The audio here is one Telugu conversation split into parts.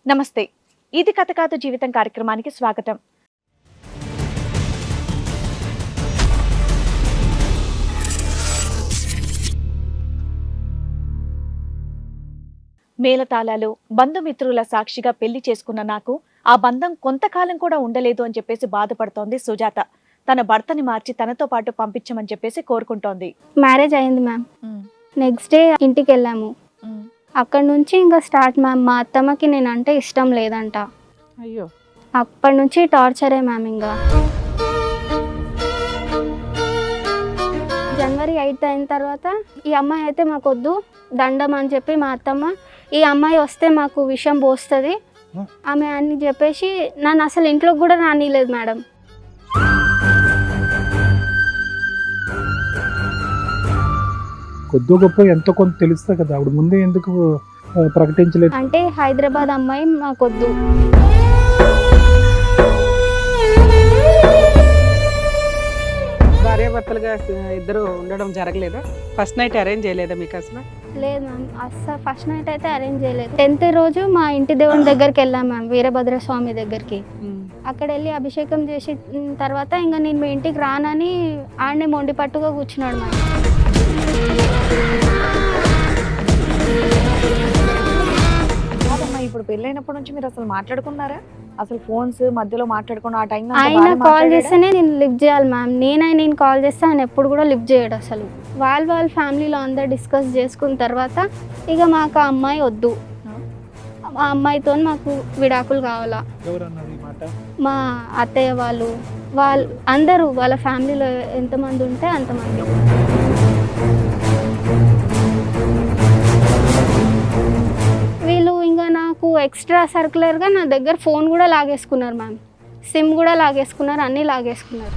నమస్తే. ఇది కథ కాదు జీవితం కార్యక్రమానికి స్వాగతం. మేళతాళాలు, బంధుమిత్రుల సాక్షిగా పెళ్లి చేసుకున్న నాకు ఆ బంధం కొంతకాలం కూడా ఉండలేదు అని చెప్పేసి బాధపడుతోంది సుజాత. తన భర్తని మార్చి తనతో పాటు పంపించమని చెప్పేసి కోరుకుంటోంది. మ్యారేజ్ అయింది మ్యామ్. నెక్స్ట్ డే ఇంటికి వెళ్ళాము. అక్కడ నుంచి ఇంకా స్టార్ట్ మ్యామ్. మా అత్తమ్మకి నేనంటే ఇష్టం లేదంట. అయ్యో, అప్పటి నుంచి టార్చరే మ్యామ్. ఇంకా జనవరి 8 అయిన తర్వాత ఈ అమ్మాయి అయితే మాకు వద్దు, దండం అని చెప్పి మా అత్తమ్మ, ఈ అమ్మాయి వస్తే మాకు విషయం పోస్తుంది ఆమె అని చెప్పేసి నన్ను అసలు ఇంట్లోకి కూడా రానిలేదు మేడం. కొద్ది గొప్ప ఎంతో కొంత తెలుస్తా కదా, ఆవిడ ముందే ఎందుకు ప్రకటించలేదు? అంటే హైదరాబాద్ అమ్మాయి మాకొద్దు. భార్యాభర్తలుగా ఇద్దరు ఉండడం జరగలేదా? ఫస్ట్ నైట్ అరేంజ్ చేయలేదా మీకు అసలు? లేదు మ్యామ్, అస్సలు ఫస్ట్ నైట్ అయితే అరేంజ్ చేయలేదు. 10th రోజు మా ఇంటి దేవుని దగ్గరికి వెళ్ళాం మ్యామ్, వీరభద్ర స్వామి దగ్గరికి. అక్కడ వెళ్ళి అభిషేకం చేసి తర్వాత ఇంకా నేను మీ ఇంటికి రానని ఆడనే మొండి పట్టుగా కూర్చున్నాడు మ్యామ్. కాదమ్మా, ఇప్పుడు పెళ్ళైనప్పటి నుంచి మీరు అసలు మాట్లాడుకున్నారా? అసలు ఫోన్స్ మధ్యలో మాట్లాడుకున్న ఆ టైంలో ఆయన కాల్ చేస్తేనే నేను లిఫ్ట్ చేయాలి మ్యామ్. నేను కాల్ చేస్తే ఆయన ఎప్పుడు కూడా లిఫ్ట్ చేయడు అసలు. వాళ్ళ ఫ్యామిలీలో అందరు డిస్కస్ చేసుకున్న తర్వాత ఇక మాకు ఆ అమ్మాయి వద్దు, ఆ అమ్మాయితో మాకు విడాకులు కావాలా. మా అత్తయ్య వాళ్ళు అందరూ వాళ్ళ ఫ్యామిలీలో ఎంతమంది ఉంటే అంతమంది. వీళ్ళు ఇంకా నాకు ఎక్స్ట్రా సర్క్యులర్గా నా దగ్గర ఫోన్ కూడా లాగేసుకున్నారు మ్యామ్, సిమ్ కూడా లాగేసుకున్నారు, అన్నీ లాగేసుకున్నారు.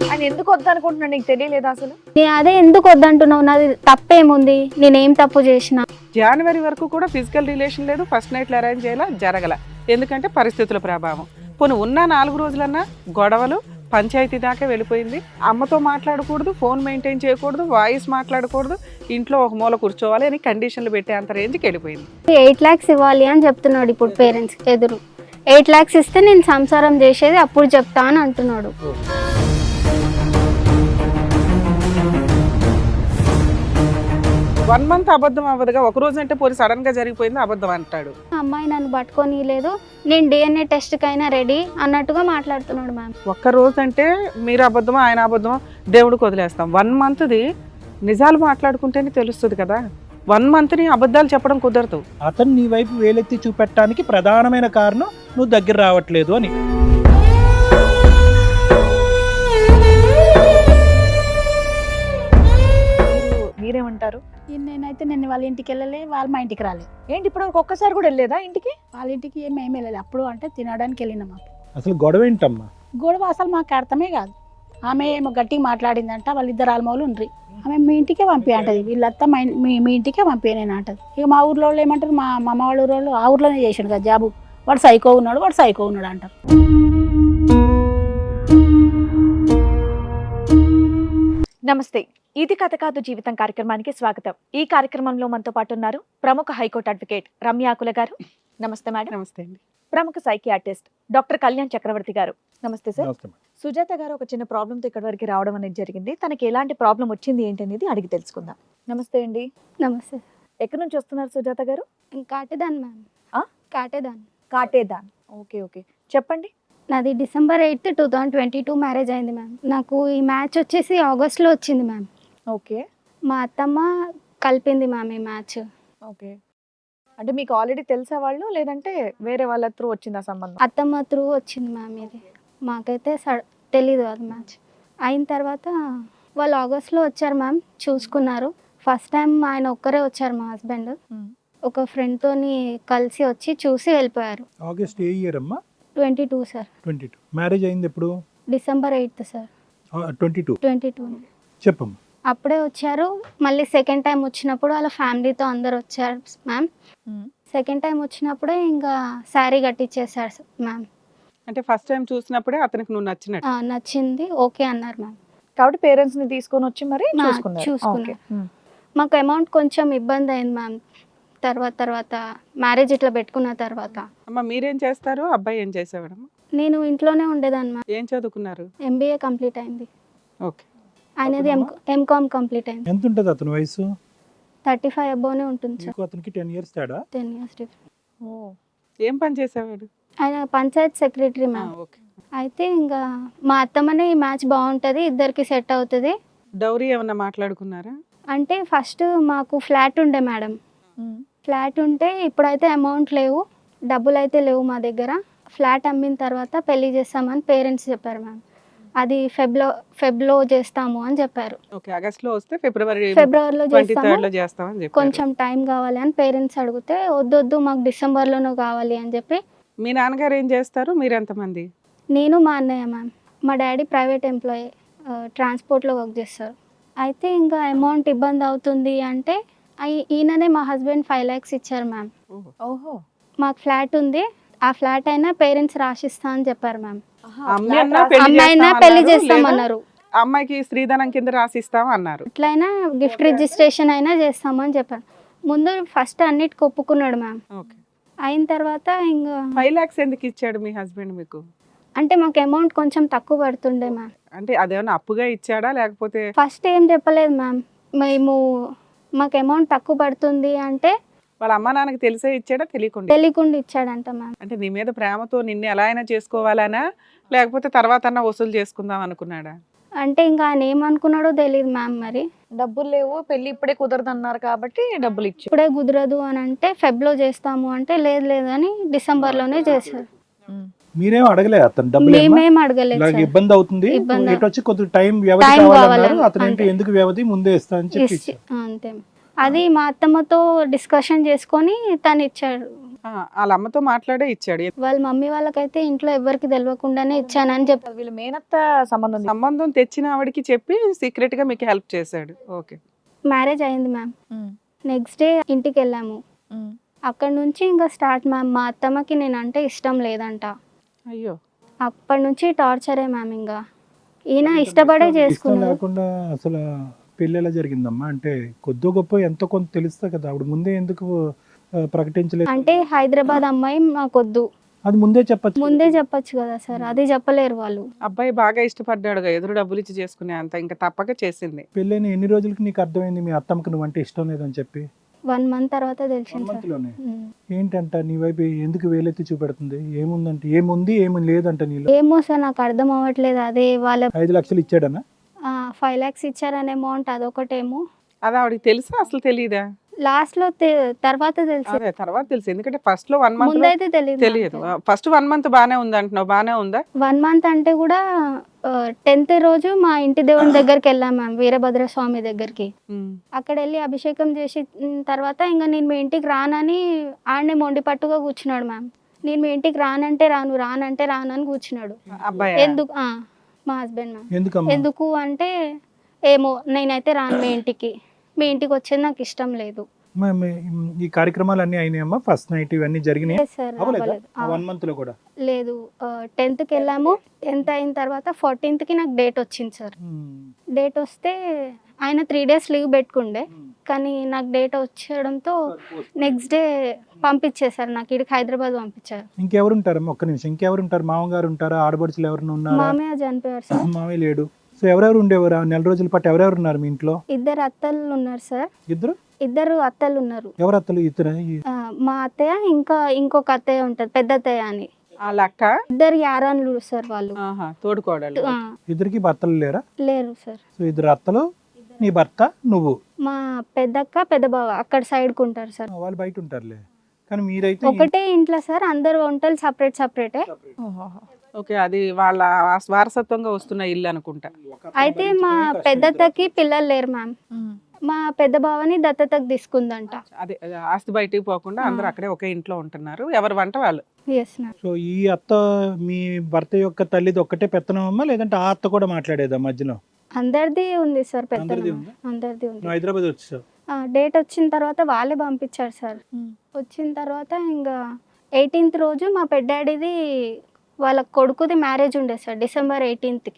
ఆయన ఎందుకు వద్దనుకుంటున్నాను నీకు తెలియలేదా అసలు? నేను అదే ఎందుకు వద్దంటున్నావు, నాది తప్పేముంది, నేనేం తప్పు చేసిన? జనవరి వరకు కూడా ఫిజికల్ రిలేషన్ లేదు, ఫస్ట్ నైట్లు అరేంజ్ చేయాల జరగల. ఎందుకంటే పరిస్థితుల ప్రభావం. పోనీ ఉన్న 4 రోజులన్నా గొడవలు, పంచాయతీ దాకా వెళ్ళిపోయింది. అమ్మతో మాట్లాడకూడదు, ఫోన్ మెయింటైన్ చేయకూడదు, వాయిస్ మాట్లాడకూడదు, ఇంట్లో ఒక మూల కూర్చోవాలి అని కండిషన్లు పెట్టే అంత రేంజ్కి వెళ్ళిపోయింది. 8 lakhs ఇవ్వాలి అని చెప్తున్నాడు ఇప్పుడు పేరెంట్స్ ఎదురు. 8 lakhs ఇస్తే నేను సంసారం చేసేది అప్పుడు చెప్తా అని అంటున్నాడు. వన్ మంత్ అబద్ధం అవ్వదుగా, ఒక రోజు అంటే పోయి సడన్ గా జరిగిపోయింది అబద్ధం అంటాడు. అమ్మాయి నన్ను పట్టుకొని లేదు, నేను DNA టెస్ట్కైనా రెడీ అన్నట్టుగా మాట్లాడుతున్నాడు మ్యామ్. ఒక్క రోజు అంటే మీరు అబద్ధమా ఆయన అబద్ధమా దేవుడికి వదిలేస్తాం. 1 monthది నిజాలు మాట్లాడుకుంటేనే తెలుస్తుంది కదా. 1 monthని అబద్ధాలు చెప్పడం కుదరదు. అతను నీ వైపు వేలెత్తి చూపెట్టడానికి ప్రధానమైన కారణం నువ్వు దగ్గర రావట్లేదు అని. మీరేమంటారు? నేనైతే నేను వాళ్ళ ఇంటికి వెళ్ళలే, వాళ్ళు మా ఇంటికి రాలే. ఏంటి ఇప్పుడు ఒక్కసారి కూడా వెళ్ళలేదా ఇంటికి? వాళ్ళ ఇంటికి మేము వెళ్ళలేదు. అప్పుడు అంటే తినడానికి వెళ్ళినాం. మాకు అసలు గొడవ ఏంటమ్మా? గొడవ అసలు మాకు అర్థమే కాదు. ఆమె ఏమో గట్టిగా మాట్లాడిందంట, వాళ్ళిద్దరు ఆల్మోలు ఉండ్రి. ఆమె మీ ఇంటికే పంపి అంటది, వీళ్ళంతా మీ ఇంటికే పంపి నేను అంటది. ఇక మా ఊర్లో వాళ్ళు ఏమంటారు, మా అమ్మ వాళ్ళ ఊరోళ్ళు ఆ ఊర్లోనే చేసాడు కదా జాబు, వాడు సైకో ఉన్నాడు అంటారు. నమస్తే. ఇది కథ కాదు జీవితం కార్యక్రమానికి స్వాగతం. ఈ కార్యక్రమంలో మనతో పాటు ఉన్నారు ప్రముఖ హైకోర్టు అడ్వకేట్ రమ్యాకుల గారు. నమస్తే మేడం. నమస్తే అండి. ప్రముఖ సైకియాట్రిస్ట్ డాక్టర్ కళ్యాణ్ చక్రవర్తి గారు. నమస్తే సార్. సుజాత గారు ఒక చిన్న ప్రాబ్లంతో ఇక్కడ వరకు రావడం అనేది జరిగింది. తనకి ఎలాంటి ప్రాబ్లం వచ్చింది ఏంటి అనేది అడిగి తెలుసుకుందాం. నమస్తే అండి. నమస్తే. ఎక్కడి నుంచి వస్తున్నారు సుజాత గారు? Katedan ma'am. Katedan. Katedan. Okay okay, చెప్పండి. నాది December 8, 2022 మ్యారేజ్ అయింది మ్యామ్. నాకు ఈ మ్యాచ్ వచ్చేసి ఆగస్ట్లో వచ్చింది మ్యామ్. ఓకే. మా అత్తమ్మ కలిపింది మ్యామ్ ఈ మ్యాచ్. ఓకే, అంటే మీకు ఆల్రెడీ తెలిసే వాళ్ళు లేదంటే వేరే వాళ్ళ త్రూ వచ్చిందా సంబంధం? అత్తమ్మ త్రూ వచ్చింది మ్యామ్. ఇది మాకైతే తెలీదు అది మ్యాచ్. అయిన తర్వాత వాళ్ళు ఆగస్ట్లో వచ్చారు మ్యామ్, చూసుకున్నారు. ఫస్ట్ టైం ఆయన ఒక్కరే వచ్చారు, మా హస్బెండ్ ఒక ఫ్రెండ్తోని కలిసి వచ్చి చూసి వెళ్ళిపోయారు. ఆగస్ట్ ఏ ఇయర్ అమ్మా? 22 సార్. 22. మ్యారేజ్ అయింది ఎప్పుడు? December 8 sir. 22 చెప్పమ్మా. అప్పుడే వచ్చారు. మళ్ళీ సెకండ్ టైం వచ్చినప్పుడు వాళ్ళ ఫ్యామిలీతో అందరు వచ్చారు మ్యామ్. సెకండ్ టైం వచ్చినప్పుడే ఇంకా శారీ కట్టించేసారు మ్యామ్. అంటే ఫస్ట్ టైం చూసినప్పుడే అతనికి నువ్వు నచ్చినట్టు? నచ్చింది, ఓకే అన్నారు మ్యామ్. కాబట్టి పేరెంట్స్ ని తీసుకొని వచ్చి మరి చూసుకున్నారు. మాకు అమౌంట్ కొంచెం ఇబ్బంది అయింది మ్యామ్. తర్వాత మ్యారేజ్ ఇట్లా పెట్టుకున్న తర్వాత అమ్మ మీరేం చేస్తారు, అబ్బాయి ఏం చేసేవాడమ్మా? నేను ఇంట్లోనే ఉండేదాన్ని మ్యామ్. ఏం చదువుకున్నారు? ఎంబీఏ కంప్లీట్ అయింది, ఓకే. ఆయనది ఎంకామ్ కంప్లీట్ అయింది. ఎంత ఉంటుంది అతని వయసు? 35 అబోనే ఉంటుంది సార్. నీకు అతనికి 10 years తేడా. 10 years difference. ఏం పని చేసేవాడు? ఆయన పంచాయత్ సెక్రటరీ ఆ, మ్యామ్. ఓకే. అయితే ఇంకా మా అత్తమ్మనే ఈ మ్యాచ్ బాగుంటుంది, ఇద్దరికి సెట్ అవుతుంది డౌరీ ఏమన్నా మాట్లాడుకున్నారా? అంటే ఫస్ట్ మాకు ఫ్లాట్ ఉండే మేడం. ఫ్లాట్ ఉంటే ఇప్పుడైతే అమౌంట్ లేవు, డబ్బులు అయితే లేవు మా దగ్గర. ఫ్లాట్ అమ్మిన తర్వాత పెళ్లి చేస్తామని పేరెంట్స్ చెప్పారు మ్యామ్. అది ఫెబ్లో చేస్తాము అని చెప్పారు. ఓకే, ఆగస్ట్ లో వస్తే ఫిబ్రవరిలో ఫిబ్రవరిలో చేస్తాము, చేస్తామని చెప్పారు. కొంచెం టైం కావాలి అని పేరెంట్స్ అడిగితే వద్దొద్దు మాకు డిసెంబర్లోనూ కావాలి అని చెప్పి. మీ నాన్నగారు ఏం చేస్తారు, మీరు ఎంతమంది? నేను మా అన్నయ్య మ్యామ్. మా డాడీ ప్రైవేట్ ఎంప్లాయీ, ట్రాన్స్పోర్ట్లో వర్క్ చేస్తారు. అయితే ఇంకా అమౌంట్ ఇబ్బంది అవుతుంది అంటే ఈయననే మా హస్బెండ్ 5 lakhs ఇచ్చారు మ్యామ్. ఓహో. మాకు ఫ్లాట్ ఉంది, ఆ ఫ్లాట్ అయినా పేరెంట్స్ రాసిస్తా అని చెప్పారు మ్యామ్. అమ్మాయినా అమ్మాయినా పెళ్లి చేస్తామన్నారు, అమ్మాయికి స్త్రీధనం కింద రాసిస్తాం అన్నారు. అట్లయినా గిఫ్ట్ రిజిస్ట్రేషన్ అయినా చేస్తామని చెప్పారు. ముందు ఫస్ట్ అన్నిటికి ఒప్పుకున్నాడు మ్యామ్. ఓకే. అయిన తర్వాత ఇంకా 5 lakhs ఎందుకు ఇచ్చాడు మీ హస్బెండ్ మీకు? అంటే మాకు అమౌంట్ కొంచెం తక్కువ పడుతుండే మ్యామ్. అంటే అదేమన్నా అప్పుగా ఇచ్చాడా లేకపోతే? ఫస్ట్ ఏం చెప్పలేదు మ్యామ్. మాకు అమౌంట్ తక్కువ పడుతుంది అంటే వాళ్ళ అమ్మా నాన్నకి తెలిసే ఇచ్చాడా తెలియకుండా? తెలియకుండా ఇచ్చాడంట మ్యామ్. అంటే నీ మీద ప్రేమతో నిన్ను ఎలా అయినా చేసుకోవాలనా లేకపోతే తర్వాత అన్నా వసూలు చేసుకుందాం అనుకున్నాడా? అంటే ఇంకా ఆయన ఏమనుకున్నాడో తెలియదు మ్యామ్. మరి డబ్బులు లేవు, పెళ్లి ఇప్పుడే కుదరదు అన్నారు కాబట్టి డబ్బులు ఇచ్చి. ఇప్పుడే కుదరదు అని అంటే ఫెబ్లో చేస్తాము అంటే లేదు అని డిసెంబర్లోనే చేశారు. మీరేం అడగలే అతను డబ్బులు? మేమేం అడగలేదు ఇలాగ సార్. ఇబ్బంది అవుతుంది, ఇబ్బంది ఇటు వచ్చి కొద్దిగా టైం వ్యవధి టైం కావాలన్నారు. కావాలని, అతను ఏంటి అంతే. ఎందుకు వ్యవధి ముందే ఇస్తా అని చెప్పి ఇచ్చారు. అంతే. అది మా అత్తమ్మతో డిస్కషన్ చేసుకొని తను ఇచ్చాడు. వాళ్ళ అమ్మతో మాట్లాడే ఇచ్చాడు. వాళ్ళ మమ్మీ వాళ్ళకైతే ఇంట్లో ఎవరికి తెలియకుండానే ఇచ్చానని చెప్పారు. వీళ్ళు మేనత్త సంబంధం సంబంధం తెచ్చిన ఆవిడకి చెప్పి సీక్రెట్ గా మీకు హెల్ప్ చేశాడు. ఓకే. మ్యారేజ్ అయింది మ్యామ్. నెక్స్ట్ డే ఇంటికి వెళ్ళాము. అక్కడ నుంచి ఇంకా స్టార్ట్ మ్యామ్. మా అత్తమ్మకి నేనంటే ఇష్టం లేదంట. అయ్యో. అప్పటి నుంచి టార్చరే మ్యామ్. ఇంకా ఈయన ఇష్టపడే ఇష్టం చేసుకున్నాడు. లేకుండా అసలు పెళ్ళి ఎలా జరిగిందమ్మా? అంటే కొద్ది గొప్ప ఎంతో కొంత తెలుస్తా కదా, ఆవిడ ముందే ఎందుకు ప్రకటించలేదు? అంటే హైదరాబాద్ అమ్మాయి మాకొద్దు, అది ముందే చెప్పచ్చు. ముందే చెప్పొచ్చు కదా సార్, అది చెప్పలేరు వాళ్ళు. అబ్బాయి బాగా ఇష్టపడ్డాడుగా, ఎదురు డబ్బులు ఇచ్చి చేసుకునే అంత ఇంకా తప్పక చేసింది. పెళ్ళైన ఎన్ని రోజులకి నీకు అర్థమైంది మీ అత్తమ్మకి నువ్వంటే ఇష్టం లేదని చెప్పి? 1 month తర్వాత తెలిసింది సార్. మంత్లోనే ఏంటంట నీ వైపు ఎందుకు వేలెత్తి చూపెడుతుంది? ఏముందంటే ఏముంది ఏమి లేదంట నీలో? ఏమో సార్ నాకు అర్థం అవ్వట్లేదు. అదే వాళ్ళ 5 లక్షలు ఇచ్చాడనా? 5 lakhs ఇచ్చారనే అమౌంట్ అదొకటేమో. అది ఆవిడకి తెలుసా అసలు తెలీదా? లాస్ట్ లో తర్వాత తెలిసి, అదే తర్వాత తెలుసు. ఎందుకంటే ఫస్ట్ లో 1 month ముందైతే తెలియదు. తెలియదు. ఫస్ట్ 1 month బానే ఉంది అంటున్నావు, బానే ఉందా? 1 month అంటే కూడా 10th రోజు మా ఇంటి దేవుని దగ్గరికి వెళ్ళాం మ్యామ్, వీరభద్ర స్వామి దగ్గరికి. అక్కడ వెళ్ళి అభిషేకం చేసి తర్వాత ఇంకా నేను మీ ఇంటికి రానని ఆడనే మొండి పట్టుగా కూర్చున్నాడు మ్యామ్. నేను మీ ఇంటికి రానంటే రానని కూర్చున్నాడు. అబ్బాయి ఎందుకు? మా హస్బెండ్ మ్యామ్. ఎందుకమ్మా? ఎందుకు అంటే ఏమో నేనైతే రాను మీ ఇంటికి వచ్చేది నాకు ఇష్టం లేదు. ఈ కార్యక్రమాలు అన్ని అయినాయమ్మా? ఫస్ట్ నైట్ ఇవన్నీ జరిగినాయి? లేదు సార్, అవ్వలేదు. 1 month లో కూడా లేదు. 10th వెళ్ళాము. 10th అయిన తర్వాత 14th నాకు డేట్ వచ్చింది సార్. డేట్ వస్తే ఆయన 3 days లీవ్ పెట్టుకుండే, కానీ నాకు డేట్ వచ్చడంతో నెక్స్ట్ డే పంపించేశారు. నాకు ఇక్కడికి హైదరాబాద్ పంపించారు. ఇంకెవరు ఉంటారమ్మా? ఒక్క నిమిషం. ఇంకెవరు ఉంటారు? మామగారు ఉంటారా? ఆడబడుచులు ఎవరైనా ఉన్నారా? మామయ్య చనిపోయారు సార్. మామయ్య లేడు. సో ఎవరెవరు ఉండేవారు ఆ నెల రోజుల పాటు? ఎవరెవరు ఉన్నారు మీ ఇంట్లో? 2 అత్తలు ఉన్నారు సార్. 2 అత్తలు ఉన్నారు. ఎవరు అత్తలు? ఇద్దరు? మా అత్తయ్య ఇంకా ఇంకొక అత్తయ్య ఉంటుంది, పెద్ద అత్తయ్య అని. వాళ్ళ అక్క 2 యారాన్లు సార్ వాళ్ళు. తోడుకోడలు. ఇద్దరికి భర్తలు లేరా? లేరు సార్. సో 2 అత్తలు, నీ భర్త, నువ్వు. మా పెద్దక్క పెద్ద బావ అక్కడ సైడ్కి ఉంటారు సార్. వాళ్ళు బయట ఉంటారులే, కానీ మీరైతే ఒకటే ఇంట్లో సార్. అందరు వంటలు సపరేటే. ఓకే, అది వాళ్ళ వారసత్వంగా వస్తున్న ఇల్లు అనుకుంటా. అయితే మా పెద్దత్తకి పిల్లలు లేరు మ్యామ్. మా పెద్ద బావని దత్తతకు తీసుకుందంట. అదే ఆస్తి బయటికి పోకుండా అందరూ అక్కడే ఒకే ఇంట్లో ఉంటున్నారు, ఎవరి వంట వాళ్ళు. Yes ma'am. సో ఈ అత్త మీ భర్త యొక్క తల్లిది ఒక్కటే పెత్తనమమ్మా, లేదంటే ఆ అత్త కూడా మాట్లాడేదా మధ్యలో? అందరిది ఉంది సార్, అందరిది పెద్దలు ఉందా? అందరిది ఉంది. నువ్వు హైదరాబాద్ వచ్చేసావు. డేట్ వచ్చిన తర్వాత వాళ్ళే పంపించారు సార్. వచ్చిన తర్వాత ఇంకా 18th రోజు మా పెద్దాడిది వాళ్ళ కొడుకుది మ్యారేజ్ ఉండే సార్, December 18th.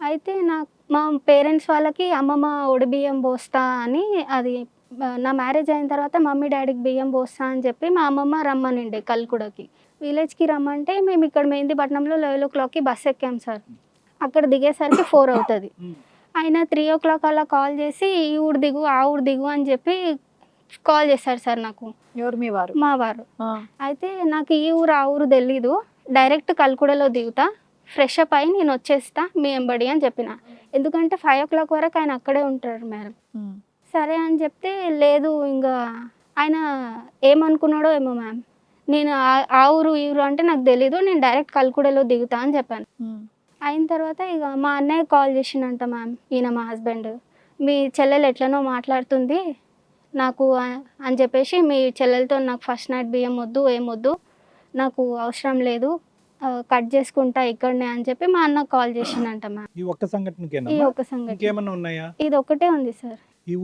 అయితే మా పేరెంట్స్ వాళ్ళకి అమ్మమ్మ ఒడి బియ్యం పోస్తా అని అది నా మ్యారేజ్ అయిన తర్వాత మమ్మీ డాడీకి బియ్యం పోస్తా అని చెప్పి మా అమ్మమ్మ రమ్మనిండే కల్కుడకి. విలేజ్కి రమ్మంటే మేము ఇక్కడ మెహందీపట్నంలో 11 బస్ ఎక్కాం సార్. అక్కడ దిగేసరికి 4 అవుతుంది. ఆయన 3 అలా కాల్ చేసి ఈ ఊరు దిగు ఆ ఊరు దిగు అని చెప్పి కాల్ చేశారు సార్ నాకు. ఎవరు మీ వారు? మా వారు. అయితే నాకు ఈ ఊరు ఆ ఊరు తెలీదు, డైరెక్ట్ కల్కుడలో దిగుతా, ఫ్రెష్ అప్ అయి నేను వచ్చేస్తా మీ ఎంబడి అని చెప్పిన. ఎందుకంటే 5 వరకు ఆయన అక్కడే ఉంటారు మేడం. సరే అని చెప్తే లేదు ఇంకా ఆయన ఏమనుకున్నాడో ఏమో మ్యామ్, నేను ఆ ఊరు ఈ ఊరు అంటే నాకు తెలీదు, నేను డైరెక్ట్ కల్కుడలో దిగుతా అని చెప్పాను. అయిన తర్వాత ఇక మా అన్నయ్య కాల్ చేసిండంట మ్యామ్, ఈయన మా హస్బెండ్, మీ చెల్లెలు ఎట్లనో మాట్లాడుతుంది నాకు అని చెప్పేసి, మీ చెల్లెలతో నాకు ఫస్ట్ నైట్ బియ్యం వద్దు ఏమొద్దు, నాకు అవసరం లేదు, కట్ చేసుకుంటా ఇక్కడనే అని చెప్పి మా అన్న కాల్ చేసిండంట మ్యామ్. ఈ ఒక్క సంఘటనకేనా? ఈ ఒక్క సంగతి ఇంకేమన్నా ఉన్నాయా? ఇది ఒక్కటే ఉంది సార్. ఈ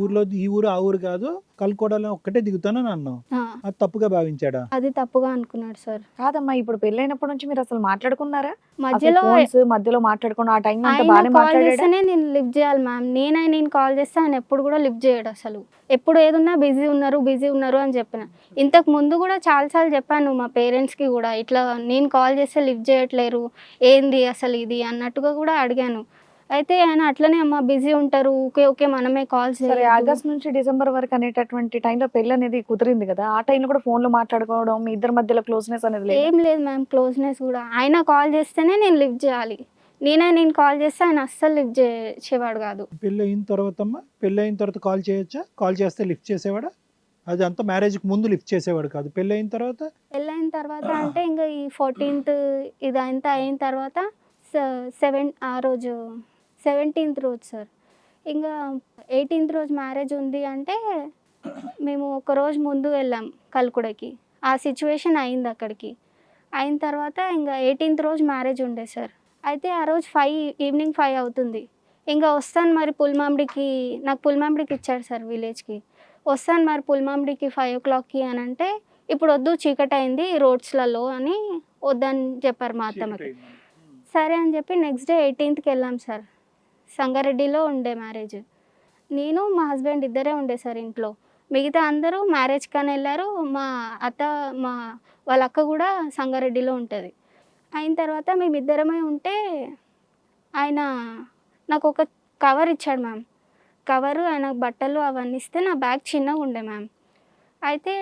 ఊరు ఆ ఊరు కాదు, కల్కోడలో ఒక్కటే దిగుతానని అన్నావు. అది తప్పుగా భావించాడా? అది తప్పుగా అనుకున్నాడు సార్. కాదమ్మా, ఇప్పుడు పెళ్ళైనప్పటి నుంచి మీరు అసలు మాట్లాడుకున్నారా? మధ్యలో మాట్లాడుకున్న ఆ టైం ఆయన కాల్ చేస్తేనే నేను లిఫ్ట్ చేయాలి మ్యామ్. నేను కాల్ చేస్తే ఆయన ఎప్పుడు కూడా లిఫ్ట్ చేయడు అసలు. ఎప్పుడు ఏదున్నా బిజీ ఉన్నారు అని చెప్పిన. ఇంతకు ముందు కూడా చాలాసార్లు చెప్పాను మా పేరెంట్స్కి కూడా, ఇట్లా నేను కాల్ చేస్తే లిఫ్ట్ చేయట్లేరు, ఏంది అసలు ఇది అన్నట్టుగా కూడా అడిగాను. అయితే ఆయన అట్లనే అమ్మ బిజీ ఉంటారు, ఓకే మనమే కాల్ చేయాలి. ఆగస్ట్ నుంచి డిసెంబర్ వరకు అనేటటువంటి టైంలో పెళ్లి అనేది కుదిరింది కదా, ఆ టైంలో కూడా ఫోన్ లో మాట్లాడుకోవడం, మీ ఇద్దరి మధ్యలో క్లోజ్నెస్ అనేది లేదు? ఏం లేదు మ్యామ్, క్లోజ్నెస్ కూడా. ఆయన కాల్ చేస్తేనే నేను లిఫ్ట్ చేయాలి, నేను కాల్ చేస్తే ఆయన అస్సలు లిఫ్ట్ చేసేవాడు కాదు. పెళ్ళి అయిన తర్వాత కాల్ చేయొచ్చా? కాల్ చేస్తే లిఫ్ట్ చేసేవాడా? అది అంతా మ్యారేజ్కి ముందు లిఫ్ట్ చేసేవాడు కాదు, పెళ్ళి అయిన తర్వాత అంటే ఇంకా ఈ 14th ఇదంతా అయిన తర్వాత ఆ రోజు 17th రోజు సార్. ఇంకా 18th రోజు మ్యారేజ్ ఉంది అంటే మేము ఒక రోజు ముందు వెళ్ళాం కల్కుడకి. ఆ సిచ్యువేషన్ అయింది అక్కడికి. అయిన తర్వాత ఇంకా 18th రోజు మ్యారేజ్ ఉండే సార్. అయితే ఆ రోజు ఈవినింగ్ 5 అవుతుంది. ఇంకా వస్తాను మరి నాకు పుల్మామిడికి ఇచ్చాడు సార్ విలేజ్కి. వస్తాను మరి పుల్మామిడికి 5 అని అంటే, ఇప్పుడు వద్దు చీకటి అయింది రోడ్స్లలో అని వద్దని చెప్పారు మా అత్తమ్మకి. సరే అని చెప్పి నెక్స్ట్ డే 18th వెళ్ళాం సార్. సంగారెడ్డిలో ఉండే మ్యారేజ్. నేను మా హస్బెండ్ ఇద్దరే ఉండే సార్ ఇంట్లో. మిగతా అందరూ మ్యారేజ్ కానీ వెళ్ళారు. మా వాళ్ళ అక్క కూడా సంగారెడ్డిలో ఉంటుంది. అయిన తర్వాత మేమిద్దరమే ఉంటే ఆయన నాకు ఒక కవర్ ఇచ్చాడు మ్యామ్. కవరు ఆయన బట్టలు అవన్నీ ఇస్తే నా బ్యాగ్ చిన్నగా ఉండే మ్యామ్. అయితే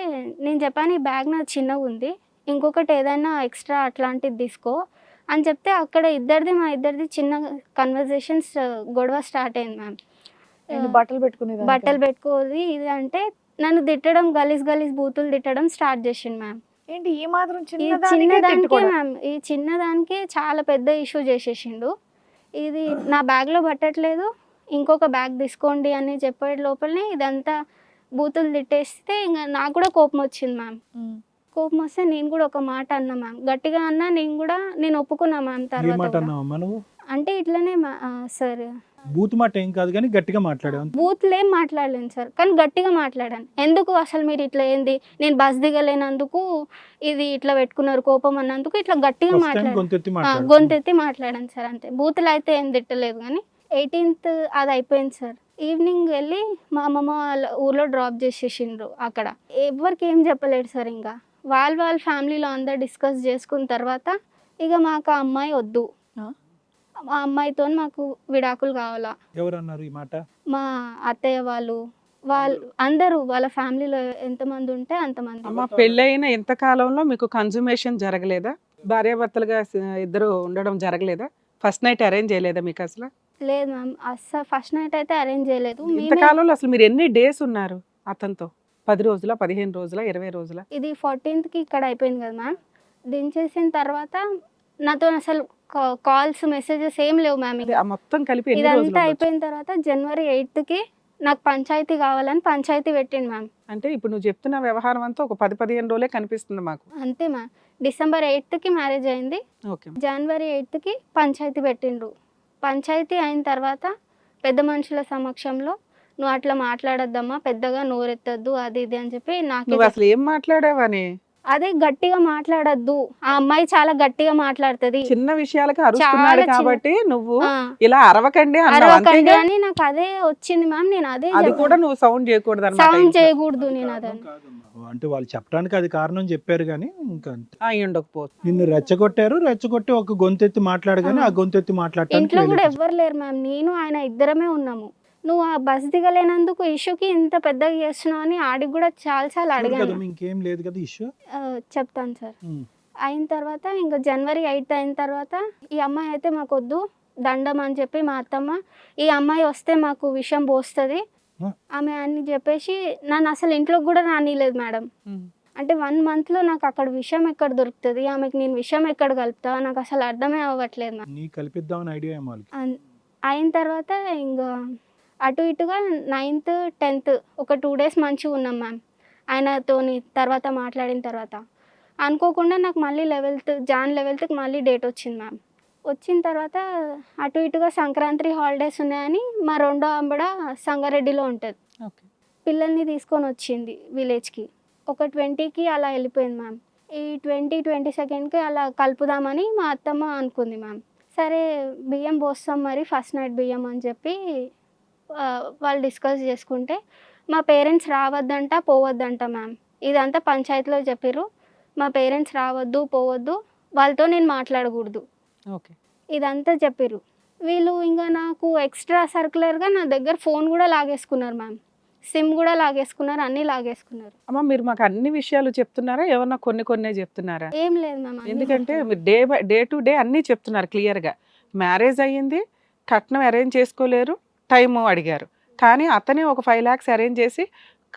నేను చెప్పాను ఈ బ్యాగ్ నాది చిన్నగా ఉంది, ఇంకొకటి ఏదైనా ఎక్స్ట్రా అట్లాంటిది తీసుకో అని చెప్తే అక్కడ మా ఇద్దరిది చిన్న కన్వర్జేషన్స్ గొడవ స్టార్ట్ అయింది మ్యామ్. బట్టలు పెట్టుకోది ఇది అంటే నన్ను తిట్టడం, గలీజ్ బూతులు తిట్టడం స్టార్ట్ చేసిండు మ్యామ్. ఏంటి ఈ మాత్రం చిన్నదానికే మ్యామ్, ఈ చిన్నదానికే చాలా పెద్ద ఇష్యూ చేసేసిండు. ఇది నా బ్యాగ్లో పట్టట్లేదు, ఇంకొక బ్యాగ్ తీసుకోండి అని చెప్పే లోపలనే ఇదంతా బూతులు తిట్టేస్తే ఇంకా నాకు కూడా కోపం వచ్చింది మ్యామ్. కోపం వస్తే నేను కూడా ఒక మాట అన్నా మ్యామ్, గట్టిగా అన్నా. నేను ఒప్పుకున్నా మ్యామ్. తర్వాత అంటే ఇట్లనే సార్, బూత్ మాట ఏం కాదు కానీ గట్టిగా మాట్లాడాను. బూత్లు ఏం మాట్లాడలేను సార్, కానీ గట్టిగా మాట్లాడాను. ఎందుకు అసలు మీరు ఇట్లా ఏంది, నేను బస్ దిగలేనందుకు ఇది ఇట్లా పెట్టుకున్నారు కోపం అన్నందుకు ఇట్లా గట్టిగా గొంతెత్తి మాట్లాడాను సార్. అంతే, బూతులు అయితే ఏం తిట్టలేదు. కానీ 18th అది అయిపోయింది సార్. ఈవినింగ్ వెళ్ళి మా అమ్మమ్మ వాళ్ళ ఊర్లో డ్రాప్ చేసేసిండ్రు. అక్కడ ఎవరికి ఏం చెప్పలేడు సార్. ఇంకా వాళ్ళ ఫ్యామిలీలో అందరు డిస్కస్ చేసుకున్న తర్వాత ఇక మాకు ఆ అమ్మాయి వద్దు, ఆ అమ్మాయితో మాకు విడాకులు కావాలా. ఎవరన్నారు ఈ మాట? మా అత్తయ్య వాళ్ళు అందరూ వాళ్ళ ఫ్యామిలీలో ఎంతమంది ఉంటే అంతమంది. అమ్మ, పెళ్ళైన ఎంత కాలంలో మీకు కన్జుమేషన్ జరగలేదా? భార్యాభర్తలుగా ఇద్దరు ఉండడం జరగలేదా? ఫస్ట్ నైట్ అరేంజ్ చేయలేదా మీకు అసలు? లేదు మ్యామ్, అసలు ఫస్ట్ నైట్ అయితే అరేంజ్ చేయలేదు. ఇంత కాలంలో అసలు మీరు ఎన్ని డేస్ ఉన్నారు అతనితో? 10 రోజుల, 15 రోజుల, 20 రోజుల? ఇది 14th ఇక్కడ అయిపోయింది కదా మ్యామ్. దించేసిన తర్వాత నాతో అసలు కాల్స్ మెసేజెస్ ఏం లేవు మ్యామ్. మొత్తం కలిపి ఇదంతా అయిపోయిన తర్వాత January 8th నాకు పంచాయతీ కావాలని పంచాయతీ పెట్టిండు మ్యామ్. అంటే ఇప్పుడు నువ్వు చెప్తున్న వ్యవహారం అంతా ఒక 10-15 రోజులే కనిపిస్తుంది మాకు. అంతే మ్యామ్. December 8th మ్యారేజ్ అయింది. January 8th పంచాయతీ పెట్టిండ్రు. పంచాయతీ అయిన తర్వాత పెద్ద మనుషుల సమక్షంలో నువ్వు అట్లా మాట్లాడొద్దమ్మా, పెద్దగా నోరెత్తద్దు, అది ఇది అని చెప్పి నాకు. నువ్వు అసలు ఏం మాట్లాడావని? అదే గట్టిగా మాట్లాడద్దు, ఆ అమ్మాయి చాలా గట్టిగా మాట్లాడుతుంది, చిన్న విషయాలకి అరుస్తున్నాడు చిన్న- కాబట్టి నువ్వు ఆ, ఇలా అరవకండి అన్నావు అరవకండి అంతేగా? అని నాకు అదే వచ్చింది మ్యామ్. నేను అదే అది కూడా నువ్వు సౌండ్ చేయకూడదు సౌండ్ అన్నమాట. చేయకూడదు నేను అదే. అంటే వాళ్ళు చెప్పడానికి అది కారణం చెప్పారు కానీ ఇంకా అంతే. అయి ఉండకపోవచ్చు. నిన్ను రెచ్చగొట్టి ఒక గొంతెత్తి మాట్లాడు కానీ ఆ గొంతెత్తి మాట్లాడటానికి ఇంట్లో కూడా వెళ్ళింది. ఎవ్వరు లేరు మ్యామ్, నేను ఆయన ఇద్దరమే ఉన్నాము. నువ్వు ఆ బస్ దిగలేనందుకు ఇష్యూకి ఇంత పెద్దగా చేస్తున్నావు అని ఆడికి కూడా చాలాసార్లు చూడు అడిగాను. కదా, ఇంకేం లేదు కదా ఇష్యూ. చెప్తాను సార్. అయిన తర్వాత ఇంకా జనవరి 8 అయిన తర్వాత ఈ అమ్మాయి అయితే మాకు వద్దు దండం అని చెప్పి మా అత్తమ్మ, ఈ అమ్మాయి వస్తే మాకు విషయం పోస్తుంది ఆమె అని చెప్పేసి నన్ను అసలు ఇంట్లోకి కూడా రానిలేదు మేడం. అంటే 1 monthలో నాకు అక్కడ విషయం ఎక్కడ దొరుకుతుంది, ఆమెకి నేను విషయం ఎక్కడ కలుపుతా, నాకు అసలు అర్థమే అవ్వట్లేదు మ్యామ్. నీ కలిపిద్దామని ఐడియా ఏమో వాళ్ళకి. అయిన తర్వాత ఇంకా అటు ఇటుగా 9th 10th ఒక 2 days మంచిగా ఉన్నాం మ్యామ్ ఆయనతోని. తర్వాత మాట్లాడిన తర్వాత అనుకోకుండా నాకు మళ్ళీ Jan 11th మళ్ళీ డేట్ వచ్చింది మ్యామ్. వచ్చిన తర్వాత అటు ఇటుగా సంక్రాంతి హాలిడేస్ ఉన్నాయని మా రెండో ఆంబడ సంగారెడ్డిలో ఉంటుంది, ఓకే. పిల్లల్ని తీసుకొని వచ్చింది విలేజ్కి. ఒక 20కి అలా వెళ్ళిపోయింది మ్యామ్. ఈ 22కి అలా కలుపుదామని మా అత్తమ్మ అనుకుంది మ్యామ్. సరే బియ్యం పోస్తాం మరి ఫస్ట్ నైట్ బియ్యం అని చెప్పి వాళ్ళు డిస్కస్ చేసుకుంటే మా పేరెంట్స్ రావద్దంట పోవద్దంట మ్యామ్. ఇదంతా పంచాయతీలో చెప్పారు, మా పేరెంట్స్ రావద్దు పోవద్దు, వాళ్ళతో నేను మాట్లాడకూడదు, ఓకే. ఇదంతా చెప్పారు. వీళ్ళు ఇంకా నాకు ఎక్స్ట్రా సర్క్యులర్గా నా దగ్గర ఫోన్ కూడా లాగేసుకున్నారు మ్యామ్, సిమ్ కూడా లాగేసుకున్నారు, అన్నీ లాగేసుకున్నారు. అమ్మ మీరు మాకు అన్ని విషయాలు చెప్తున్నారా, ఏమన్నా కొన్నే చెప్తున్నారా? ఏం లేదు మ్యామ్, అన్నీ ఎందుకంటే చెప్తున్నారు. మీరు డే టు డే అన్నీ చెప్తున్నారు క్లియర్గా. మ్యారేజ్ అయ్యింది, కట్నం అరేంజ్ చేసుకోలేరు, టైం అడిగారు, కానీ అతనే ఒక 5 lakhs అరేంజ్ చేసి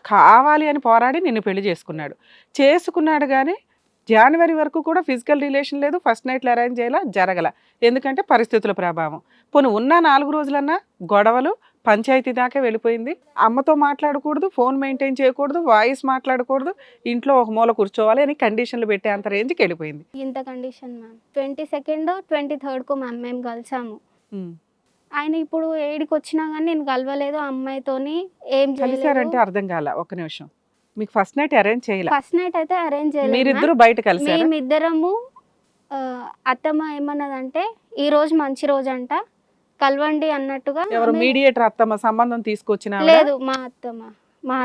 కావాలి అని పోరాడి నిన్ను పెళ్లి చేసుకున్నాడు కానీ జనవరి వరకు కూడా ఫిజికల్ రిలేషన్ లేదు, ఫస్ట్ నైట్లు అరేంజ్ చేయాల జరగల. ఎందుకంటే పరిస్థితుల ప్రభావం. పోనీ ఉన్న 4 రోజులన్నా గొడవలు పంచాయతీ దాకా వెళ్ళిపోయింది. అమ్మతో మాట్లాడకూడదు, ఫోన్ మెయింటైన్ చేయకూడదు, వాయిస్ మాట్లాడకూడదు, ఇంట్లో ఒక మూల కూర్చోవాలి అని కండిషన్లు పెట్టే అంత రేంజ్కి వెళ్ళిపోయింది. ఇంత condition ma'am. 22nd 23rd ma'am మేము కలిసాము. ఆయన ఇప్పుడు 8కి వచ్చినా కానీ నేను కలవలేదు ఆ అమ్మాయితోని, ఏం కలిసారంటే అర్థం కాల, ఒక్క నిమిషం. మీకు ఫస్ట్ నైట్ అరేంజ్ చేయాలి, ఫస్ట్ నైట్ అయితే అరేంజ్ చేయలేదు. మీరిద్దరు బయట కలిసారా? మేమిద్దరము అత్తమ్మ ఏమన్నదంటే ఈ రోజు మంచి రోజు అంట కలవండి అన్నట్టుగా. ఎవరు మీడియేటర్ అత్తమ్మ సంబంధం తీసుకొచ్చిన ఆవిడ? లేదు, మా అత్తమ్మ, మా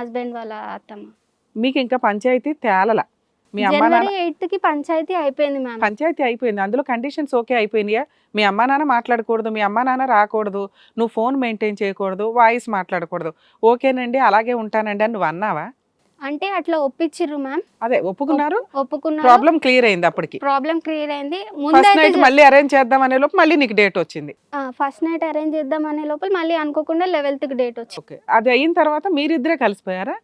హస్బెండ్ వాళ్ళ అత్తమ్మ. మీకు ఇంకా పంచాయతీ తేలల? మీ అమ్మా నాన్న జనవరి 8కి పంచాయతీ అయిపోయింది మ్యామ్. పంచాయతీ అయిపోయింది, అందులో కండిషన్స్ ఓకే అయిపోయినాయా? మీ అమ్మా నాన్న మాట్లాడకూడదు, మీ అమ్మా నాన్న రాకూడదు, నువ్వు ఫోన్ మెయింటైన్ చేయకూడదు, వాయిస్ మాట్లాడకూడదు, ఓకేనండి అలాగే ఉంటానండి అని నువ్వు అన్నావా? అంటే అట్లా ఒప్పించిర్రు మ్యామ్, అదే ఒప్పుకున్నారు, ఒప్పుకున్నారు, ప్రాబ్లం క్లియర్ అయింది. అప్పటికి ప్రాబ్లం క్లియర్ అయింది. ఫస్ట్ నైట్ ముందు మళ్ళీ అరేంజ్ చేద్దాం అనే లోపు మళ్ళీ నీకు డేట్ వచ్చింది. ఫస్ట్ నైట్ అరేంజ్ చేద్దాం అనే లోపల మళ్ళీ అనుకోకుండా 11th డేట్ వచ్చింది. ఓకే, అది అయిన తర్వాత మీరిద్దరే కలిసిపోయారా?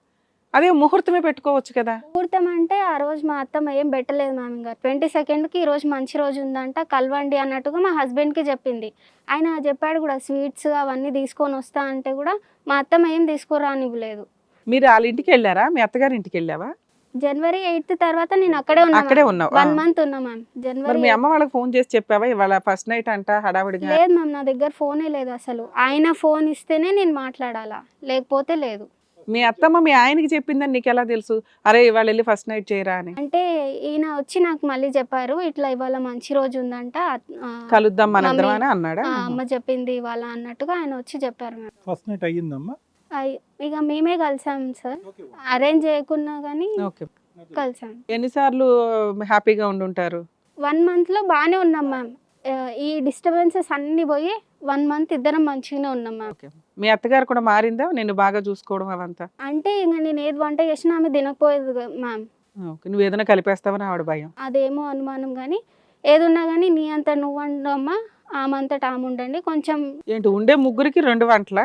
అదే ముహూర్తమే పెట్టుకోవచ్చు కదా. ముహూర్తం అంటే ఆ రోజు మా అత్తమ్మ ఏం పెట్టలేదు మ్యామ్. ఇంకా 22ndకి ఈ రోజు మంచి రోజు ఉందంట కలవండి అన్నట్టుగా మా హస్బెండ్కి చెప్పింది. ఆయన చెప్పాడు కూడా స్వీట్స్ అవన్నీ తీసుకొని వస్తా అంటే కూడా మా అత్తమ్మ ఏం తీసుకురానివ్వలేదు. మీరు వాళ్ళ ఇంటికి వెళ్ళారా, మీ అత్తగారి ఇంటికి వెళ్ళావా? జనవరి 8th తర్వాత నేను అక్కడే అక్కడే ఉన్నా, ఉన్నావు. 1 month ఉన్నా మ్యామ్. మరి జనవరి మీ అమ్మ వాళ్ళకి ఫోన్ చేసి చెప్పావా ఇవాళ ఫస్ట్ నైట్ అంట హడావిడిగా? లేదు మ్యామ్, నా దగ్గర ఫోనే లేదు అసలు. ఆయన ఫోన్ ఇస్తేనే నేను మాట్లాడాలా, లేకపోతే లేదు. మీ అత్తమ్మ మీ ఆయనకి చెప్పిందని నీకు ఎలా తెలుసు? అరే ఇవాళ వెళ్ళి ఫస్ట్ నైట్ చేయరా అని. అంటే ఈయన వచ్చి నాకు మళ్ళీ చెప్పారు, ఇట్లా ఇవాళ మంచి రోజు ఉందంట, కలుద్దాం మనందరం మమ్మీ, అని అన్నాడా? అమ్మ చెప్పింది ఇవాళ అన్నట్టుగా ఆయన వచ్చి చెప్పారు మ్యామ్. First night అయ్యిందమ్మా. ఇక మేమే కలిసాం సార్, అరేంజ్ చేయకున్నా కానీ ఓకే. కలిసాం. ఎన్నిసార్లు హ్యాపీగా ఉండుంటారు? 1 monthలో బాగానే ఉన్నాం మ్యామ్. ఈ డిస్టర్బెన్సెస్ అన్ని పోయి 1 month ఇద్దరం మంచిగానే ఉన్నాం మ్యామ్. ఓకే. మీ అత్తగారు కూడా మారిందా నిన్ను బాగా చూసుకోవడం అవంతా? అంటే ఇంకా నేను ఏది వంట చేసినా ఆమె తినకపోయేది మ్యామ్. ఓకే, నువ్వు ఏదైనా కలిపేస్తావని ఆవిడ భయం. అదేమో అనుమానం కానీ ఏదున్నా కానీ నీ అంత నువ్వు వండమ్మా, ఆమంతటా ఆమె ఉండండి, కొంచెం ఏంటి ఉండే ముగ్గురికి 2 వంటల?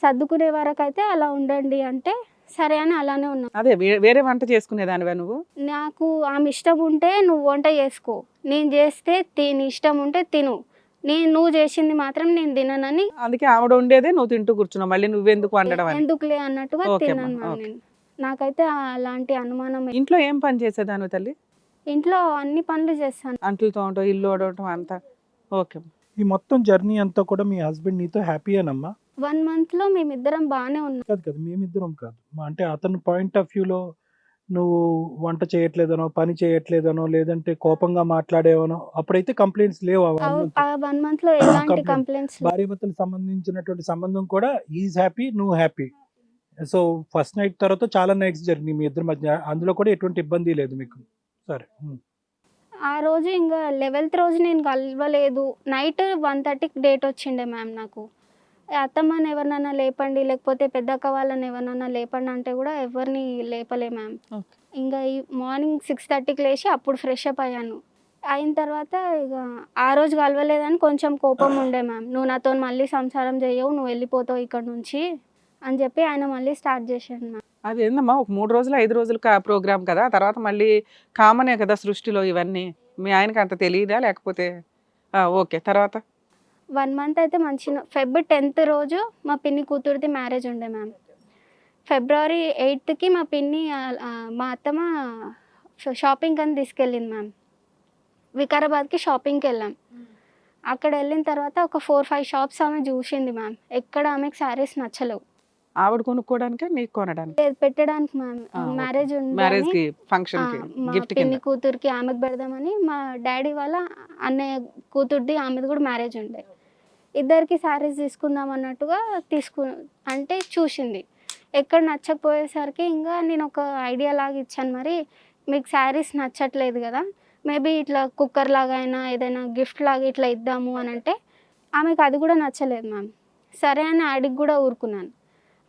సర్దుకునే వరకు అయితే అలా ఉండండి అంటే సరే అని అలానే ఉన్నాం. అదే వేరే వంట చేసుకునేదానివా నువ్వు? నాకు ఆమె ఇష్టం ఉంటే నువ్వు వంట చేసుకో, నేను చేస్తే నీ ఇష్టం ఉంటే తిను, నువ్వు చేసింది మాత్రం నేను తిననని. అందుకే ఆవిడ ఉండేదే నువ్వు తింటూ కూర్చున్నావు, మళ్ళీ నువ్వెందుకు వండడం అని. ఎందుకులే అన్నట్టుగా ఓకే తినను అమ్మా, మ్యామ్ ఓకే. నేను. నాకైతే అలాంటి అనుమానం. ఇంట్లో ఏం పని చేసేదాను తల్లి? ఇంట్లో అన్ని పనులు చేస్తాను. అంట్లు తోమటం, ఇల్లు ఓడటం అంతా. ఓకే. ఈ మొత్తం జర్నీ అంతా కూడా మీ హస్బెండ్ నీతో హ్యాపీయేనమ్మా? 1 monthలో మేమిద్దరం బాగానే ఉన్నాం. కాదు మేమిద్దరం కాదు, అంటే అతని పాయింట్ ఆఫ్ వ్యూలో నువ్వు వంట చేయట్లేదనో, పని చేయట్లేదనో, లేదంటే కోపంగా మాట్లాడేవనో అప్పుడైతే కంప్లైంట్స్ లేవు. ఆ 1 month. ఆ 1 month లో ఎలాంటి Complaint. కంప్లైంట్స్ భార్యాభర్తలకు సంబంధించినటువంటి సంబంధం కూడా ఈజ్ హ్యాపీ, నువ్వు హ్యాపీ. సో ఫస్ట్ నైట్ తర్వాత చాలా నైట్స్ జరిగినాయి మీ ఇద్దరి మధ్య. అందులో కూడా ఎటువంటి ఇబ్బంది లేదు మీకు. సరే. ఆ రోజు ఇంకా 11th రోజు నేను కలవలేదు. నైట్ 1:30కి డేట్ వచ్చిండే మ్యామ్ నాకు. అత్తమ్మని ఎవరినైనా లేపండి, లేకపోతే పెద్దక్క వాళ్ళని ఎవరినైనా లేపండి అంటే కూడా ఎవరిని లేపలే మ్యామ్. ఓకే. ఇంకా ఈ మార్నింగ్ 6:30కి లేచి అప్పుడు ఫ్రెష్ అప్ అయ్యాను. అయిన తర్వాత ఇక ఆ రోజు కలవలేదని కొంచెం కోపం ఉండే మ్యామ్. నువ్వు నాతో మళ్ళీ సంసారం చేయవు, నువ్వు వెళ్ళిపోతావు ఇక్కడ నుంచి అని చెప్పి ఆయన మళ్ళీ స్టార్ట్ చేశాను మ్యామ్. అది ఏందమ్మా, ఒక 3 రోజులు 5 రోజులు ప్రోగ్రామ్ కదా, తర్వాత మళ్ళీ కామనే కదా సృష్టిలో ఇవన్నీ. మీ ఆయనకి అంత తెలియదా లేకపోతే? ఓకే, తర్వాత? 1 month అయితే మంచిగా Feb 10th రోజు మా పిన్ని కూతురిది మ్యారేజ్ ఉండే మ్యామ్. February 8కి మా పిన్ని మా అత్తమ్మ షాపింగ్ అని తీసుకెళ్ళింది మ్యామ్. వికారాబాద్కి షాపింగ్కి వెళ్ళాం. అక్కడ వెళ్ళిన తర్వాత ఒక 4-5 షాప్స్ ఆమె చూసింది మ్యామ్. ఎక్కడ ఆమెకు శారీస్ నచ్చలేవు. ఆవిడ కొనుక్కోవడానికా నీకు కొనడానికి? లేదు, పెట్టడానికి మ్యామ్. ఓకే. మ్యారేజ్ మ్యారేజ్ ఉంది కి, ఫంక్షన్ కి, మా గిఫ్ట్ కింద. పిన్ని కూతురికి ఆమెకు పెడదామని మా డాడీ వాళ్ళ అన్నయ్య కూతుర్ది ఆమెది కూడా మ్యారేజ్ ఉండే. ఇద్దరికి శారీస్ తీసుకుందాం అన్నట్టుగా అంటే చూసింది. ఎక్కడ నచ్చకపోయేసరికి ఇంకా నేను ఒక ఐడియా లాగా ఇచ్చాను, మరి మీకు శారీస్ నచ్చట్లేదు కదా, మేబీ ఇట్లా కుక్కర్ లాగా అయినా ఏదైనా గిఫ్ట్ లాగా ఇట్లా ఇద్దాము అని అంటే ఆమెకు అది కూడా నచ్చలేదు మ్యామ్. సరే అని అడిగి కూడా ఊరుకున్నాను.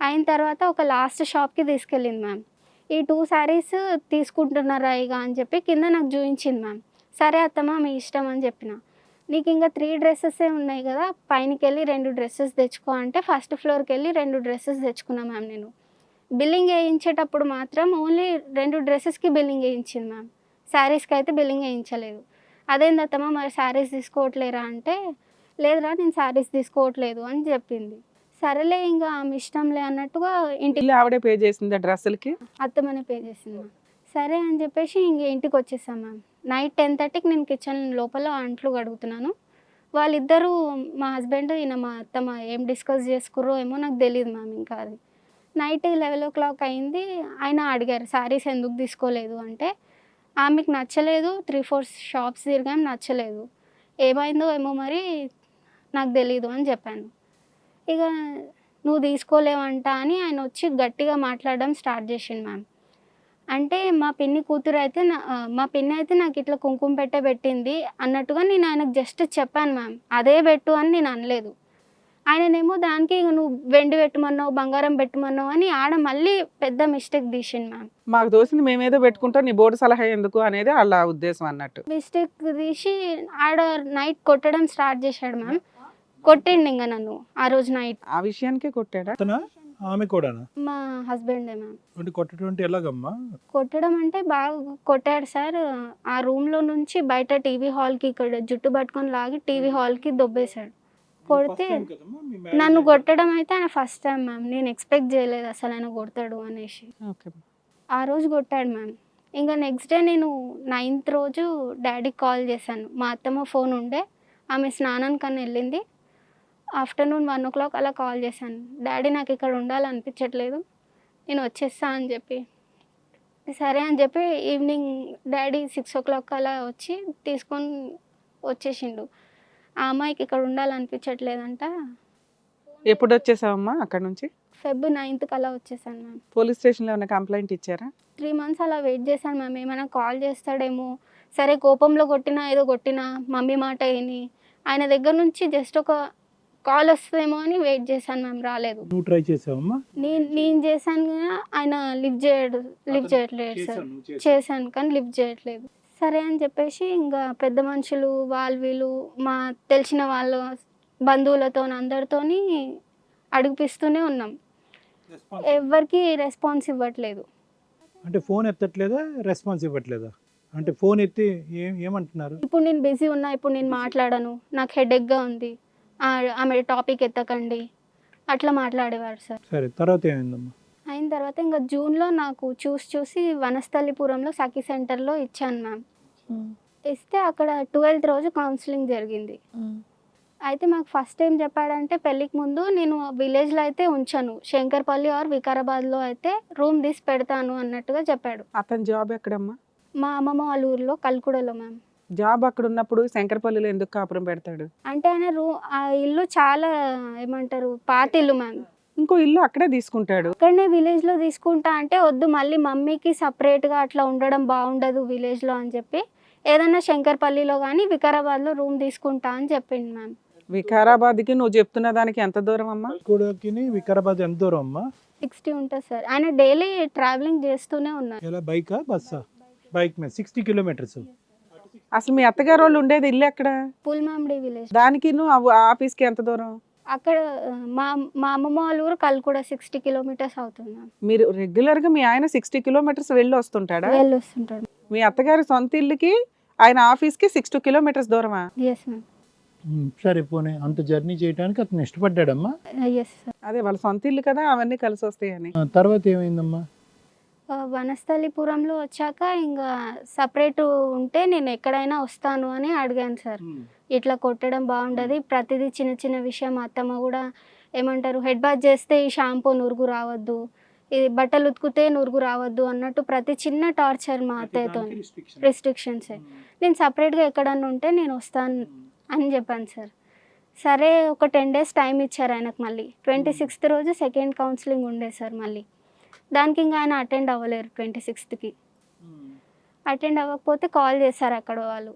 అయిన తర్వాత ఒక లాస్ట్ షాప్కి తీసుకెళ్ళింది మ్యామ్. ఈ 2 శారీస్ తీసుకుంటున్నారా ఇక అని చెప్పి కింద నాకు చూపించింది మ్యామ్. సరే అత్తమ్మ మీ ఇష్టం అని చెప్పిన. నీకు ఇంకా 3 డ్రెస్సెసే ఉన్నాయి కదా, పైనకి వెళ్ళి 2 డ్రెస్సెస్ తెచ్చుకో అంటే ఫస్ట్ ఫ్లోర్కి వెళ్ళి 2 డ్రెస్సెస్ తెచ్చుకున్నా మ్యామ్. నేను బిల్లింగ్ వేయించేటప్పుడు మాత్రం ఓన్లీ 2 డ్రెస్సెస్కి బిల్లింగ్ వేయించింది మ్యామ్. శారీస్కి అయితే బిల్లింగ్ వేయించలేదు. అదేంది అత్తమ్మ మరి శారీస్ తీసుకోవట్లేరా అంటే, లేదురా నేను శారీస్ తీసుకోవట్లేదు అని చెప్పింది. సరేలే ఇంకా ఆమె ఇష్టంలే అన్నట్టుగా ఇంటికి ఇల్లు ఆవిడే పే చేసిందా డ్రెస్సులకి? అత్తమనే పే చేసింది మ్యామ్. సరే అని చెప్పేసి ఇంక ఇంటికి వచ్చేసాం మ్యామ్. నైట్ 10:30కి నేను కిచెన్ లోపల అంట్లు కడుగుతున్నాను. వాళ్ళిద్దరూ మా హస్బెండ్ ఈయన మా అత్తమ్మ ఏం డిస్కస్ చేసుకుర్రో ఏమో నాకు తెలియదు మ్యామ్. ఇంకా అది నైట్ 11 o'clock అయింది. ఆయన అడిగారు శారీస్ ఎందుకు తీసుకోలేదు అంటే, ఆమెకు నచ్చలేదు, 3-4 షాప్స్ తిరిగాం నచ్చలేదు, ఏమైందో ఏమో మరి నాకు తెలీదు అని చెప్పాను. ఇక నువ్వు తీసుకోలేవంట అని ఆయన వచ్చి గట్టిగా మాట్లాడడం స్టార్ట్ చేసిండు మ్యామ్. అంటే మా పిన్ని కూతురు అయితే మా పిన్ని అయితే నాకు ఇట్లా కుంకుమ పెట్టింది అన్నట్టుగా నేను ఆయనకు జస్ట్ చెప్పాను మ్యామ్. అదే పెట్టు అని నేను అనలేదు. ఆయననేమో దానికి ఇక నువ్వు వెండి పెట్టమన్నావు, బంగారం పెట్టమన్నావు అని ఆడ మళ్ళీ పెద్ద మిస్టేక్ తీసిండు మ్యామ్. మాకు దోసింది మేమేదో పెట్టుకుంటాం, నీ బోర్డు సలహా ఎందుకు అనేది వాళ్ళ ఉద్దేశం అన్నట్టు. మిస్టేక్ తీసి ఆడ నైట్ కొట్టడం స్టార్ట్ చేశాడు మ్యామ్. కొట్టిండు ఇంకా నన్ను ఆ రోజు నైట్. ఆ విషయానికే కొట్టాడా? అతనా ఆమె కూడానా? మా హస్బెండే మ్యామ్. అంటే కొట్టడం ఎలాగమ్మా? కొట్టడం అంటే బాగా కొట్టాడు సార్. ఆ రూమ్లో నుంచి బయట టీవీ హాల్కి ఇక్కడ జుట్టు పట్టుకొని లాగి టీవీ హాల్కి దొబ్బేశాడు. కొడితే నన్ను కొట్టడం అయితే ఆయన ఫస్ట్ టైం మ్యామ్. నేను ఎక్స్పెక్ట్ చేయలేదు అసలు ఆయన కొడతాడు అనేసి. ఓకే. ఆ రోజు కొట్టాడు మ్యామ్. ఇంకా నెక్స్ట్ డే నేను 9th రోజు డాడీకి కాల్ చేశాను. మా అత్తమ్మ ఫోన్ ఉండే, ఆమె స్నానానికన్నా వెళ్ళింది. ఆఫ్టర్నూన్ 1 o'clock అలా కాల్ చేశాను. డాడీ నాకు ఇక్కడ ఉండాలనిపించట్లేదు, నేను వచ్చేస్తా అని చెప్పి. సరే అని చెప్పి ఈవినింగ్ డాడీ 6 o'clock అలా వచ్చి తీసుకొని వచ్చేసిండు. ఆ అమ్మాయికి ఇక్కడ ఉండాలనిపించట్లేదంట. ఎప్పుడు వచ్చేసావమ్మా అక్కడ నుంచి? Feb 9th అలా వచ్చేసాను మ్యామ్. పోలీస్ స్టేషన్లో ఏమైనా కంప్లైంట్ ఇచ్చారా? 3 months అలా వెయిట్ చేశాను మ్యామ్. ఏమైనా కాల్ చేస్తాడేమో, సరే కోపంలో కొట్టినా ఏదో కొట్టినా మమ్మీ మాట విని ఆయన దగ్గర నుంచి జస్ట్ ఒక కాల్ వస్తుందేమో అని వెయిట్ చేశాను మ్యామ్. రాలేదు. నువ్వు ట్రై చేసావమ్మా? నేను చేశాను కానీ ఆయన లిఫ్ట్ చేయట్లేదు సార్. చేశాను కానీ లిఫ్ట్ చేయట్లేదు. సరే అని చెప్పేసి ఇంకా పెద్ద మనుషులు వీళ్ళు మా తెలిసిన వాళ్ళ బంధువులతో అందరితోని అడిగిపిస్తూనే ఉన్నాం. ఎవరికి రెస్పాన్స్ ఇవ్వట్లేదు. అంటే ఫోన్ ఎత్తట్లేదా, రెస్పాన్స్ ఇవ్వట్లేదా? అంటే ఫోన్ ఎత్తి ఏమంటున్నారు? ఇప్పుడు నేను బిజీ ఉన్నా, ఇప్పుడు నేను మాట్లాడను, నాకు హెడేక్గా ఉంది, ఆమె టాపిక్ ఎత్తకండి అట్లా మాట్లాడేవారు సార్. సరే, తర్వాత ఏమైందమ్మా? అయిన తర్వాత ఇంకా జూన్లో నాకు చూసి వనస్థలిపురంలో సఖీ సెంటర్లో ఇచ్చాను మ్యామ్. ఇస్తే అక్కడ 12th రోజు కౌన్సిలింగ్ జరిగింది. అయితే మాకు ఫస్ట్ ఏం చెప్పాడంటే పెళ్ళికి ముందు నేను విలేజ్లో అయితే ఉంచాను, శంకర్పల్లి ఆర్ వికారాబాద్లో అయితే రూమ్ తీసి పెడతాను అన్నట్టుగా చెప్పాడు. అతని జాబ్ ఎక్కడమ్మా? మా అమ్మమ్మ వాళ్ళ ఊర్లో కల్కుడలో మ్యామ్. జాబ్ అక్కడ ఉన్నప్పుడు శంకరపల్లిలో ఎందుకు కాపురం పెడతాడు? అంటే ఆయన ఆ ఇల్లు చాలా ఏమంటారు పాత ఇల్లు మ్యామ్. ఇంకో ఇల్లు అక్కడే తీసుకుంటాడు. అక్కడనే విలేజ్లో తీసుకుంటా అంటే వద్దు, మళ్ళీ మమ్మీకి సపరేట్గా అట్లా ఉండడం బాగుండదు విలేజ్లో అని చెప్పి ఏదన్నా శంకర్పల్లిలో కానీ వికారాబాద్లో రూమ్ తీసుకుంటా అని చెప్పింది మ్యామ్. వికారాబాద్కి నువ్వు చెప్తున్న దానికి ఎంత దూరం అమ్మా? కూడకి వికారాబాద్ ఎంత దూరం అమ్మా? 60 ఉంటుంది సార్. ఆయన డైలీ ట్రావెలింగ్ చేస్తూనే ఉన్నారు. ఎలా బైకా బస్సా? బైక్ మీద 60 కిలోమీటర్స్. అసలు మీ అత్తగారు వాళ్ళు ఉండేది ఇల్లు ఎక్కడ? పుల్మామిడి విలేజ్. దానికి నువ్వు ఆఫీస్కి ఎంత దూరం? అక్కడ మా మా అమ్మమ్మ వాళ్ళ ఊరు కల్కుడ 60 కిలోమీటర్స్ అవుతుంది మ్యామ్. మీరు రెగ్యులర్ గా మీ ఆయన 60 కిలోమీటర్స్ వెళ్ళి వస్తుంటాడా? వెళ్ళి వస్తుంటాడు. మీ అత్తగారి సొంత ఇల్లుకి ఆయన ఆఫీస్కి 62 కిలోమీటర్స్ దూరమా? Yes ma'am. సరే పోనీ అంత జర్నీ చేయడానికి అతను ఇష్టపడ్డాడమ్మా. Yes sir. అదే వాళ్ళ సొంత ఇల్లు కదా, అవన్నీ కలిసి వస్తాయని. తర్వాత ఏమైందమ్మా? వనస్థలిపురంలో వచ్చాక ఇంకా సపరేట్ ఉంటే నేను ఎక్కడైనా వస్తాను అని అడిగాను సార్. ఇట్లా కొట్టడం బాగుండదు, ప్రతిదీ చిన్న చిన్న విషయం. అత్తమ్మ కూడా ఏమంటారు, హెడ్ బాత్ చేస్తే ఈ షాంపూ నురుగు రావద్దు, ఇది బట్టలు ఉతికితే నురుగు రావద్దు అన్నట్టు ప్రతి చిన్న టార్చర్ మా అత్తయ్యతో, రిస్ట్రిక్షన్స్. నేను సపరేట్గా ఎక్కడన్నా ఉంటే నేను వస్తాను అని చెప్పాను సార్. సరే ఒక 10 days టైం ఇచ్చారు ఆయనకు. మళ్ళీ 26th రోజు సెకండ్ కౌన్సిలింగ్ ఉండే సార్. మళ్ళీ దానికి ఇంకా ఆయన అటెండ్ అవ్వలేరు 26th. అటెండ్ అవ్వకపోతే కాల్ చేశారు అక్కడ వాళ్ళు,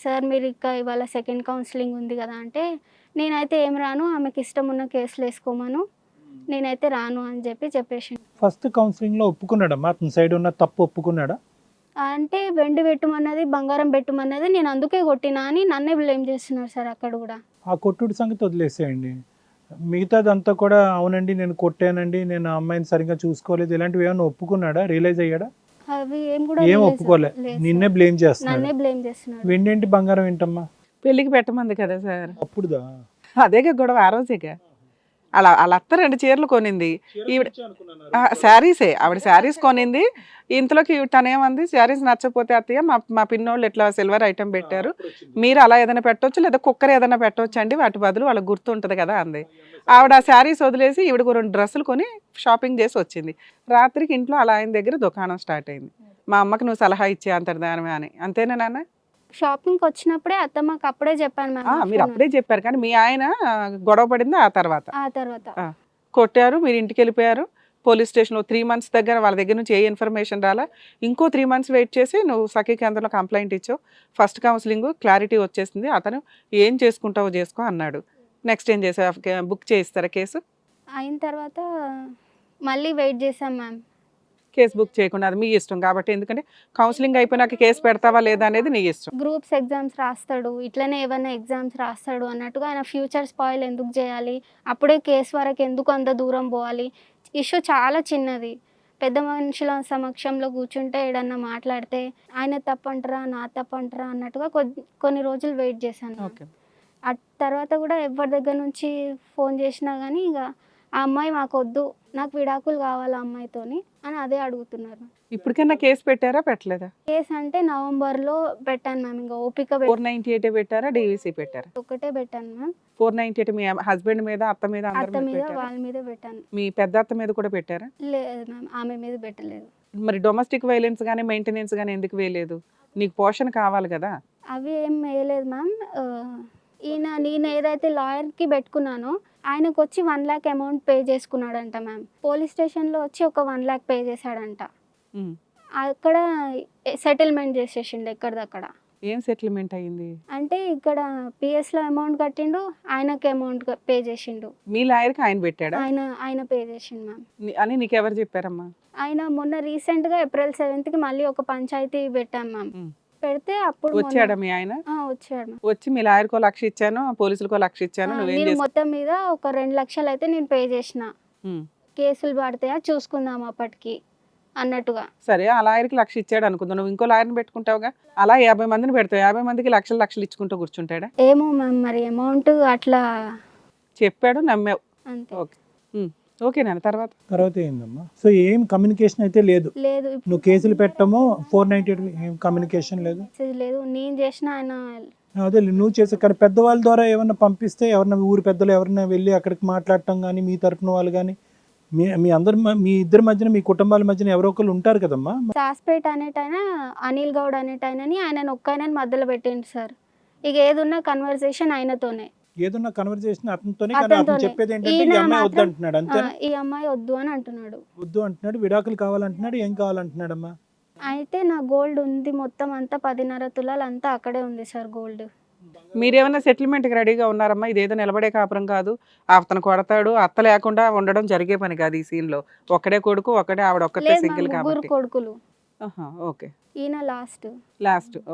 సార్ మీరు ఇంకా ఇవాళ సెకండ్ కౌన్సిలింగ్ ఉంది కదా అంటే, నేనైతే ఏం రాను, ఆమెకి ఇష్టం ఉన్న కేసులు వేసుకోమను, నేనైతే రాను అని చెప్పేసి. ఫస్ట్ కౌన్సిలింగ్ లో ఒప్పుకున్నాడమ్మా? అతని సైడ్ ఉన్న తప్పు ఒప్పుకున్నాడా? అంటే వెండి పెట్టమన్నది, బంగారం పెట్టమన్నది నేను అందుకే కొట్టినా అని నన్నే బ్లేమ్ చేస్తున్నారు సార్ అక్కడ కూడా. ఆ కొట్టుడు సంగతి వదిలేసేయండి. మిగతాదంతా కూడా అవునండి నేను కొట్టానండి, నేను ఆ అమ్మాయిని సరిగ్గా చూసుకోలేదు, ఇలాంటివి ఏమైనా ఒప్పుకున్నాడా? రియలైజ్ అయ్యాడా? అవి ఏం కూడా ఏం ఒప్పుకోలే, నిన్నే బ్లేమ్ చేస్తున్నాడు. నన్నే బ్లేమ్ చేస్తున్నాడు. వెండేంటి బంగారం ఏంటమ్మా? పెళ్లికి పెట్టమంది కదా సార్. అప్పుడుదా? అదేగా గొడవ ఆ రోజేగా. అలా అత్త 2 చీరలు కొనింది, ఈవిడ శారీసే, ఆవిడ శారీస్ కొనింది. ఇంతలోకి తనేమంది, శారీస్ నచ్చకపోతే అత్తయ్య మా పిన్నోళ్ళు ఇట్లా సిల్వర్ ఐటమ్ పెట్టారు, మీరు అలా ఏదైనా పెట్టవచ్చు లేదా కుక్కర్ ఏదైనా పెట్టవచ్చు అండి, వాటి బదులు వాళ్ళకి గుర్తు ఉంటుంది కదా అంది. ఆవిడ ఆ శారీస్ వదిలేసి ఈవిడకు 2 డ్రెస్సులు కొని షాపింగ్ చేసి వచ్చింది. రాత్రికి ఇంట్లో అలా ఆయన దగ్గర దుకాణం స్టార్ట్ అయింది. మా అమ్మకి నువ్వు సలహా ఇచ్చే అంతర్ధానమే అని. అంతేనా నాన్న? షాపింగ్కి వచ్చినప్పుడే అత్తమ్మకి అప్పుడే చెప్పాను మ్యామ్. మీరు అప్పుడే చెప్పారు, కానీ మీ ఆయన గొడవ పడింది ఆ తర్వాత. ఆ తర్వాత కొట్టారు, మీరు ఇంటికి వెళ్ళిపోయారు. పోలీస్ స్టేషన్లో 3 months దగ్గర వాళ్ళ దగ్గర నుంచి ఏ ఇన్ఫర్మేషన్ రాలా. ఇంకో 3 months వెయిట్ చేసి నువ్వు సఖీ కేంద్రంలో కంప్లైంట్ ఇచ్చావు. ఫస్ట్ కౌన్సిలింగ్ క్లారిటీ వచ్చేసింది, అతను ఏం చేసుకుంటావో చేసుకో అన్నాడు. నెక్స్ట్ ఏం చేసావు? బుక్ చేయిస్తారా కేసు? అయిన తర్వాత మళ్ళీ వెయిట్ చేసాం మ్యామ్. కేసు బుక్ చేయకుండా అది మీ ఇష్టం కాబట్టి, ఎందుకంటే కౌన్సిలింగ్ అయిపోయినాక కేసు పెడతావా లేదా అనేది నీ ఇష్టం. గ్రూప్స్ ఎగ్జామ్స్ రాస్తాడు, ఇట్లనే ఏమైనా ఎగ్జామ్స్ రాస్తాడు అన్నట్టుగా ఆయన ఫ్యూచర్ స్పాయిల్ ఎందుకు చేయాలి, అప్పుడే కేసు వరకు ఎందుకు అంత దూరం పోవాలి. ఇష్యూ చాలా చిన్నది, పెద్ద మనుషుల సమక్షంలో కూర్చుంటే ఏడన్నా మాట్లాడితే ఆయన తప్పంటారా నా తప్పంటారా అన్నట్టుగా కొన్ని రోజులు వెయిట్ చేశాను. ఓకే. ఆ తర్వాత కూడా ఎవరి దగ్గర నుంచి ఫోన్ చేసినా కానీ ఇక ఆ అమ్మాయి మాకు వద్దు, నాకు విడాకులు కావాలి ఆ అమ్మాయితోని అని అదే అడుగుతున్నారు. ఇప్పటికైనా కేసు పెట్టారా పెట్టలేదా? కేసు అంటే నవంబర్లో పెట్టాను మ్యామ్. ఇంకా ఓపిక 498 పెట్టారా, డీవీసీ పెట్టారా? ఒకటే పెట్టాను మ్యామ్. 498 మీ హస్బెండ్ మీద, అత్త మీద, అత్త అందరి మీద మీద పెట్టారా? వాళ్ళ మీద పెట్టాను. మీ పెద్ద అత్త మీద కూడా పెట్టారా? లేదు మ్యామ్, ఆమె మీద పెట్టలేదు. మరి డొమెస్టిక్ వైలెన్స్ కానీ మెయింటెనెన్స్ కానీ ఎందుకు వేయలేదు? నీకు పోషణ కావాలి కదా. అవి ఏం వేయలేదు మ్యామ్. నేను ఏదైతే లాయర్కి పెట్టుకున్నానో ఆయనకు వచ్చి 1 lakh అమౌంట్ పే చేసుకున్నాడంట మ్యామ్. పోలీస్ స్టేషన్లో వచ్చి ఒక 1 lakh పే చేశాడంట. అక్కడ సెటిల్మెంట్ చేసేసిండు ఎక్కడిదక్కడ. ఏం సెటిల్మెంట్ అయ్యింది అంటే ఇక్కడ పిఎస్లో అమౌంట్ కట్టిండు, ఆయనకి అమౌంట్ పే చేసిండు. మీ లాయర్కి ఆయన పెట్టాడా? ఆయన పే చేసిండు మ్యామ్. అని నీకు ఎవరు చెప్పారమ్మా? ఆయన మొన్న రీసెంట్గా April 7th మళ్ళీ ఒక పంచాయతీ పెట్టాం మ్యామ్. పెడితే అప్పుడు వచ్చాడా మీ ఆయన? వచ్చాడు మ్యామ్. వచ్చి మీ లాయర్కో 1 lakh ఇచ్చాను, పోలీసులకో 1 lakh ఇచ్చాను, నువ్వేం నేను చేసావు? మొత్తం మీద ఒక 2 లక్షలు అయితే నేను పే చేసిన, కేసులు పడతాయా చూసుకుందాం అప్పటికి అన్నట్టుగా. సరే, ఆ లాయర్కి 1 lakh ఇచ్చాడు అనుకుందాం, నువ్వు ఇంకో లాయర్ని పెట్టుకుంటావుగా. అలా 50 మందిని పెడతావు, 50 మందికి లక్షలు ఇచ్చుకుంటూ కూర్చుంటాడా? ఏమో మ్యామ్, మరి అమౌంట్ అట్లా చెప్పాడు, నమ్మావు. అంతే. ఓకే ఓకే నాన్న. తర్వాత ఏందమ్మా? సో ఏం కమ్యూనికేషన్ అయితే లేదు. లేదు, నువ్వు కేసులు పెట్టమో 498 ఏం కమ్యూనికేషన్ లేదు. లేదు. నేను చేసిన ఆయన అదే నువ్వు చేసే, కానీ పెద్దవాళ్ళ ద్వారా ఏమన్నా పంపిస్తే, ఎవరన్నా ఊరి పెద్దలు ఎవరన్నా వెళ్ళి అక్కడికి మాట్లాడటం కానీ, మీ తరపున వాళ్ళు కానీ, మీ అందరి మీ ఇద్దరి మధ్యన, మీ కుటుంబాల మధ్యన ఎవరో ఒకరు ఉంటారు కదమ్మా. సాస్పేట్ అనేటైనా అనిల్ గౌడ్ అనేటైనని ఆయన ఒక్కైనా మధ్యలో పెట్టిండు సార్. ఇక ఏదున్నా కన్వర్సేషన్ ఆయనతోనే, ఏదన్నా కన్వర్సేషన్ అతనితోనే, కానీ అతను అతనితోనే. చెప్పేది ఏంటంటే ఈ ఈయన అమ్మాయి వద్దు మాత్రం అంటున్నాడు అంతే. ఈ అమ్మాయి వద్దు అని అంటున్నాడు. వద్దు అంటున్నాడు, విడాకులు కావాలంటున్నాడు, ఏం కావాలంటున్నాడమ్మా. అయితే నా గోల్డ్ ఉంది మొత్తం అంతా 10.5 తులాలు అంతా అక్కడే ఉంది సార్ గోల్డ్. మీరేమైనా సెటిల్మెంట్కి రెడీగా ఉన్నారమ్మా? ఇదేదో నిలబడే కాపురం కాదు, అతను కొడతాడు, అత్త లేకుండా ఉండడం జరిగే పని కాదు ఈ సీన్లో. ఒక్కడే కొడుకు, ఒక్కడే ఆవిడ, ఒక్కటే లేదు సింగిల్ మా ముగ్గురు కాబట్టి. కొడుకులు. ఓకే, ఈయన లాస్ట్,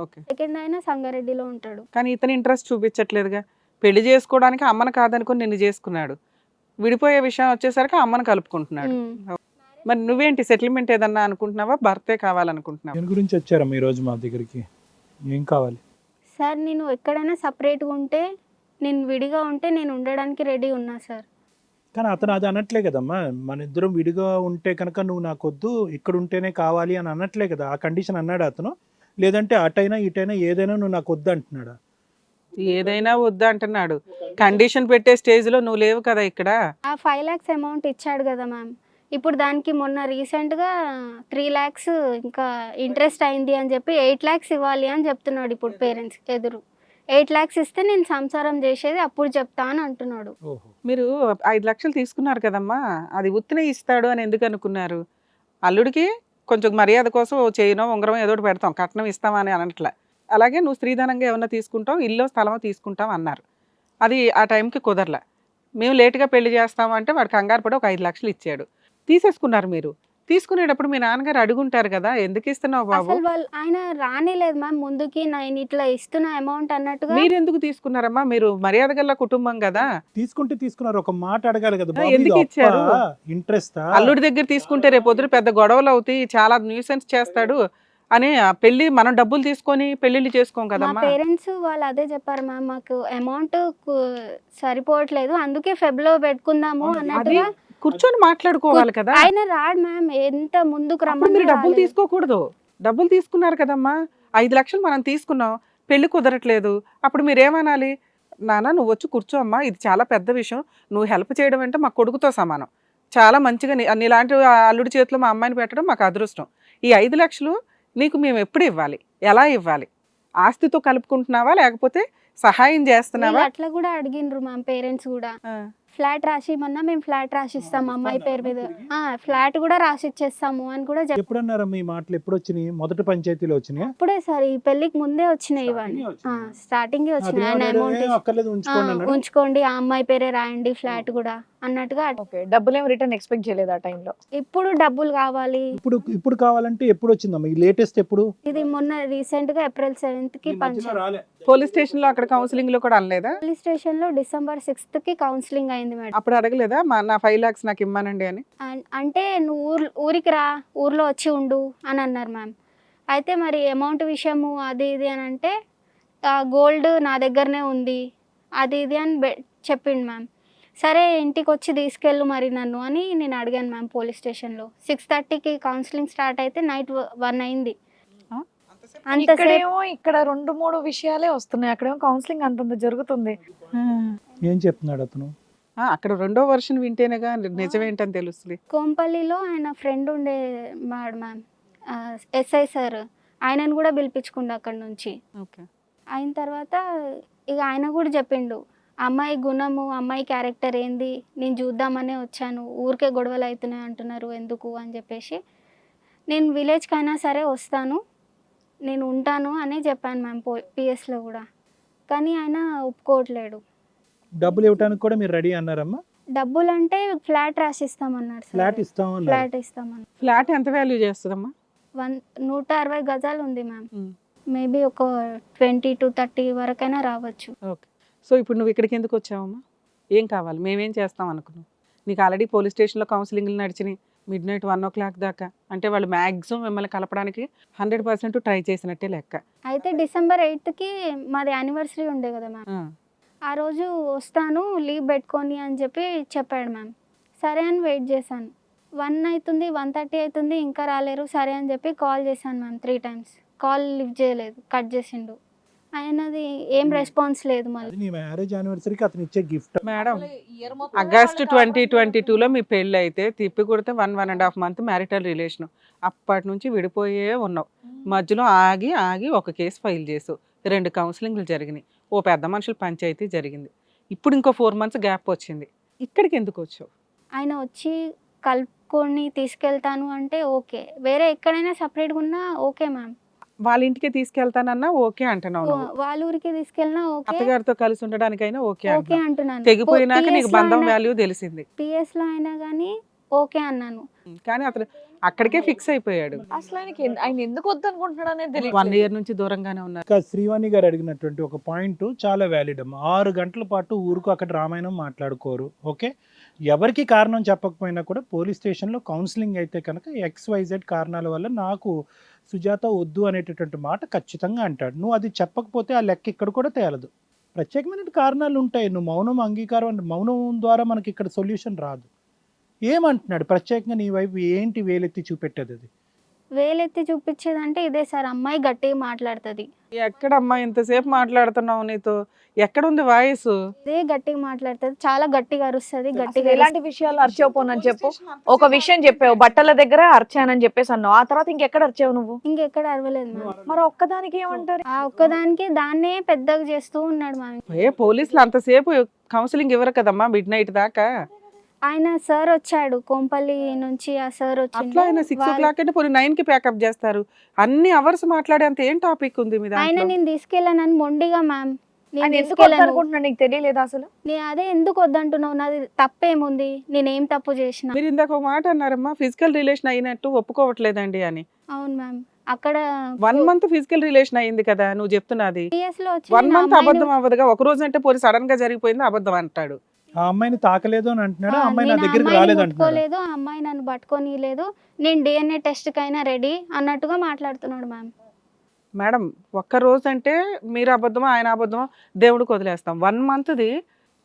ఓకే. సెకండ్ అయినా సంగారెడ్డిలో ఉంటాడు. కానీ ఇతను ఇంట్రెస్ట్ చూపించట్లేదుగా. పెళ్లి చేసుకోవడానికి అమ్మను కాదనుకుని నిన్ను చేసుకున్నాడు, విడిపోయే విషయం వచ్చేసరికి అమ్మను కలుపుకుంటున్నాడు. ఉమ్. మరి నువ్వేంటి, సెటిల్మెంట్ ఏదన్నా అనుకుంటున్నావా, భర్తే కావాలనుకుంటున్నావా? దేని గురించి వచ్చారమ్మా ఈరోజు మా దగ్గరికి? ఏం కావాలి? సార్ నేను ఎక్కడైనా సపరేట్గా ఉంటే, నేను విడిగా ఉంటే నేను ఉండడానికి రెడీ ఉన్నా సార్. కానీ అతను అది అనట్లే కదమ్మా. మన ఇద్దరం విడిగా ఉంటే కనుక నువ్వు నాకు వద్దు, ఇక్కడ ఉంటేనే కావాలి అని అనట్లే కదా. ఆ కండిషన్ అన్నాడు అతను, లేదంటే అటైనా ఇటైనా ఏదైనా నువ్వు నాకు వద్దు అంటున్నాడా? ఏదైనా వద్దు అంటున్నాడు. కండిషన్ పెట్టే స్టేజ్ లో నువ్వు లేవు కదా ఇక్కడ. ఆ 5 lakhs అమౌంట్ ఇచ్చాడు కదా మ్యామ్. ఇప్పుడు దానికి మొన్న రీసెంట్గా 3 lakhs ఇంకా ఇంట్రెస్ట్ అయింది అని చెప్పి 8 lakhs ఇవ్వాలి అని చెప్తున్నాడు ఇప్పుడు పేరెంట్స్ ఎదురు. 8 lakhs ఇస్తే నేను సంసారం చేసేది అప్పుడు చెప్తా అని అంటున్నాడు. ఓహో, మీరు 5 లక్షలు తీసుకున్నారు కదమ్మా, అది ఉత్తినే ఇస్తాడు అని ఎందుకు అనుకున్నారు? అల్లుడికి కొంచెం మర్యాద కోసం ఓ చైనో ఉంగరం ఏదో ఒకటి పెడతాం, కట్నం ఇస్తామని అనట్లే. అలాగే నువ్వు స్త్రీధనంగా ఏమన్నా తీసుకుంటావు, ఇల్లు స్థలమో తీసుకుంటాం అన్నారు. అది ఆ టైంకి కుదరలే. మేము లేటుగా పెళ్లి చేస్తామంటే వాడు కంగారు పడి ఒక 5 లక్షలు ఇచ్చాడు, తీసేసుకున్నారు. మీరు తీసుకునేటప్పుడు మీ నాన్నగారు అడుగుంటారు కదా, ఎందుకు ఇస్తున్నావు బాబు? అసలు వాళ్ళు ఆయన రానిలేదు మ్యామ్ ముందుకి, నేను ఇట్లా ఇస్తున్న అమౌంట్ అన్నట్టుగా. మీరు ఎందుకు తీసుకున్నారమ్మా? మీరు మర్యాద గల కుటుంబం కదా. తీసుకున్నారు, ఒక మాట అడగాలి కదా. ఎందుకు ఇచ్చారు? ఇంట్రెస్ట్ అల్లుడి దగ్గర తీసుకుంటే రేపు పొద్దున పెద్ద గొడవలు అవుతాయి, చాలా న్యూసెన్స్ చేస్తాడు అని ఆ పెళ్లి మనం డబ్బులు తీసుకొని పెళ్లిళ్ళు చేసుకోం మా కదమ్మా. పేరెంట్స్ వాళ్ళు అదే చెప్పారు మ్యామ్, మాకు అమౌంట్ సరిపోవట్లేదు, అందుకే ఫెబ్లో పెట్టుకుందాము అది అన్నట్టుగా. కూర్చొని మాట్లాడుకోవాలి కదా. ఆయన రాడు మ్యామ్, ఎంత ముందుకు అప్పుడు రమ్మని మీరు డబ్బులు రాలేదు. తీసుకోకూడదు. డబ్బులు తీసుకున్నారు కదమ్మా, 5 లక్షలు మనం తీసుకున్నాం, పెళ్లి కుదరట్లేదు. అప్పుడు మీరేమనాలి? నాన్న నువ్వు వచ్చి కూర్చో అమ్మా, ఇది చాలా పెద్ద విషయం, నువ్వు హెల్ప్ చేయడం అంటే మా కొడుకుతో సమానం, చాలా మంచిగా నీలాంటి అల్లుడి చేతిలో మా అమ్మాయిని పెట్టడం మాకు అదృష్టం. ఈ 5 లక్షలు నీకు మేము ఎప్పుడు ఇవ్వాలి, ఎలా ఇవ్వాలి? ఆస్తితో కలుపుకుంటున్నావా లేకపోతే సహాయం చేస్తున్నావా? వీళ్ళు అట్లా కూడా అడిగిండ్రు మ్యామ్ పేరెంట్స్ కూడా. ఫ్లాట్ రాసి ఇమ్మన్నా మేము ఫ్లాట్ రాసి ఇస్తాము అమ్మాయి పేరు మీద, ఫ్లాట్ కూడా రాసి ఇచ్చేస్తాము అని కూడా చెప్పారు. ఎప్పుడన్నారమ్మా ఈ మాటలు? ఎప్పుడు వచ్చినాయి? మొదటి పంచాయతీలో వచ్చినాయి? అప్పుడే సార్ ఈ పెళ్లికి ముందే వచ్చినాయి ఇవన్నీ, స్టార్టింగ్ వచ్చినాయి. ఆయన అమౌంట్ అక్కర్లేదు ఉంచుకోండి అన్నాడు. ఉంచుకోండి, ఆ అమ్మాయి పేరే రాయండి ఫ్లాట్ కూడా అన్నట్టుగా. ఓకే, డబ్బులు ఏమి రిటర్న్ ఎక్స్పెక్ట్ చేయలేదు ఆ టైంలో. ఇప్పుడు డబ్బులు కావాలి. ఇప్పుడు కావాలంటే ఎప్పుడు వచ్చిందమ్మా ఈ లేటెస్ట్? ఎప్పుడు? ఇది మొన్న రీసెంట్ గా April 7th కి పంచారు. రాలే. పోలీస్ స్టేషన్ లో అక్కడ కౌన్సిలింగ్ లో కూడా అనలేదా? పోలీస్ స్టేషన్ లో December 6th కి కౌన్సిలింగ్ అయింది మేడం. అప్పుడు అడగలేదా నా 5 లాక్స్ నాకు ఇమ్మానండి అని? అంటే నువ్వు ఊరికి రా, ఊర్లో వచ్చి ఉండు అని అన్నారు మ్యామ్. అయితే మరి అమౌంట్ విషయము అది ఇది అని అంటే గోల్డ్ నా దగ్గరనే ఉంది అది ఇది అని చెప్పిండు మ్యామ్. సరే ఇంటికి వచ్చి తీసుకెళ్ళు మరి నన్ను అని నేను అడిగాను మ్యామ్ పోలీస్ స్టేషన్లో. 6:30కి కౌన్సిలింగ్ స్టార్ట్ అయితే నైట్ 1 అయింది. అంతసేపు ఇక్కడేమో ఇక్కడ 2-3 విషయాలే వస్తున్నాయి, అక్కడేమో కౌన్సిలింగ్ అంత జరుగుతుంది. ఏం చెప్తున్నాడు అతను? అక్కడ రెండో వర్షన్ వింటేనేగా నిజమేంటని తెలుస్తుంది. కోంపల్లిలో ఆయన ఫ్రెండ్ ఉండే మ్యామ్, ఎస్ఐ సార్, ఆయనను కూడా పిలిపించుకుండు అక్కడ నుంచి. ఓకే. అయిన తర్వాత ఇక ఆయన కూడా చెప్పిండు, అమ్మాయి గుణము అమ్మాయి క్యారెక్టర్ ఏంది నేను చూద్దామనే వచ్చాను, ఊరికే గొడవలు అవుతున్నాయి అంటున్నారు ఎందుకు అని చెప్పేసి, నేను విలేజ్కి అయినా సరే వస్తాను, నేను ఉంటాను అని చెప్పాను మ్యామ్ పిఎస్లో కూడా. కానీ ఆయన ఒప్పుకోవట్లేడు. డబ్బులు ఇవ్వడానికి కూడా మీరు రెడీ అన్నారమ్మా? డబ్బులు అంటే ఫ్లాట్ రాసిస్తామన్నారు సార్. ఫ్లాట్ ఇస్తామన్నారు. ఫ్లాట్ ఇస్తామన్నారు. ఫ్లాట్ ఎంత వాల్యూ చేస్తుందమ్మా? 160 గజాలు ఉంది మ్యామ్. మేబీ ఒక 20 to 30 వరకైనా రావచ్చు. ఓకే. సో ఇప్పుడు నువ్వు ఇక్కడికి ఎందుకు వచ్చావమ్మా? ఏం కావాలి, మేమేం చేస్తాం అనుకున్నావు? నీకు ఆల్రెడీ పోలీస్ స్టేషన్లో కౌన్సిలింగ్లు నడిచినాయి midnight 1 o'clock దాకా. అంటే వాళ్ళు మ్యాక్సిమం మిమ్మల్ని కలపడానికి 100% ట్రై చేసినట్టే లెక్క. అయితే December 8కి మాది యానివర్సరీ ఉండే కదా మ్యామ్. ఆ రోజు వస్తాను లీవ్ పెట్టుకొని అని చెప్పి చెప్పాడు మ్యామ్. సరే అని వెయిట్ చేశాను. 1 అవుతుంది, 1:30 అవుతుంది, ఇంకా రాలేరు. సరే అని చెప్పి కాల్ చేశాను మ్యామ్ 3 times. కాల్ లిఫ్ట్ చేయలేదు, కట్ చేసిండు. ఆయనది ఏం రెస్పాన్స్ లేదు మళ్ళీ. అది నీ మ్యారేజ్ యానివర్సరీకి అతను ఇచ్చే గిఫ్ట్. మేడం ఆగస్టు 2022లో మీ పెళ్ళి అయితే తిప్పి కొడితే 1.5 month మ్యారిటల్ రిలేషన్. అప్పటి నుంచి విడిపోయే ఉన్నావు. మధ్యలో ఆగి ఆగి ఒక కేసు ఫైల్ చేసావు, 2 కౌన్సిలింగ్లు జరిగినాయి, ఓ పెద్ద మనుషుల పంచాయతీ జరిగింది, ఇప్పుడు ఇంకో 4 months గ్యాప్ వచ్చింది. ఇక్కడికి ఎందుకు వచ్చావు? ఆయన వచ్చి కలుపుకొని తీసుకెళ్తాను అంటే ఓకే, వేరే ఎక్కడైనా సపరేట్గా ఉన్నా ఓకే మ్యామ్. వాళ్ళ ఇంటికి తీసుకెళ్తానన్నా ఓకే అంటున్నావు నువ్వు. వాళ్ళ ఊరికి తీసుకెళ్ళినా ఓకే, అత్తగారితో కలిసి ఉండడానికైనా ఓకే ఓకే అంటున్నావు. అంటున్నాను. తెగిపోయినాక నీకు బంధం వాల్యూ తెలిసింది. పిఎస్లో అయినా కానీ ఓకే అన్నాను. కానీ అతను అక్కడికే ఫిక్స్ అయిపోయాడు. అసలు ఆయన ఎందుకు వద్దనుకుంటున్నాడు అనేది 1 తెలియదు. year నుంచి దూరంగానే ఉన్నారు. ఇంకా శ్రీవాణి గారు అడిగినటువంటి ఒక పాయింట్ చాలా వ్యాలిడ్ అమ్మా. 6 గంటల పాటు ఊరుకు అక్కడ రామాయణం మాట్లాడుకోరు. ఓకే, ఎవరికి కారణం చెప్పకపోయినా కూడా పోలీస్ స్టేషన్లో కౌన్సిలింగ్ అయితే కనుక XYZ కారణాల వల్ల నాకు సుజాత వద్దు అనేటటువంటి మాట ఖచ్చితంగా అంటాడు. నువ్వు అది చెప్పకపోతే ఆ లెక్క ఇక్కడ కూడా తేలదు. ప్రత్యేకమైన కారణాలు ఉంటాయి. నువ్వు మౌనం అంగీకారం అంటే మౌనం ద్వారా మనకి ఇక్కడ సొల్యూషన్ రాదు. ఏమంటున్నాడు ప్రత్యేకంగా నీ వైపు ఏంటి వేలెత్తి చూపెట్టేది? అది వేలెత్తి చూపించేదంటే ఇదే సార్, అమ్మాయి గట్టిగా మాట్లాడుతుంది, ఎక్కడమ్మా ఇంతసేపు మాట్లాడుతున్నావు? నీతో ఎక్కడుంది వాయిస్? ఇదే గట్టిగా మాట్లాడుతుంది, చాలా గట్టిగా అరుస్తుంది, అసలు గట్టిగా ఎలాంటి విషయాలు అర్చకపోనని చెప్పు. ఒక విషయం చెప్పావు, బట్టల దగ్గర అర్చానని చెప్పేసి అన్నావు. ఆ తర్వాత ఇంకెక్కడ అర్చావు నువ్వు? ఇంకెక్కడ అరవలేదు మ్యామ్. మరి ఒక్కదానికి ఏమంటారు? ఆ ఒక్కదానికి దాన్నే పెద్దగా చేస్తూ ఉన్నాడు మ్యామ్. పోలీసులు అంతసేపు కౌన్సిలింగ్ ఇవ్వరు కదమ్మా, midnight దాకా. ఆయన సార్ వచ్చాడు కోంపల్లి నుంచి, ఆ సార్ అట్లా ఆయన 6 o'clock అంటే పోనీ 9 కి ప్యాకప్ చేస్తారు. అన్ని అవర్స్ మాట్లాడేంత ఏం టాపిక్ ఉంది మీ ఆయన దాంట్లో? నేను తీసుకెళ్ళానని మొండిగా మ్యామ్, నేను ఆయన ఎందుకు తీసుకెళ్ళను. వద్దనుకుంటున్నాడు నీకు తెలియలేదు అసలు? నేను అదే ఎందుకు వద్దంటున్నావు, నాది తప్పేముంది, నేనేం తప్పు చేసిన? మీరు ఇందాక ఒక మాట అన్నారమ్మా, ఫిజికల్ రిలేషన్ అయినట్టు ఒప్పుకోవట్లేదండి అని. అవును మ్యామ్, అక్కడ 1 month ఫిజికల్ రిలేషన్ అయింది కదా నువ్వు చెప్తున్నది. PS లో వచ్చి 1 నేను month అమ్మాయిని- అబద్ధం అవ్వదుగా. ఒక రోజు అంటే పోనీ సడన్ గా జరిగిపోయింది అబద్ధం అంటాడు. ఆ అమ్మాయిని తాకలేదు అని అంటున్నాడు, ఆ అమ్మాయి నా నేను ఆ దగ్గరికి అమ్మాయిని రాలేదు అంటున్నాడు. ముట్టుకోలేదు, ఆ అమ్మాయి నన్ను పట్టుకొని లేదు, నేను DNA టెస్ట్ కైనా రెడీ అన్నట్టుగా మాట్లాడుతున్నాడు మ్యామ్. మేడం ఒక్క రోజు అంటే మీరు అబద్ధమా ఆయన అబద్ధమా దేవుడికి వదిలేస్తాం. 1 monthది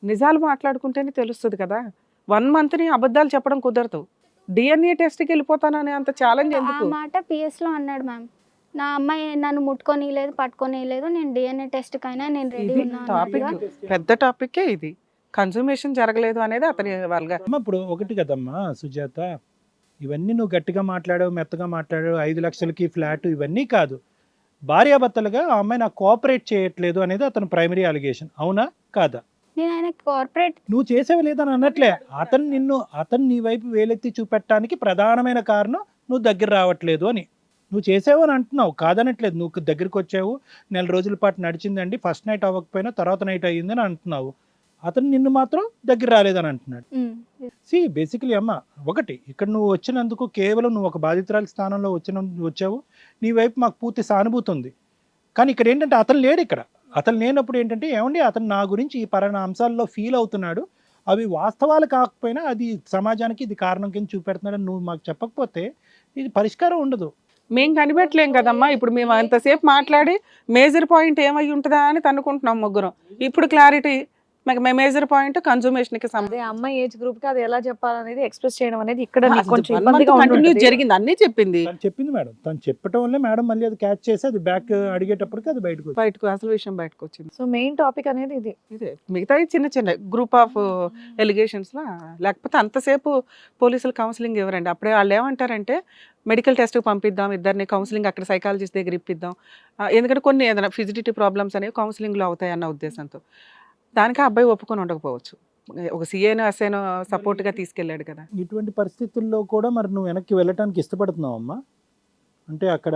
నిజాలు మాట్లాడుకుంటేనే తెలుస్తుంది కదా. 1 monthని అబద్ధాలు చెప్పడం కుదరదు. DNA టెస్ట్కి వెళ్ళిపోతానని అంత ఛాలెంజ్ ఆ ఎందుకు? మాట PS లో అన్నాడు మ్యామ్. నా అమ్మాయి నన్ను ముట్టుకొని లేదు, పట్టుకొని లేదు, నేను DNA టెస్ట్ కైనా నేను రెడీ ఇది ఉన్నా టాపిక్, అన్నట్టుగా. పెద్ద టాపికే ఇది. కన్సూమేషన్ జరగలేదు అనేది అతని వాళ్ళగా. అమ్మ ఇప్పుడు ఒకటి కదమ్మా సుజాత, ఇవన్నీ నువ్వు గట్టిగా మాట్లాడావు, మెత్తగా మాట్లాడావు, 5 లక్షలకి ఫ్లాట్ ఇవన్నీ కాదు. భార్యాభర్తలుగా ఆ అమ్మాయి నాకు కోఆపరేట్ చేయట్లేదు అనేది అతను ప్రైమరీ అలిగేషన్. అవునా కాదా? నేను ఆయన కార్పొరేట్ నువ్వు చేసేవి లేదని అనట్లే. అతను నీ వైపు వేలెత్తి చూపెట్టడానికి ప్రధానమైన కారణం నువ్వు దగ్గర రావట్లేదు అని. నువ్వు చేసావు అని అంటున్నావు, కాదనట్లేదు. నువ్వు దగ్గరికి వచ్చావు, 4 రోజుల పాటు నడిచిందండి, ఫస్ట్ నైట్ అవ్వకపోయినా తర్వాత నైట్ అయ్యిందని అంటున్నావు. అతను నిన్ను మాత్రం దగ్గర రాలేదని అంటున్నాడు. బేసికలీ అమ్మ ఒకటి, ఇక్కడ నువ్వు వచ్చినందుకు కేవలం నువ్వు ఒక బాధితురాలి స్థానంలో వచ్చావు, నీ వైపు మాకు పూర్తి సానుభూతి ఉంది. కానీ ఇక్కడ ఏంటంటే అతను లేడు. ఇక్కడ అతను లేనప్పుడు ఏంటంటే ఏమండి అతను నా గురించి ఈ పలానా అంశాల్లో ఫీల్ అవుతున్నాడు, అవి వాస్తవాలు కాకపోయినా అది సమాజానికి ఇది కారణం కింద చూపెడుతున్నాడని నువ్వు మాకు చెప్పకపోతే ఇది పరిష్కారం ఉండదు. మేము కనిపెట్టలేం కదమ్మా. ఇప్పుడు మేము అంతసేపు మాట్లాడి మేజర్ పాయింట్ ఏమై ఉంటుందా అని తనుకుంటున్నాం ముగ్గురం. ఇప్పుడు క్లారిటీ మాకు మేజర్ పాయింట్ కన్సూమేషన్కి అదే అమ్మాయి ఏజ్ గ్రూప్ కి అది ఎలా చెప్పాలనేది ఎక్స్ప్రెస్ చేయడం అనేది ఇక్కడ నీకు కొంచెం ఇబ్బందిగా కంటిన్యూ ఉంటుంది. జరిగింది, అన్నీ చెప్పింది. తను చెప్పింది మేడం, తను చెప్పటం వల్లే మేడం మళ్ళీ అది క్యాచ్ చేసి అది బ్యాక్ అడిగేటప్పటికి అది బయటకు అసలు విషయం బయటకు వచ్చింది. సో మెయిన్ టాపిక్ అనేది ఇది. ఇదే మిగతా చిన్న చిన్న గ్రూప్ ఆఫ్ ఎలిగేషన్స్ లా, లేకపోతే అంతసేపు పోలీసులు కౌన్సిలింగ్ ఎవరండి? అప్పుడే వాళ్ళు ఏమంటారంటే మెడికల్ టెస్ట్కి పంపిద్దాం ఇద్దరిని, కౌన్సిలింగ్ అక్కడ సైకాలజిస్ట్ దగ్గర ఇప్పిద్దాం, ఎందుకంటే కొన్ని ఏదైనా ఫిజిటిటీ ప్రాబ్లమ్స్ అనేవి కౌన్సిలింగ్లో అవుతాయి అన్న ఉద్దేశంతో. దానికి అబ్బాయి ఒప్పుకొని ఉండకపోవచ్చు. ఒక సీఏను అస్సేను సపోర్ట్గా తీసుకెళ్ళాడు కదా. ఇటువంటి పరిస్థితుల్లో కూడా మరి నువ్వు వెనక్కి వెళ్ళటానికి ఇష్టపడుతున్నావు అమ్మా? అంటే అక్కడ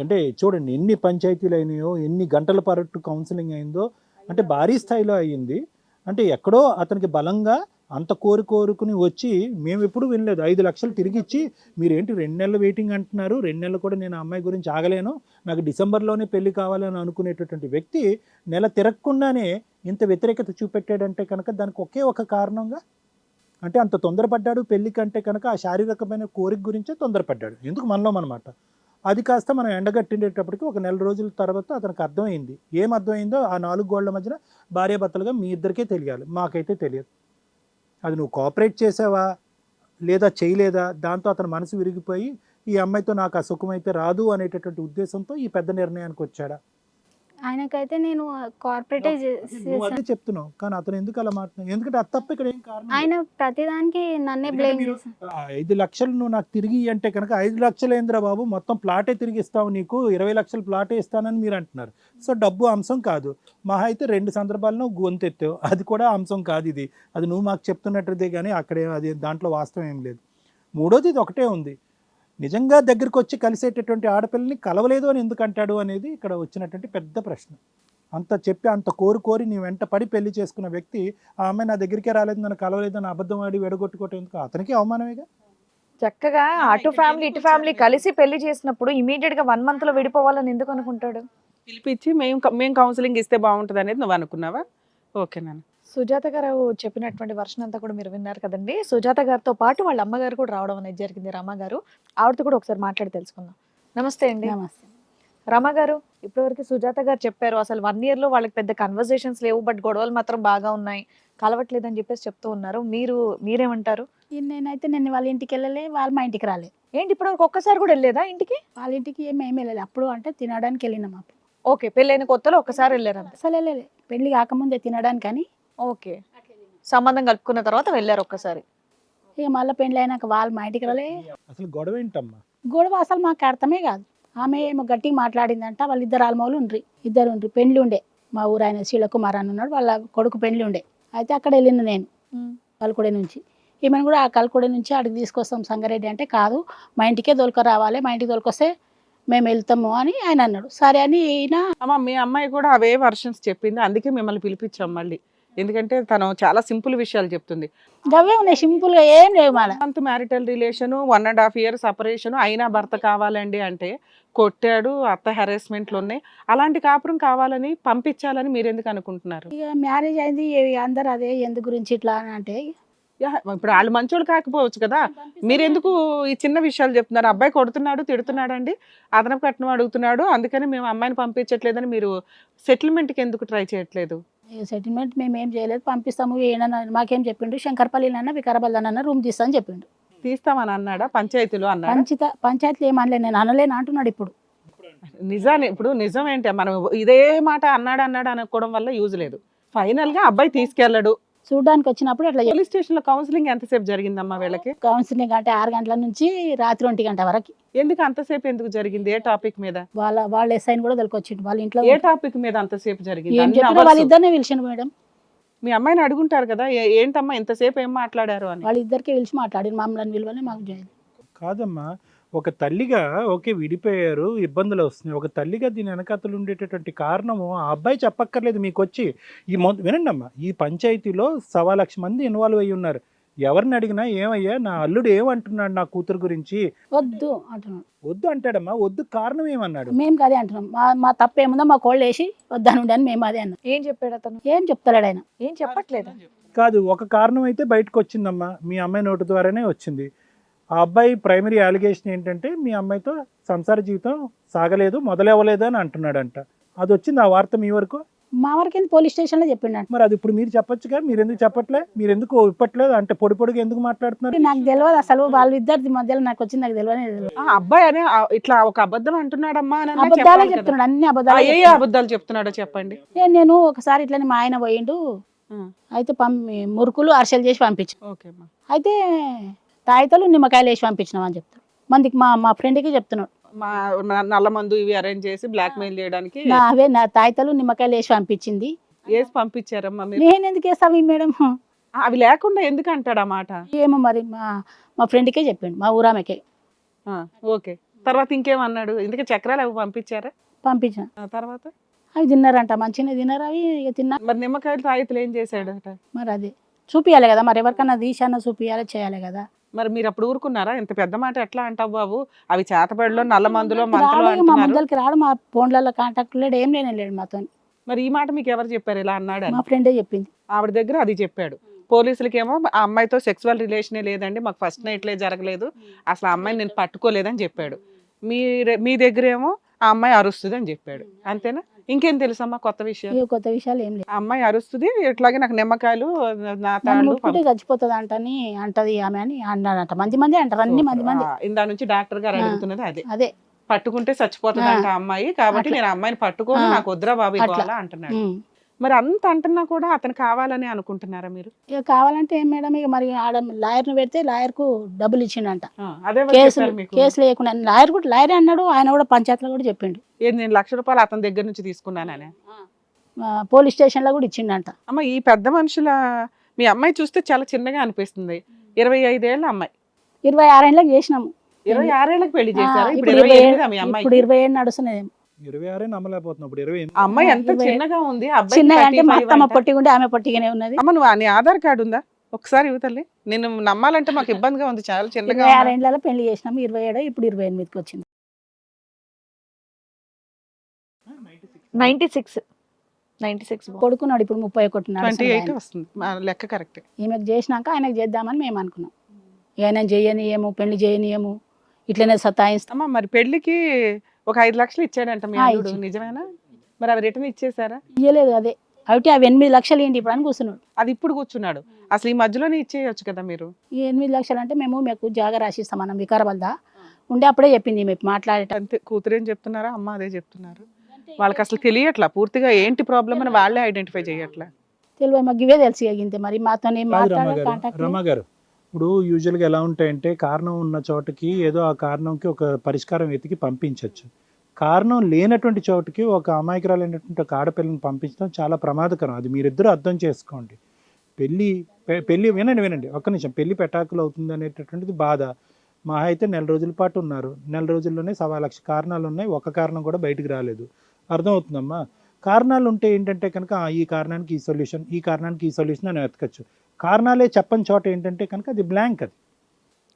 అంటే చూడండి ఎన్ని పంచాయతీలు అయినాయో, ఎన్ని గంటల పాటు కౌన్సిలింగ్ అయిందో, అంటే భారీ స్థాయిలో అయ్యింది. అంటే ఎక్కడో అతనికి బలంగా అంత కోరుకుని వచ్చి మేము ఎప్పుడు వినలేదు. 5 లక్షలు తిరిగి ఇచ్చి మీరేంటి 2 నెలలు వెయిటింగ్ అంటున్నారు, 2 నెలలు కూడా నేను ఆ అమ్మాయి గురించి ఆగలేను, నాకు డిసెంబర్లోనే పెళ్లి కావాలని అనుకునేటటువంటి వ్యక్తి నెల తిరగకుండానే ఇంత వ్యతిరేకత చూపెట్టాడంటే కనుక దానికి ఒకే ఒక కారణంగా, అంటే అంత తొందరపడ్డాడు పెళ్లి కంటే కనుక ఆ శారీరకమైన కోరిక గురించే తొందరపడ్డాడు. ఎందుకు మనలో అనమాట. అది కాస్త మనం ఎండగట్టిండేటప్పటికి ఒక 4 రోజుల తర్వాత అతనికి అర్థమైంది. ఏం అర్థమైందో ఆ 4 గోళ్ల మధ్యన భార్యాభర్తలుగా మీ ఇద్దరికే తెలియాలి, మాకైతే తెలియదు. అది నువ్వు కోఆపరేట్ చేసావా లేదా చేయలేదా, దాంతో అతని మనసు విరిగిపోయి ఈ అమ్మాయితో నాకు ఆ సుఖమైతే రాదు అనేటటువంటి ఉద్దేశంతో ఈ పెద్ద నిర్ణయానికి వచ్చాడా? ఆయనకైతే నేను కార్పొరేటే నువ్వు అదే చెప్తున్నావు, కానీ అతను ఎందుకు అలా మాట్లాడు? ఎందుకంటే అది తప్ప ఇక్కడ ఏం కారణం లేదు. ఆయన ప్రతిదానికి నన్నే ఎందుకంటే బ్లేమ్ మీరు, చేశాను. 5 లక్షలు నువ్వు నాకు తిరిగి అంటే కనుక 5 లక్షలు ఏంద్రా బాబు, మొత్తం ప్లాటే తిరిగి ఇస్తావు, నీకు 20 లక్షలు ప్లాటే ఇస్తానని మీరు అంటున్నారు. సో డబ్బు అంశం కాదు. మహా అయితే 2 సందర్భాల్లో గొంతెత్తావు, అది కూడా అంశం కాదు. ఇది అది నువ్వు మాకు చెప్తున్నట్టుదే, కానీ అక్కడే అది దాంట్లో వాస్తవం ఏం లేదు. మూడోది ఇది ఒకటే ఉంది, నిజంగా దగ్గరికి వచ్చి కలిసేటటువంటి ఆడపిల్లని కలవలేదు అని ఎందుకు అంటాడు అనేది ఇక్కడ వచ్చినటువంటి పెద్ద ప్రశ్న. అంత చెప్పి అంత కోరి నీ వెంట పడి పెళ్లి చేసుకున్న వ్యక్తి ఆ అమ్మాయి నా దగ్గరికే రాలేదు, నన్ను కలవలేదు అని అబద్ధం ఆడి వెడగొట్టుకోవటం ఎందుకు? అతనికి అవమానమేగా. చక్కగా అటు ఫ్యామిలీ ఇటు ఫ్యామిలీ కలిసి పెళ్లి చేసినప్పుడు ఇమీడియట్ గా 1 month లో విడిపోవాలని ఎందుకు అనుకుంటాడు? పిలిపించి మేము కౌన్సిలింగ్ ఇస్తే బాగుంటుంది అనేది నువ్వు అనుకున్నావా? ఓకే నాన్న. సుజాత గారు చెప్పినటువంటి వర్షన్ అంతా కూడా మీరు విన్నారు కదండి. సుజాత గారితో పాటు వాళ్ళ అమ్మగారు కూడా రావడం అనేది జరిగింది, రమ గారు. ఆవిడతో కూడా ఒకసారి మాట్లాడి తెలుసుకుందాం. నమస్తే అండి. నమస్తే. రమ గారు, ఇప్పటివరకు సుజాత గారు చెప్పారు అసలు 1 year లో వాళ్ళకి పెద్ద కన్వర్జేషన్స్ లేవు, బట్ గొడవలు మాత్రం బాగా ఉన్నాయి, కలవట్లేదని చెప్పేసి చెప్తూ ఉన్నారు. మీరేమంటారు? నేనైతే నేను వాళ్ళ ఇంటికి వెళ్ళలే, వాళ్ళు మా ఇంటికి రాలేదు. ఏంటి ఇప్పటివరకు ఒక్కసారి కూడా వెళ్ళలేదా ఇంటికి? వాళ్ళ ఇంటికి ఏమి వెళ్ళలేదు. అప్పుడు అంటే తినడానికి వెళ్ళినాం. అప్పుడు ఓకే, పెళ్ళైన కొత్తలో ఒక్కసారి వెళ్ళారంట. అసలు వెళ్ళలే, పెళ్లి కాకముందే తినడానికి. కానీ ఓకే, సంబంధం కలుపుకున్న తర్వాత వెళ్ళారు ఒక్కసారి. ఇక మళ్ళీ పెళ్లి అయినాక వాళ్ళు మా ఇంటికి రాలే. అసలు గొడవ ఏంటమ్మా? గొడవ అసలు మాకు అర్థమే కాదు. ఆమె ఏమో గట్టిగా మాట్లాడిందంట. వాళ్ళు ఇద్దరు ఆల్మౌలు ఇద్దరు పెళ్లి ఉండే. మా ఊరు ఆయన శీలకుమార్ అని ఉన్నాడు, వాళ్ళ కొడుకు పెళ్లి ఉండే. అయితే అక్కడ వెళ్ళిన నేను కల్కుడే నుంచి. ఈమెను కూడా ఆ కల్కుడే నుంచి అడిగి తీసుకొస్తాం సంగారెడ్డి అంటే, కాదు మా ఇంటికే దొరక రావాలి, మా ఇంటికి దొరికొస్తే మేము వెళ్తాము అని ఆయన అన్నాడు. సరే అని ఈయన అమ్మ మీ అమ్మాయి కూడా అవే వర్షన్స్ చెప్పింది, అందుకే మిమ్మల్ని పిలిపించాం మళ్ళీ. ఎందుకంటే తను చాలా సింపుల్ విషయాలు చెప్తుంది. గవ్వే ఉన్నాయి, సింపుల్గా ఏం లేవు. మళ్ళీ month marital relation, 1.5 years separation అయినా భర్త కావాలండి అంటే కొట్టాడు, అత్త హెరాస్మెంట్లు ఉన్నాయి. అలాంటి కాపురం కావాలని పంపించాలని మీరు ఎందుకు అనుకుంటున్నారు? ఇక మ్యారేజ్ అయింది, అందరు అదే ఎందు గురించి ఇట్లా అని అంటే, ఇప్పుడు వాళ్ళు మంచోళ్ళు కాకపోవచ్చు కదా, మీరు ఎందుకు ఈ చిన్న విషయాలు చెప్తున్నారు? అబ్బాయి కొడుతున్నాడు, తిడుతున్నాడు అండి, అదనపు కట్నం అడుగుతున్నాడు, అందుకని మేము అమ్మాయిని పంపించట్లేదని మీరు సెటిల్మెంట్కి ఎందుకు ట్రై చేయట్లేదు? సెటిల్మెంట్ మేము ఏం చేయలేదు, పంపిస్తాము. ఏమన్నా మాకేం చెప్పిండు, శంకర్పల్లినన్నా వికారాబాద్లోనన్నా రూమ్ తీస్తామని చెప్పిండు. తీస్తామని అన్నాడా? పంచాయతీలో అన్నాడా? పంచాయతీలో ఏమనలే, నేను అనలేను అంటున్నాడు. ఇప్పుడు నిజాన్ని, ఇప్పుడు నిజం ఏంటి, మనం ఇదే మాట అన్నాడు అనుకోవడం వల్ల యూజ్ లేదు. ఫైనల్ గా అబ్బాయి తీసుకెళ్ళడు. చూడడానికి వచ్చినప్పుడు అట్లా పోలీస్ స్టేషన్ లో కౌన్సిలింగ్ ఎంతసేపు జరిగిందమ్మా వీళ్ళకి? కౌన్సిలింగ్ అంటే 6 గంటల నుంచి రాత్రి 1 గంట వరకు. ఎందుకు అంతసేపు ఎందుకు జరిగింది? ఏ టాపిక్ మీద? వాళ్ళ ఎస్ఐని కూడా దొరికొచ్చిండు వాళ్ళ ఇంట్లో. ఏ టాపిక్ మీద అంతసేపు జరిగింది? ఏం చెప్పినా వాళ్ళిద్దరినే పిలిచిండు మేడం. మీ అమ్మాయిని అడుగుంటారు కదా, ఏంటమ్మా ఇంతసేపు ఏం మాట్లాడారు అని. వాళ్ళిద్దరికి పిలిచి మాట్లాడి మమ్మల్ని విలువనే మాకు చేయాలి. కాదమ్మా, ఒక తల్లిగా ఓకే విడిపోయారు, ఇబ్బందులు వస్తున్నాయి. ఒక తల్లిగా దీని వెనకాతలు ఉండేటటువంటి కారణము ఆ అబ్బాయి చెప్పక్కర్లేదు మీకు వచ్చి. వినండి అమ్మా, ఈ పంచాయతీలో 1.25 మంది ఇన్వాల్వ్ అయ్యి ఉన్నారు. ఎవరిని అడిగినా ఏమయ్యా నా అల్లుడు ఏమంటున్నాడు నా కూతురు గురించి, వద్దు అంటున్నాడు. వద్దు అంటాడమ్మా. వద్దు కారణం ఏమన్నాడు? మేము అదే అంటున్నాం, మా తప్పు ఏముందో మా కోళ్ళు వేసి వద్దాను అని మేము అదే అన్నాం. ఏం చెప్పాడు అతను? ఏం చెప్తాడు ఆయన? ఏం చెప్పట్లేదు. కాదు, ఒక కారణం అయితే బయటకు వచ్చిందమ్మా, మీ అమ్మాయి నోటి ద్వారానే వచ్చింది. ఆ అబ్బాయి ప్రైమరీ అలిగేషన్ ఏంటంటే మీ అమ్మాయితో సంసార జీవితం సాగలేదు, మొదలవ్వలేదు అని అంటున్నాడంట. అది వచ్చింది ఆ వార్త మీ వరకు? మా వరకు పోలీస్ స్టేషన్లో చెప్పిండు. మరి అది ఇప్పుడు మీరు చెప్పొచ్చుగా, మీరు ఎందుకు చెప్పట్లే? మీరు ఎందుకు ఇప్పట్లేదు? అంటే పొడిగా ఎందుకు మాట్లాడుతున్నారు? నాకు తెలియదు అసలు, వాళ్ళిద్దరి మధ్యలో నాకు వచ్చింది, నాకు తెలియదు. అబ్బాయి అనే ఇట్లా ఒక అబద్ధం అంటున్నాడమ్మా అని అబద్ధాలే చెప్తున్నాడు, అన్ని అబద్ధాలు. ఏ అబద్ధాలు చెప్తున్నాడో చెప్పండి. నేను ఒకసారి ఇట్లని మా ఆయన పోయిండు, అయితే మురుకులు అరిసెలు చేసి పంపించు. అయితే తాయితలు నిమ్మకాయలు వేసి పంపించినాం అని చెప్తాడు. మందికి మా ఫ్రెండ్కి చెప్తున్నాడు. మా నల్ల మందు ఇవి అరేంజ్ చేసి బ్లాక్ మెయిల్ చేయడానికి అవే నా తాయితలు నిమ్మకాయలు వేసి పంపించింది. వేసి పంపించారమ్మా మీరు? నేను ఎందుకు వేస్తావు మేడం? అవి లేకుండా ఎందుకు అంటాడు ఆ మాట? ఏమో మరి మా ఫ్రెండ్కే చెప్పిండు, మా ఊరామెకే. ఓకే, తర్వాత ఇంకేమన్నాడు? ఎందుకంటే చక్రాలు అవి పంపించారా? పంపించిన తర్వాత అవి తిన్నారంట, మంచిగా తిన్నారు అవి. ఇక తిన్నా. మరి నిమ్మకాయలు తాయితలు ఏం చేశాడట? మరి అదే చూపియాలి కదా, మరి ఎవరికన్నా తీసాన చూపియాలి, చేయాలి కదా. మరి మీరు అప్పుడు ఊరుకున్నారా? ఇంత పెద్ద మాట ఎట్లా అంటావు బాబు, అవి చేతపడిలో నల్ల మందులో మందులో మా అంటున్నారు. మందులకి రాడు, మా ఫోన్లలో కాంటాక్ట్ లేడు, ఏం లేడు మాతో. మరి ఈ మాట మీకు ఎవరు చెప్పారు ఇలా అన్నాడు? మా ఫ్రెండే చెప్పింది. ఆవిడ దగ్గర అది చెప్పాడు. పోలీసులకి ఏమో ఆ అమ్మాయితో సెక్సువల్ రిలేషనే లేదండి, మాకు ఫస్ట్ నైట్లే జరగలేదు, అసలు ఆ అమ్మాయిని నేను పట్టుకోలేదని చెప్పాడు. మీ దగ్గర ఏమో ఆ అమ్మాయి అరుస్తుంది అని చెప్పాడు. అంతేనా? ఇంకేం తెలుసమ్మా కొత్త విషయాలు? కొత్త విషయాలు ఏం లేదు. ఆ అమ్మాయి అరుస్తుంది, ఇట్లాగే నాకు నిమ్మకాయలు నా తాళ్ళు చచ్చిపోతుంది అంటని అంటది ఆమె అని అన్నాడంట. మంది అంటారు, అన్ని మంది. ఇందా నుంచి డాక్టర్ గారు అడుగుతున్నది అదే. అదే పట్టుకుంటే చచ్చిపోతుందంట ఆ అమ్మాయి, కాబట్టి అట్లా. నేను ఆ అమ్మాయిని పట్టుకోను, ఆ. నాకు వద్దురా బాబు అట్లా. ఇవ్వాలా అంటున్నాడు. ఉమ్. మరి అంత అంటున్నా కూడా అతను కావాలని అనుకుంటున్నారా మీరు? ఇక కావాలంటే ఏం మేడం, ఇక మరి ఆడ లాయర్ని పెడితే లాయర్కు డబ్బులు ఇచ్చిండంట. అదే ఎవరు కేసులు చెప్పారు మీకు? కేసు లేకుండా లాయర్ అన్నాడు, ఆయన కూడా పంచాయతీలో కూడా చెప్పిండు. ఏది నేను ₹1,00,000 అతని దగ్గర నుంచి తీసుకున్నాననే? పోలీస్ స్టేషన్లో కూడా ఇచ్చిండంట. అమ్మ ఈ పెద్ద మనుషుల మీ అమ్మాయి చూస్తే చాలా చిన్నగా అనిపిస్తుంది. 25 ఏళ్ళ అమ్మాయి. 26 ఏళ్ళకి చేసినాము. 26 ఏళ్ళకి పెళ్లి చేశారు. ఇప్పుడు ఇప్పుడు 28 మీ అమ్మాయి. ఇప్పుడు 27 నడుస్తున్నది. 26 నమ్మలేకపోతున్నాం, ఇప్పుడు 28. ఆ అమ్మాయి ఎంత 25 చిన్నగా ఉంది, ఆ అబ్బాయి చిన్న అంటే మా 35 అత్తమ్మ అంట. పొట్టిగా ఉండే, ఆమె పొట్టిగానే ఉన్నది. అమ్మ నువ్వు నీ ఆధార్ కార్డు ఉందా? ఒకసారి ఇవ్వతల్లి, నేను నమ్మాలంటే మాకు ఇబ్బందిగా ఉంది, చాలా చిన్నగా 26 ఉన్నా. ఏళ్ళలో పెళ్లి చేసినాము. 27 ఇప్పుడు 28కి వచ్చింది. 96 కొడుకున్నాడు ఇప్పుడు 31 నడుస్తున్నాడు 28 ఆయన. వస్తుంది మా లెక్క కరెక్ట్. ఈమెకు చేసినాక ఆయనకు చేద్దామని మేము అనుకున్నాం. ఇక ఆయన చేయనియము, పెళ్లి చేయనియము, ఇట్లనే సతాయిస్తాం. అమ్మ మరి పెళ్లికి ఒక 5 లక్షలు ఇచ్చాడంట మీ అల్లుడు, ఇచ్చి. నిజమేనా? మరి అవి రిటర్న్ ఇచ్చేసారా? ఇయ్యలేదు. అదే అవి 8 లక్షలు ఏంటి ఇప్పుడు అని కూర్చున్నాడు. అది ఇప్పుడు కూర్చున్నాడు, అసలు ఈ మధ్యలోనే ఇచ్చేయచ్చు కదా మీరు. ఈ 8 లక్షలు అంటే మేము మీకు జాగా రాసిస్తాం మనం వికారాబాద్ ఉండే అప్పుడే చెప్పింది మేము మాట్లాడేట. అంతే, కూతురేం చెప్తున్నారా, అమ్మ అదే చెప్తున్నారు. వాళ్ళకి అసలు తెలియట్లా పూర్తిగా ఏంటి ప్రాబ్లం అని వాళ్ళే ఐడెంటిఫై చేయట్లా. తెలివి మాకు ఇవే తెలిసి అయ్యింది. మరి మాతో కాదు రమ గారు, ఇప్పుడు యూజువల్గా ఎలా ఉంటాయంటే కారణం ఉన్న చోటకి ఏదో ఆ కారణంకి ఒక పరిష్కారం వెతికి పంపించవచ్చు. కారణం లేనటువంటి చోటుకి ఒక అమాయకురాలైనటువంటి ఒక ఆడపిల్లని పంపించడం చాలా ప్రమాదకరం. అది మీరిద్దరూ అర్థం చేసుకోండి. పెళ్ళి వినండి ఒక్క నిమిషం, పెళ్లి పెటాకులు అవుతుంది అనేటటువంటిది బాధ. మా అయితే 4 రోజుల పాటు ఉన్నారు, 4 రోజుల్లోనే 1,00,000 కారణాలు ఉన్నాయి, ఒక కారణం కూడా బయటికి రాలేదు. అర్థమవుతుందమ్మా? కారణాలు ఉంటే ఏంటంటే కనుక ఈ కారణానికి ఈ సొల్యూషన్, ఈ కారణానికి ఈ సొల్యూషన్ అని వెతకచ్చు. కారణాలే చెప్పని చోట ఏంటంటే కనుక అది బ్లాంక్. అది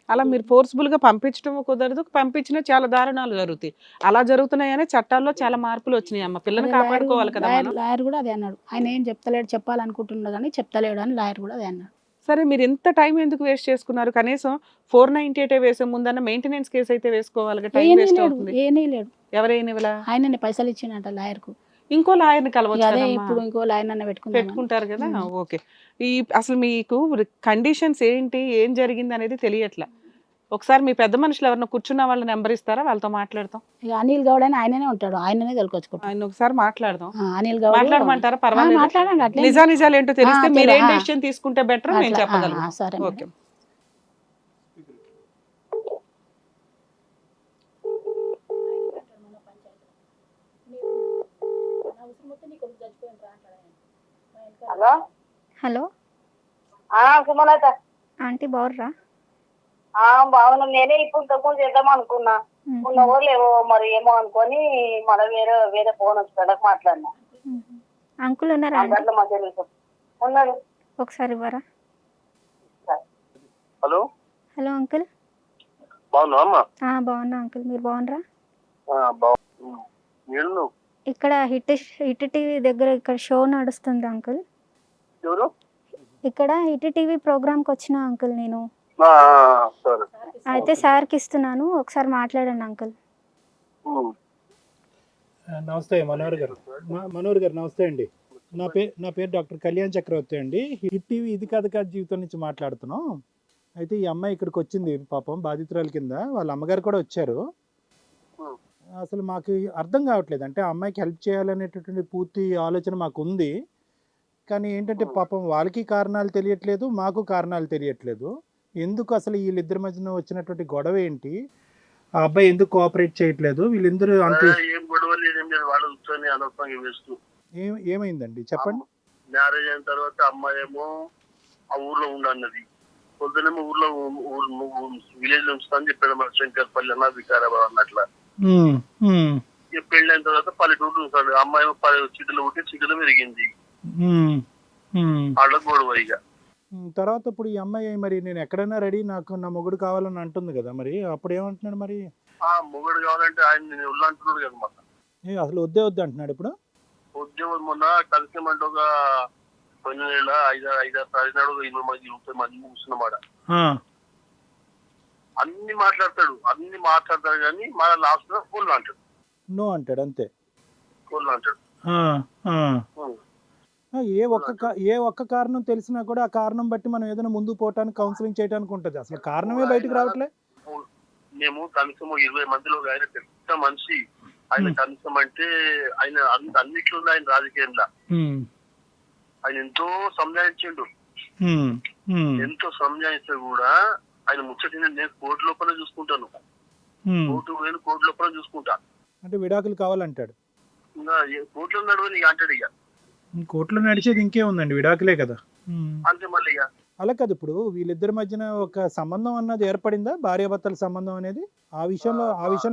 అలా మీరు ఫోర్స్ఫుల్ గా పంపించడం కుదరదు, పంపించిన చాలా దారుణాలు జరుగుతాయి. అలా జరుగుతున్నాయనే చట్టాల్లో చాలా మార్పులు వచ్చినాయి. అమ్మ పిల్లని కాపాడుకోవాలి కదా మనం. లాయర్ కూడా అదే అన్నాడు. ఆయన ఏం చెప్తలేడు, చెప్పాలనుకుంటున్నాడు కానీ చెప్తలేడు అని లాయర్ కూడా అదే అన్నాడు. సరే మీరు ఎంత టైం ఎందుకు వేస్ట్ చేసుకున్నారు? కనీసం 498 వేసే ముందన్న మెయింటెనెన్స్ కేసు అయితే వేసుకోవాలి, టైం వేస్ట్ అవుతుంది. ఏనీ లేడు. ఎవరైనా ఇలా ఆయన పైసలు ఇచ్చిండంట లాయర్కు. ఇంకో లాయర్ని కలవచ్చు అదే కదమ్మా. ఇప్పుడు ఇంకో లాయర్ అన్న పెట్టుకుంటారు కదా. ఓకే, ఈ అసలు మీకు కండిషన్స్ ఏంటి, ఏం జరిగింది అనేది తెలియట్లా. ఒకసారి మీ పెద్ద మనుషులు ఎవరైనా కూర్చున్న వాళ్ళ నెంబర్ ఇస్తారా, వాళ్ళతో మాట్లాడతాం. ఇక అనిల్ గౌడ్ అని ఆయననే ఉంటాడు, ఆయననే తొలకొచ్చుకుంటాడు. ఆయన ఒకసారి మాట్లాడదాం. అనిల్ గౌడ్ మాట్లాడమంటారా? పర్వాలేదు, మాట్లాడండి. అట్లే నిజాలు ఏంటో తెలిస్తే ఆ, మీరు ఏం ఆ. డెసిషన్ తీసుకుంటే బెటర్ మేము అట్లా, చెప్పగలం. సరే okay. Hello hello Sumalatha, aunty బాగుర్రా? బాగున్నాం. నేనే ఇప్పుడు తక్కువ చేద్దాం అనుకున్నా, ఉన్నవో లేవో మరి ఏమో అనుకొని మళ్ళీ వేరే ఫోన్ వచ్చేటకు మాట్లాడినా. అంకుల్ ఉన్నారా ఆంటీ? దాంట్లో మా తెలుసు ఉన్నాడు. ఒకసారి ఇవ్వరా? Hello hello uncle. బాగున్నా అమ్మా? బాగున్నా అంకుల్, మీరు బాగున్నారా? మీరు ఇక్కడ హిట్ టీవీ దగ్గర ఇక్కడ షో నడుస్తుంది అంకుల్. ఎవరు? ఇక్కడ హిట్ టీవీ ప్రోగ్రామ్కి వచ్చిన అంకుల్ నేను. సరే. అయితే సార్కి ఇస్తున్నాను, ఒకసారి మాట్లాడండి అంకుల్. నమస్తే మనోహర్ గారు. మనోహర్ గారు నమస్తే అండి. నా పేరు డాక్టర్ కళ్యాణ్ చక్రవర్తి అండి. హిట్ టీవీ ఇది కథ కాదు జీవితం నుంచి మాట్లాడుతున్నాం. అయితే ఈ అమ్మాయి ఇక్కడికి వచ్చింది పాపం బాధితురాల కింద, వాళ్ళ అమ్మగారు కూడా వచ్చారు. అసలు మాకు అర్థం కావట్లేదు, అంటే ఆ అమ్మాయికి హెల్ప్ చేయాలనేటటువంటి పూర్తి ఆలోచన మాకు ఉంది. కానీ ఏంటంటే పాపం వాళ్ళకి కారణాలు తెలియట్లేదు, మాకు కారణాలు తెలియట్లేదు. ఎందుకు అసలు వీళ్ళిద్దరి మధ్యన వచ్చినటువంటి గొడవ ఏంటి, ఆ అబ్బాయి ఎందుకు కోఆపరేట్ చేయట్లేదు, వీళ్ళిద్దరు అంతే ఏం గొడవ లేదేం లేదు, వాళ్ళు కూర్చొని అనవసరంగా వేస్తూ. ఏమైందండి చెప్పండి. మ్యారేజ్ అయిన తర్వాత అమ్మాయి ఏమో ఆ ఊర్లో ఉండన్నది, పొద్దునేమో ఊర్లో విలేజ్ లో ఉంచుతా అని చెప్పాడు, మన శంకర్పల్లి అన్న వికారాబాద్ అన్నట్ల. ఇక పెళ్లి అయిన తర్వాత పల్లెటూరు ఉంటాడు, అమ్మాయి సిటీలో ఉంటే సిటీలో పెరిగింది, వాళ్ళ గొడవ. ఇక తర్వాత ఇప్పుడు ఈ అమ్మాయి మరి నేను ఎక్కడైనా రెడీ, నాకు నా మొగుడు కావాలని అంటుంది కదా, మరి అప్పుడు ఏమంటున్నాడు మరి? మొగుడు కావాలంటే ఆయన నేను ఉల్లు అంటున్నాడు కదా మాకు. అసలు వద్దే వద్దు అంటున్నాడు ఇప్పుడు. ఉద్యోగం మొన్న కలిసేమంటే ఒక కొన్ని నెల 5-6 తారీఖు 20 మంది కూర్చున్నమాట. అన్ని మాట్లాడతాడు కానీ మన లాస్ట్ లో ఫుల్ అంటాడు, నో అంటాడు, అంతే ఫుల్ అంటాడు. ఏ ఒక్క కారణం తెలిసినా కూడా ఆ కారణం బట్టి మనం ఏదైనా ముందు పోవటానికి కౌన్సిలింగ్ చేయడానికి ఉంటుంది. అసలు కారణమే బయటకు రావట్లే. మేము కనీసం 20 మందిలో ఆయన పెద్ద మనిషి. ఆయన కనీసం అంటే ఆయన అన్నిట్లో ఆయన రాజకీయంలో ఆయన ఎంతో సంజాయించిండు. ఎంతో సంజాయిస్తే కూడా ఆయన ముచ్చటి నేను కోర్టు లోపల చూసుకుంటాను, కోర్టు లోపల చూసుకుంటా అంటే విడాకులు కావాలంటాడు. ఇంకా కోర్టులో నడవని అంటాడు. ఇక కోర్టులో నడిచేది ఇంకే ఉందండి, విడాకులే కదా. అంతే మళ్ళీ ఇక అలా కాదు, ఇప్పుడు వీళ్ళిద్దరి మధ్యన ఒక సంబంధం అన్నది ఏర్పడిందా, భార్యాభర్తల సంబంధం అనేది? ఆ విషయంలో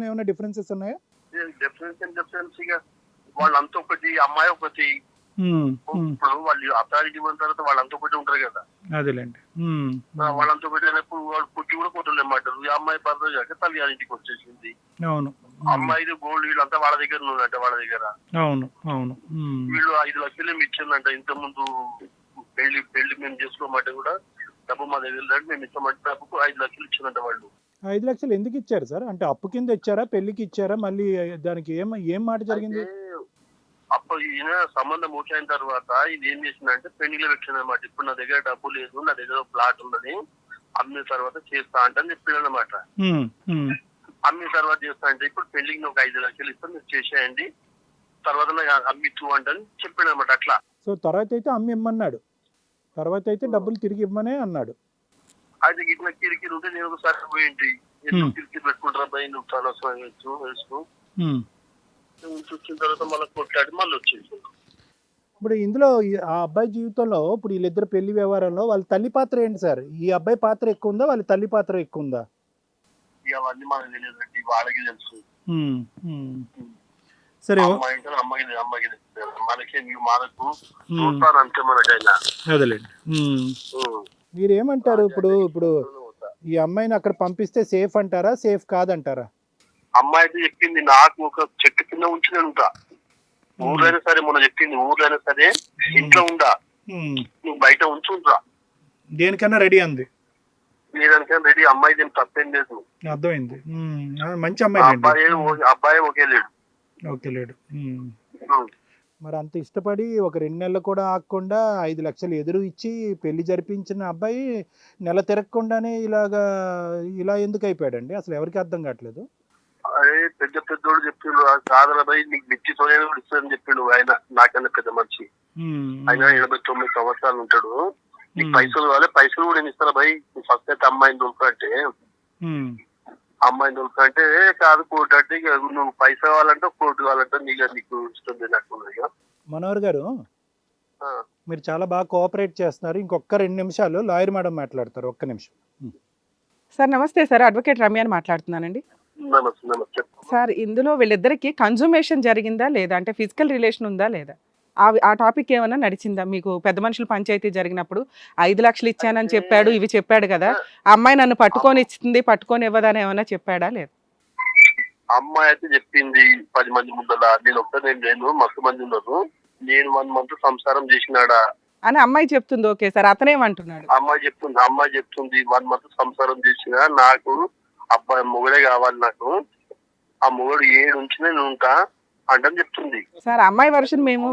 ఏమైనా డిఫరెన్సెస్ ఉన్నాయా? డిఫరెన్స్ ఇక వాళ్ళంతా ఒకటి, అమ్మాయి ఒకటి. ఇప్పుడు వాళ్ళు అథారిటీ ఉన్న తర్వాత వాళ్ళంతా ఒకటి ఉంటారు కదా. అదేలేండి. వాళ్ళంతా ఒకటి అయినప్పుడు వాళ్ళు పుట్టి కూడా కొట్టలు ఏమంటారు. ఈ అమ్మాయి భర్త కాక తల్లి ఇంటికి వచ్చేసింది. అవును. అమ్మాయిది గోల్డ్ వీళ్ళంతా వాళ్ళ దగ్గర ఉన్నదంట, వాళ్ళ దగ్గర. అవును అవును. వీళ్ళు 5 లక్షలు ఏమి ఇచ్చిందంట. ఇంత ముందు పెళ్లి మేము చేసుకోమంటే కూడా డబ్బు మా దగ్గర లేదు, మేము ఇస్తామంటే డబ్బుకు 5 లక్షలు ఇచ్చిందంట వాళ్ళు. 5 లక్షలు ఎందుకు ఇచ్చారు సార్? అంటే అప్పు కింద ఇచ్చారా, పెళ్లికి ఇచ్చారా? మళ్ళీ దానికి ఏం మాట జరిగింది? అప్పుడు ఈయన సంబంధం ఓకే అయిన తర్వాత ఇది ఏం చేసిందంటే పెళ్లిలో పెట్టింది అనమాట. ఇప్పుడు నా దగ్గర డబ్బు లేదు, నా దగ్గర ప్లాట్ ఉన్నది, అమ్మిన తర్వాత చేస్తా అంటే చెప్పాడు అనమాట. అమ్మిన తర్వాత చేస్తా అంటే ఇప్పుడు పెళ్లికి ఒక 5 లక్షలు ఇస్తాను, మీరు చేసేయండి, తర్వాత అమ్మిచ్చు అంటని చెప్పాడు అనమాట. అట్లా సో తర్వాత అయితే అమ్మి ఇమ్మన్నాడు, తర్వాత అయితే డబ్బులు తిరిగి ఇవ్వమనే అన్నాడు. అయితే ఇట్లా కిరికిరి ఉంటే నేను ఒకసారి పోయింది, ఎందుకు కిరికిరి పెట్టుకుంటారా భయ, నువ్వు చాలా వేసుకో చూసిన తర్వాత మళ్ళీ కొట్లాడి మళ్ళీ వచ్చేసి. ఇప్పుడు ఇందులో ఆ అబ్బాయి జీవితంలో ఇప్పుడు వీళ్ళిద్దరు పెళ్లి వ్యవహారంలో వాళ్ళ తల్లి పాత్ర ఏంటి సార్? ఈ అబ్బాయి పాత్ర ఎక్కువ ఉందా, వాళ్ళ తల్లి పాత్ర ఎక్కువ ఉందా? ఇక అవన్నీ మనకు తెలియదండి, వాళ్ళకి తెలుసు. సరే, అమ్మాయికి మనకి మనకు చూస్తాను అంతే మనకైనా. అదేలేండి. మీరేమంటారు ఇప్పుడు ఈ అమ్మాయిని అక్కడ పంపిస్తే సేఫ్ అంటారా, సేఫ్ కాదంటారా? అమ్మాయి అయితే చెప్పింది నాకు ఒక చెట్టు కింద ఉంచి నేను ఉంటా, ఊర్లైనా సరే, మొన్న చెప్పింది ఊర్లైనా సరే ఇంట్లో ఉండా, నువ్వు బయట ఉంచుంటా, దేనికన్నా రెడీ అంది. లేదానికైనా రెడీ. అమ్మాయి ఏం తప్పేం లేదు, అర్థమైంది. మంచి అమ్మాయి. అబ్బాయి ఒకే లేడు. మరి అంత ఇష్టపడి ఒక 2 నెలలు కూడా ఆగకుండా 5 లక్షలు ఎదురు ఇచ్చి పెళ్లి జరిపించిన అబ్బాయి నెల తిరగకుండానే ఇలా ఎందుకు అయిపోయాడండి? అసలు ఎవరికి అర్థం కావట్లేదు. అదే పెద్దోడు చెప్పిండు, కాదరా భయ్ నీకు మిర్చితోనే ఇస్తానని చెప్పిండు. ఆయన నాకన్నా పెద్ద మనిషి, ఆయన 89 సంవత్సరాలు ఉంటాడు. నీకు పైసలు కావాలి, పైసలు కూడా నేను ఇస్తాను భయ్, ఫస్ట్ అయితే అమ్మాయిని దొరకంటే కాదు కోర్టు అంటే ఇక నువ్వు పైసా కావాలంటే కోర్టు కావాలంటే నీకు ఇష్టం నాకు. మనోహర్ గారు, మీరు చాలా బాగా కోఆపరేట్ చేస్తున్నారు. ఇంకొక 2 నిమిషాలు లాయర్ మేడం మాట్లాడతారు. ఒక్క నిమిషం సార్. నమస్తే సార్, అడ్వకేట్ రమ్య అని మాట్లాడుతున్నానండి. నమస్తే సార్, ఇందులో వీళ్ళిద్దరికి కన్జుమేషన్ జరిగిందా లేదా, అంటే ఫిజికల్ రిలేషన్ ఉందా లేదా, ఆ టాపిక్ ఏమైనా నడిచిందా మీకు? పెద్ద మనుషులు పంచాయతీ జరిగినప్పుడు 5 లక్షలు ఇచ్చానని చెప్పాడు, ఇవి చెప్పాడు కదా, అమ్మాయి నన్ను పట్టుకొని ఇచ్చింది, పట్టుకొని ఇవ్వదని ఏమైనా చెప్పాడా లేదా? అమ్మాయి అయితే చెప్పింది 10 మంది ముందర, నేను ఒక్కనే లేను, మస్తు మంది ఉన్నారు, నేను 1 month సంసారం చేసినాడా అని అమ్మాయి చెప్తుంది. ఓకే సార్, అతనేమంటున్నాడు? అమ్మాయి చెప్తుంది 1 month సంసారం చేసినా నాకు అబ్బాయి మొగుడే కావాలి, నాకు ఆ మొగుడు 7 ఉంచి నేను ఉంటా అంటని చెప్తుంది సార్. అమ్మాయి వర్షన్ మేము,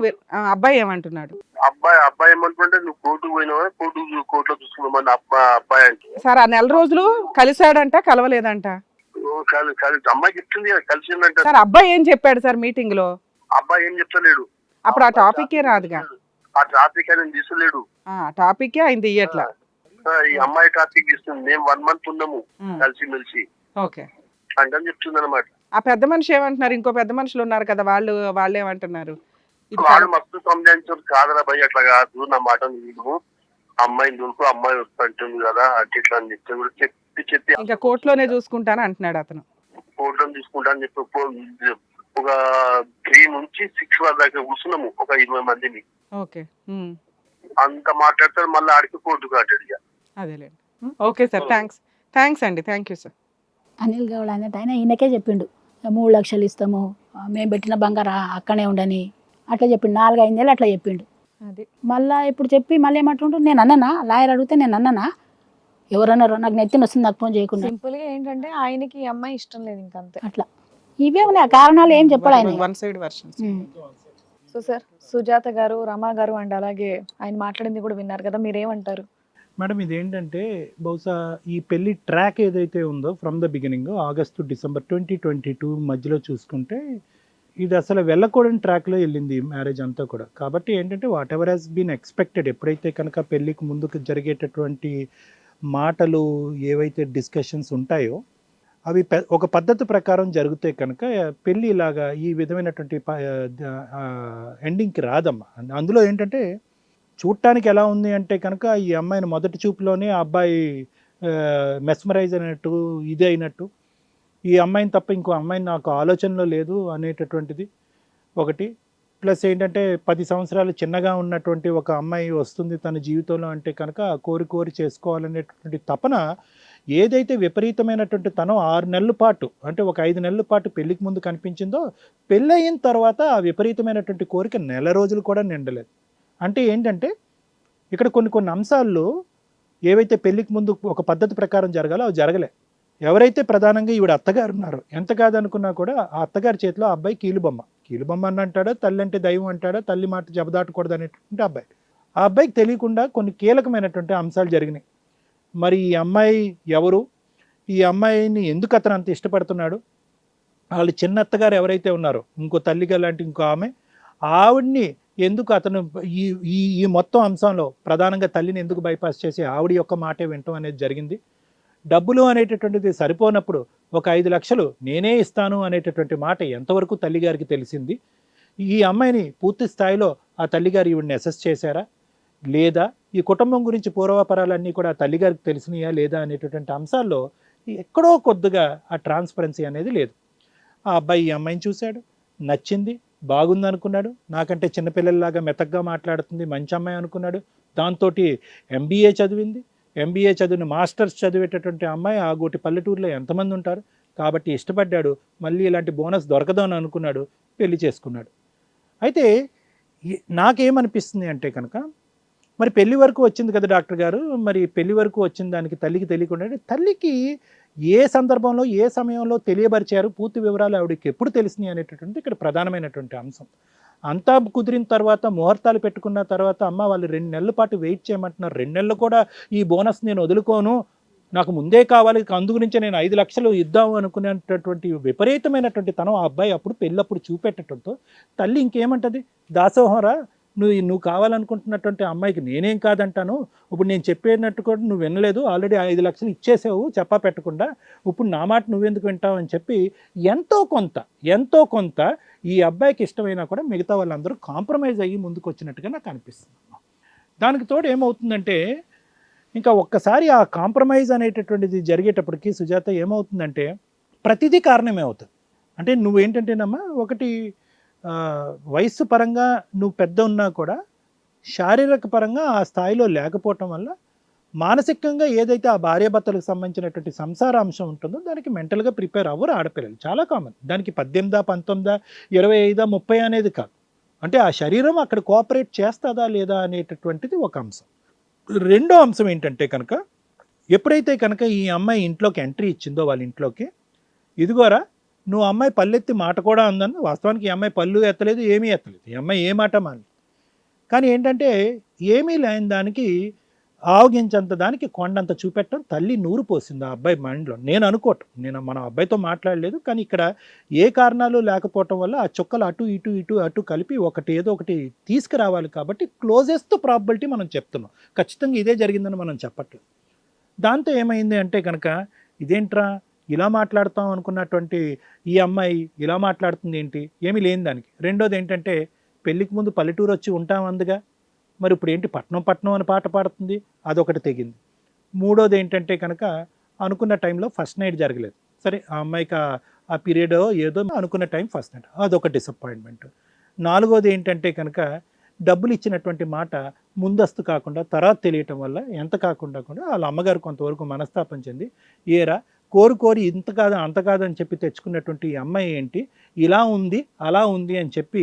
అబ్బాయి ఏమంటున్నాడు? అబ్బాయి ఏమంటుంటే నువ్వు కోర్టుకు పోయినావా, కోర్టులో చూసుకున్నామని అబ్బాయి అంటే. సార్, ఆ నెల రోజులు కలిసాడంట, కలవలేదంట? అమ్మాయి చెప్తుంది కలిసిందంట. సార్, అబ్బాయి ఏం చెప్పాడు సార్ మీటింగ్ లో? అబ్బాయి ఏం చెప్తలేడు. అప్పుడు ఆ టాపిక్ రాదుగా, ఆ టాపిక్ ఆయన తీసలేడు, టాపిక్ ఆయన తీయట్లా. ఈ అమ్మాయి టాపిక్ తీస్తుంది. మేము 1 month ఉన్నాము కలిసి మెలిసి ఓకే అంటని చెప్తుంది అనమాట. ఆ పెద్ద మనిషి ఏమంటున్నారు? ఇంకో పెద్ద మనుషులు ఉన్నారు కదా, వాళ్ళు ఏమంటున్నారు? వాళ్ళు మస్తు సంజాయించారు, కాదరా భయ్ అట్లా కాదు, నా మాట నేను అమ్మాయిని దొరుకు, అమ్మాయి వస్తుంటుంది కదా అంటే ఇట్లా అని చెప్తే కూడా చెప్పి ఇంకా కోర్టులోనే చూసుకుంటాను అంటున్నాడు అతను. కోర్టులో తీసుకుంటా అని చెప్పి ఒక 3 నుంచి 6 వరకు దాకా కూర్చున్నాము, ఒక 20 మందిని. ఓకే, అంత మాట్లాడతారు, మళ్ళీ ఆడికి కోర్టు కాటాడు. ఇక అదేలేండి. ఓకే సార్, థ్యాంక్స్ అండి, thank you sir. Anil Goud అన్నట్టు ఆయన ఈయనకే చెప్పిండు, 3 లక్షలు ఇస్తాము, మేము పెట్టిన బంగారా అక్కడే ఉండని అట్లా చెప్పిండు. 4-5 నెలలు అట్లా చెప్పిండు. అది మళ్ళీ ఇప్పుడు చెప్పి మళ్ళీ ఏమంటుండు, నేను అన్నానా, లాయర్ అడిగితే నేను అన్నానా, ఎవరన్నారో నాకు నెత్తిన వస్తుంది, నాకు ఫోన్ చేయకుండా. సింపుల్ గా ఏంటంటే ఆయనకి ఈ అమ్మాయి ఇష్టం లేదు, ఇంకంతే. అట్లా ఇవే ఉన్నాయి కారణాలు, ఏం చెప్పాడు ఆయన. One side versions. So sir, Sujatha గారు, రమా గారు అండ్ అలాగే ఆయన మాట్లాడింది కూడా విన్నారు కదా, మీరేమంటారు? మేడం ఇదేంటంటే బహుశా ఈ పెళ్లి ట్రాక్ ఏదైతే ఉందో from the beginning August December 2022 మధ్యలో చూసుకుంటే ఇది అసలు వెళ్ళకూడని ట్రాక్లో వెళ్ళింది మ్యారేజ్ అంతా కూడా. కాబట్టి ఏంటంటే whatever has been expected, ఎప్పుడైతే కనుక పెళ్ళికి ముందుకు జరిగేటటువంటి మాటలు ఏవైతే డిస్కషన్స్ ఉంటాయో అవి ఒక పద్ధతి ప్రకారం జరిగితే కనుక పెళ్ళి ఇలాగా ఈ విధమైనటువంటి ఎండింగ్కి రాదమ్మా. అందులో ఏంటంటే చూడటానికి ఎలా ఉంది అంటే కనుక ఈ అమ్మాయిని మొదటి చూపులోనే ఆ అబ్బాయి మెస్మరైజ్ అయినట్టు ఇది అయినట్టు, ఈ అమ్మాయిని తప్ప ఇంకో అమ్మాయిని నాకు ఆలోచనలో లేదు అనేటటువంటిది ఒకటి. ప్లస్ ఏంటంటే 10 సంవత్సరాలు చిన్నగా ఉన్నటువంటి ఒక అమ్మాయి వస్తుంది తన జీవితంలో అంటే కనుక కోరి కోరి చేసుకోవాలనేటటువంటి తపన ఏదైతే విపరీతమైనటువంటి తను 6 నెలల పాటు అంటే ఒక 5 నెలల పాటు పెళ్ళికి ముందు కనిపించిందో, పెళ్ళయిన తర్వాత ఆ విపరీతమైనటువంటి కోరిక నెల రోజులు కూడా నిండలేదు. అంటే ఏంటంటే ఇక్కడ కొన్ని అంశాల్లో ఏవైతే పెళ్ళికి ముందు ఒక పద్ధతి ప్రకారం జరగాలో అవి జరగలే. ఎవరైతే ప్రధానంగా ఈవిడ అత్తగారు ఉన్నారో, ఎంత కాదనుకున్నా కూడా ఆ అత్తగారి చేతిలో ఆ అబ్బాయి కీలుబొమ్మ అని అంటాడో, తల్లి అంటే దైవం అంటాడో, తల్లి మాట జబదాటకూడదు అనేటువంటి అబ్బాయి. ఆ అబ్బాయికి తెలియకుండా కొన్ని కీలకమైనటువంటి అంశాలు జరిగినాయి. మరి ఈ అమ్మాయి ఎవరు, ఈ అమ్మాయిని ఎందుకు అతను అంత ఇష్టపడుతున్నాడు, వాళ్ళ చిన్న అత్తగారు ఎవరైతే ఉన్నారో ఇంకో తల్లిగా లాంటి ఇంకో ఆమె, ఆవిడ్ని ఎందుకు అతను ఈ ఈ ఈ మొత్తం అంశంలో ప్రధానంగా తల్లిని ఎందుకు బైపాస్ చేసి ఆవిడ యొక్క మాటే వినటం అనేది జరిగింది. డబ్బులు అనేటటువంటిది సరిపోనప్పుడు ఒక 5 లక్షలు నేనే ఇస్తాను అనేటటువంటి మాట ఎంతవరకు తల్లిగారికి తెలిసింది, ఈ అమ్మాయిని పూర్తి స్థాయిలో ఆ తల్లిగారు ఈవిడిని అసెస్ చేశారా లేదా, ఈ కుటుంబం గురించి పూర్వాపరాలన్నీ కూడా ఆ తల్లిగారికి తెలిసినాయా లేదా అనేటటువంటి అంశాల్లో ఎక్కడో కొద్దిగా ఆ ట్రాన్స్పరెన్సీ అనేది లేదు. ఆ అబ్బాయి ఈ అమ్మాయిని చూశాడు, నచ్చింది, బాగుంది అనుకున్నాడు, నాకంటే చిన్నపిల్లల్లాగా మెతగ్గా మాట్లాడుతుంది, మంచి అమ్మాయి అనుకున్నాడు. దాంతో ఎంబీఏ చదివింది, ఎంబీఏ చదివిన మాస్టర్స్ చదివేటటువంటి అమ్మాయి ఆ గోటి పల్లెటూరులో ఎంతమంది ఉంటారు, కాబట్టి ఇష్టపడ్డాడు. మళ్ళీ ఇలాంటి బోనస్ దొరకదు అని అనుకున్నాడు, పెళ్లి చేసుకున్నాడు. అయితే నాకేమనిపిస్తుంది అంటే కనుక మరి పెళ్లి వరకు వచ్చింది కదా డాక్టర్ గారు, మరి పెళ్లి వరకు వచ్చిన దానికి తల్లికి తెలియకుండా, తల్లికి ఏ సందర్భంలో ఏ సమయంలో తెలియబరిచారు, పూర్తి వివరాలు ఆవిడకి ఎప్పుడు తెలిసినాయి అనేటటువంటి ఇక్కడ ప్రధానమైనటువంటి అంశం. అంతా కుదిరిన తర్వాత ముహూర్తాలు పెట్టుకున్న తర్వాత అమ్మ వాళ్ళు 2 నెలల పాటు వెయిట్ చేయమంటున్నారు, 2 నెలలు కూడా ఈ బోనస్ నేను వదులుకోను, నాకు ముందే కావాలి, అందు గురించే నేను 5 లక్షలు ఇద్దాం అనుకునేటటువంటి విపరీతమైనటువంటి తనం ఆ అబ్బాయి అప్పుడు పెళ్ళప్పుడు చూపెట్టడంతో తల్లి ఇంకేమంటది, దాసోహంరా నువ్వు కావాలనుకుంటున్నటువంటి అమ్మాయికి నేనేం కాదంటాను, ఇప్పుడు నేను చెప్పేటట్టు కూడా నువ్వు వినలేదు, ఆల్రెడీ 5 లక్షలు ఇచ్చేసావు చెప్పా పెట్టకుండా, ఇప్పుడు నా మాట నువ్వెందుకు వింటావు అని చెప్పి ఎంతో కొంత ఈ అబ్బాయికి ఇష్టమైనా కూడా మిగతా వాళ్ళందరూ కాంప్రమైజ్ అయ్యి ముందుకు వచ్చినట్టుగా నాకు అనిపిస్తుంది. దానికి తోడు ఏమవుతుందంటే ఇంకా ఒక్కసారి ఆ కాంప్రమైజ్ అనేటటువంటిది జరిగేటప్పటికి సుజాత ఏమవుతుందంటే ప్రతిదీ కారణమే అవుతుంది. అంటే నువ్వేంటంటేనమ్మా ఒకటి వయస్సు పరంగా నువ్వు పెద్ద ఉన్నా కూడా శారీరక పరంగా ఆ స్థాయిలో లేకపోవటం వల్ల మానసికంగా ఏదైతే ఆ భార్యాభర్తలకు సంబంధించినటువంటి సంసార అంశం ఉంటుందో దానికి మెంటల్గా ప్రిపేర్ అవ్వరు ఆడపిల్లలు, చాలా కామన్. దానికి 18, 19, 25, 30 అనేది కాదు. అంటే ఆ శరీరం అక్కడ కోఆపరేట్ చేస్తుందా లేదా అనేటటువంటిది ఒక అంశం. రెండో అంశం ఏంటంటే కనుక ఎప్పుడైతే కనుక ఈ అమ్మాయి ఇంట్లోకి ఎంట్రీ ఇచ్చిందో వాళ్ళ ఇంట్లోకి, ఇదిగోరా నువ్వు అమ్మాయి పల్లెత్తి మాట కూడా అందని, వాస్తవానికి ఈ అమ్మాయి పళ్ళు ఎత్తలేదు, ఏమీ ఎత్తలేదు, ఈ అమ్మాయి ఏ మాట మాని. కానీ ఏంటంటే ఏమీ లేని దానికి ఆవగించంత దానికి కొండంత చూపెట్టడం తల్లి నూరు పోసింది ఆ అబ్బాయి మైండ్లో. నేను అనుకోవటం, నేను మన అబ్బాయితో మాట్లాడలేదు, కానీ ఇక్కడ ఏ కారణాలు లేకపోవటం వల్ల ఆ చుక్కలు అటు కలిపి ఏదో ఒకటి తీసుకురావాలి. కాబట్టి క్లోజెస్ట్ ప్రాబబిలిటీ మనం చెప్తున్నాం, ఖచ్చితంగా ఇదే జరిగిందని మనం చెప్పట్లేదు. దాంతో ఏమైంది అంటే కనుక ఇదేంట్రా ఇలా మాట్లాడతాం అనుకున్నటువంటి ఈ అమ్మాయి ఇలా మాట్లాడుతుంది ఏంటి, ఏమీ లేని దానికి. రెండోది ఏంటంటే పెళ్ళికి ముందు పల్లెటూరు వచ్చి ఉంటాం అందుగా, మరి ఇప్పుడు ఏంటి పట్నం అని పాట పాడుతుంది, అదొకటి తెగింది. మూడోది ఏంటంటే కనుక అనుకున్న టైంలో ఫస్ట్ నైట్ జరగలేదు. సరే ఆ అమ్మాయికి ఆ పీరియడ్ ఏదో అనుకున్న టైం ఫస్ట్ నైట్, అదొక డిసప్పాయింట్మెంట్. నాలుగోది ఏంటంటే కనుక డబ్బులు ఇచ్చినటువంటి మాట ముందస్తు కాకుండా తర్వాత తెలియటం వల్ల ఎంత కాకుండా వాళ్ళ అమ్మగారు కొంతవరకు మనస్తాపం చెంది, ఏరా కోరి ఇంత కాదు అంత కాదు అని చెప్పి తెచ్చుకున్నటువంటి ఈ అమ్మాయి ఏంటి ఇలా ఉంది అలా ఉంది అని చెప్పి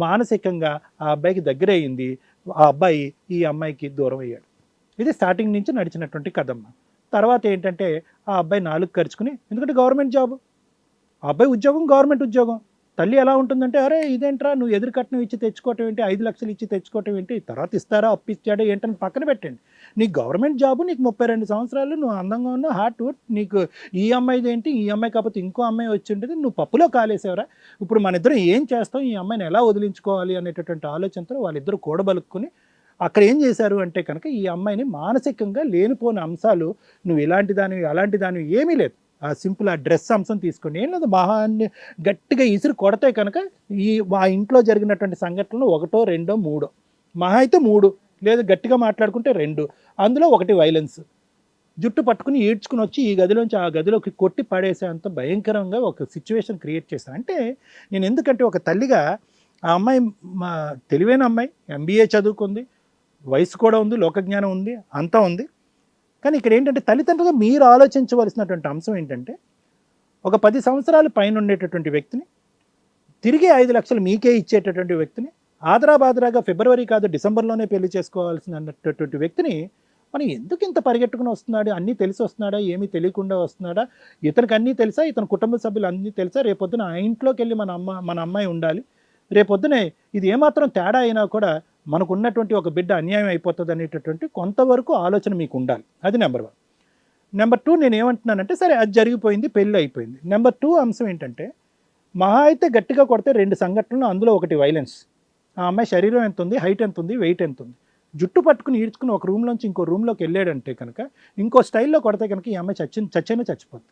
మానసికంగా ఆ అబ్బాయికి దగ్గర అయ్యింది. ఆ అబ్బాయి ఈ అమ్మాయికి దూరం అయ్యాడు. ఇది స్టార్టింగ్ నుంచి నడిచినటువంటి కథమ్మ. తర్వాత ఏంటంటే ఆ అబ్బాయి 4 ఖర్చుకుని, ఎందుకంటే గవర్నమెంట్ జాబ్, ఆ అబ్బాయి ఉద్యోగం గవర్నమెంట్ ఉద్యోగం, తల్లి ఎలా ఉంటుందంటే, అరే ఇదేంట్రా నువ్వు ఎదురు కట్నం ఇచ్చి తెచ్చుకోవటం ఏంటి, 5 లక్షలు ఇచ్చి తెచ్చుకోవటం ఏంటి, తర్వాత ఇస్తారా అప్పు ఇచ్చాడా ఏంటని పక్కన పెట్టండి. నీకు గవర్నమెంట్ జాబు, నీకు 32 సంవత్సరాలు, నువ్వు అందంగా ఉన్నావు, హార్ట్ నీకు ఈ అమ్మాయిది ఏంటి, ఈ అమ్మాయి కాకపోతే ఇంకో అమ్మాయి వచ్చి ఉంటుంది, నువ్వు పప్పులో కాలేసేవరా. ఇప్పుడు మన ఇద్దరం ఏం చేస్తాం, ఈ అమ్మాయిని ఎలా వదిలించుకోవాలి అనేటటువంటి ఆలోచనతో వాళ్ళిద్దరూ కూడబలుక్కుని అక్కడ ఏం చేశారు అంటే కనుక ఈ అమ్మాయిని మానసికంగా లేనిపోని అంశాలు, నువ్వు ఇలాంటి దానివి అలాంటి దానివి ఏమీ లేదు, ఆ సింపుల్ ఆ డ్రెస్ అంశం తీసుకోండి, ఏం లేదు, మహాన్ని గట్టిగా ఇసురు కొడితే కనుక ఆ ఇంట్లో జరిగినటువంటి సంఘటనలు 1, 2, 3, మహా అయితే 3, లేదు గట్టిగా మాట్లాడుకుంటే 2, అందులో 1 వైలెన్స్, జుట్టు పట్టుకుని ఈడ్చుకుని వచ్చి ఈ గదిలోంచి ఆ గదిలోకి కొట్టి పడేసేంత భయంకరంగా ఒక సిచ్యువేషన్ క్రియేట్ చేశాను. అంటే నేను ఎందుకంటే ఒక తల్లిగా ఆ అమ్మాయి తెలివైన అమ్మాయి, MBA చదువుకుంది, వయసు కూడా ఉంది, లోకజ్ఞానం ఉంది, అంతా ఉంది. కానీ ఇక్కడ ఏంటంటే తల్లిదండ్రులుగా మీరు ఆలోచించవలసినటువంటి అంశం ఏంటంటే, ఒక 10 సంవత్సరాల పైన ఉండేటటువంటి వ్యక్తిని, తిరిగి 5 లక్షలు మీకే ఇచ్చేటటువంటి వ్యక్తిని, ఆదరాబాదరాగా ఫిబ్రవరి కాదు డిసెంబర్లోనే పెళ్లి చేసుకోవాల్సినటువంటి వ్యక్తిని మనం ఎందుకు ఇంత పరిగెట్టుకుని వస్తున్నాడు, అన్నీ తెలిసి వస్తున్నాడా, ఏమీ తెలియకుండా వస్తున్నాడా, ఇతనికి అన్నీ తెలుసా, ఇతని కుటుంబ సభ్యులు అన్నీ తెలుసా, రేపొద్దున ఆ ఇంట్లోకి వెళ్ళి మన అమ్మాయి ఉండాలి, రేపొద్దునే ఇది ఏమాత్రం తేడా అయినా కూడా మనకు ఉన్నటువంటి ఒక బిడ్డ అన్యాయం అయిపోతుంది అనేటటువంటి కొంతవరకు ఆలోచన మీకు ఉండాలి. అది నెంబర్ 1. నెంబర్ 2 నేను ఏమంటున్నానంటే, సరే అది జరిగిపోయింది, పెళ్ళి అయిపోయింది. నెంబర్ 2 అంశం ఏంటంటే, మహా అయితే గట్టిగా కొడితే 2 సంఘటనలు, అందులో 1 వైలెన్స్. ఆ అమ్మాయి శరీరం ఎంత ఉంది, హైట్ ఎంత ఉంది, వెయిట్ ఎంత ఉంది, జుట్టు పట్టుకుని ఈడ్చుకుని ఒక రూమ్లోంచి ఇంకో రూమ్లోకి వెళ్ళాడంటే కనుక, ఇంకో స్టైల్లో కొడితే కనుక ఈ అమ్మాయి చచ్చైనా చచ్చిపోద్ది.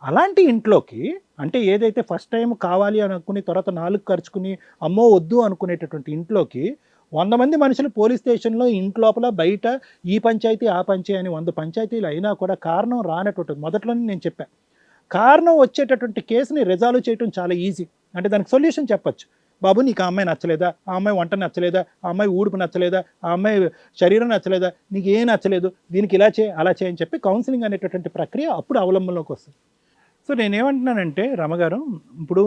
అలాంటి ఇంట్లోకి, అంటే ఏదైతే ఫస్ట్ టైం కావాలి అనుకుని తర్వాత 4 ఖర్చుకుని అమ్మో వద్దు అనుకునేటటువంటి ఇంట్లోకి 100 మంది మనుషులు పోలీస్ స్టేషన్లో, ఇంట్లోపల బయట ఈ పంచాయతీ ఆ పంచాయతీ అని 100 పంచాయతీలు అయినా కూడా కారణం రానటువంటి, మొదట్లోనే నేను చెప్పాను, కారణం వచ్చేటటువంటి కేసుని రిజాల్వ్ చేయడం చాలా ఈజీ. అంటే దానికి సొల్యూషన్ చెప్పచ్చు. బాబు నీకు ఆ అమ్మాయి నచ్చలేదా, ఆ అమ్మాయి వంట నచ్చలేదా, ఆ అమ్మాయి ఊడుపు నచ్చలేదా, ఆ అమ్మాయి శరీరం నచ్చలేదా, నీకు ఏం నచ్చలేదు, దీనికి ఇలా చేయి అలా చేయని చెప్పి కౌన్సిలింగ్ అనేటటువంటి ప్రక్రియ అప్పుడు అవలంబనలోకి వస్తుంది. సో నేనేమంటున్నానంటే రమగారు, ఇప్పుడు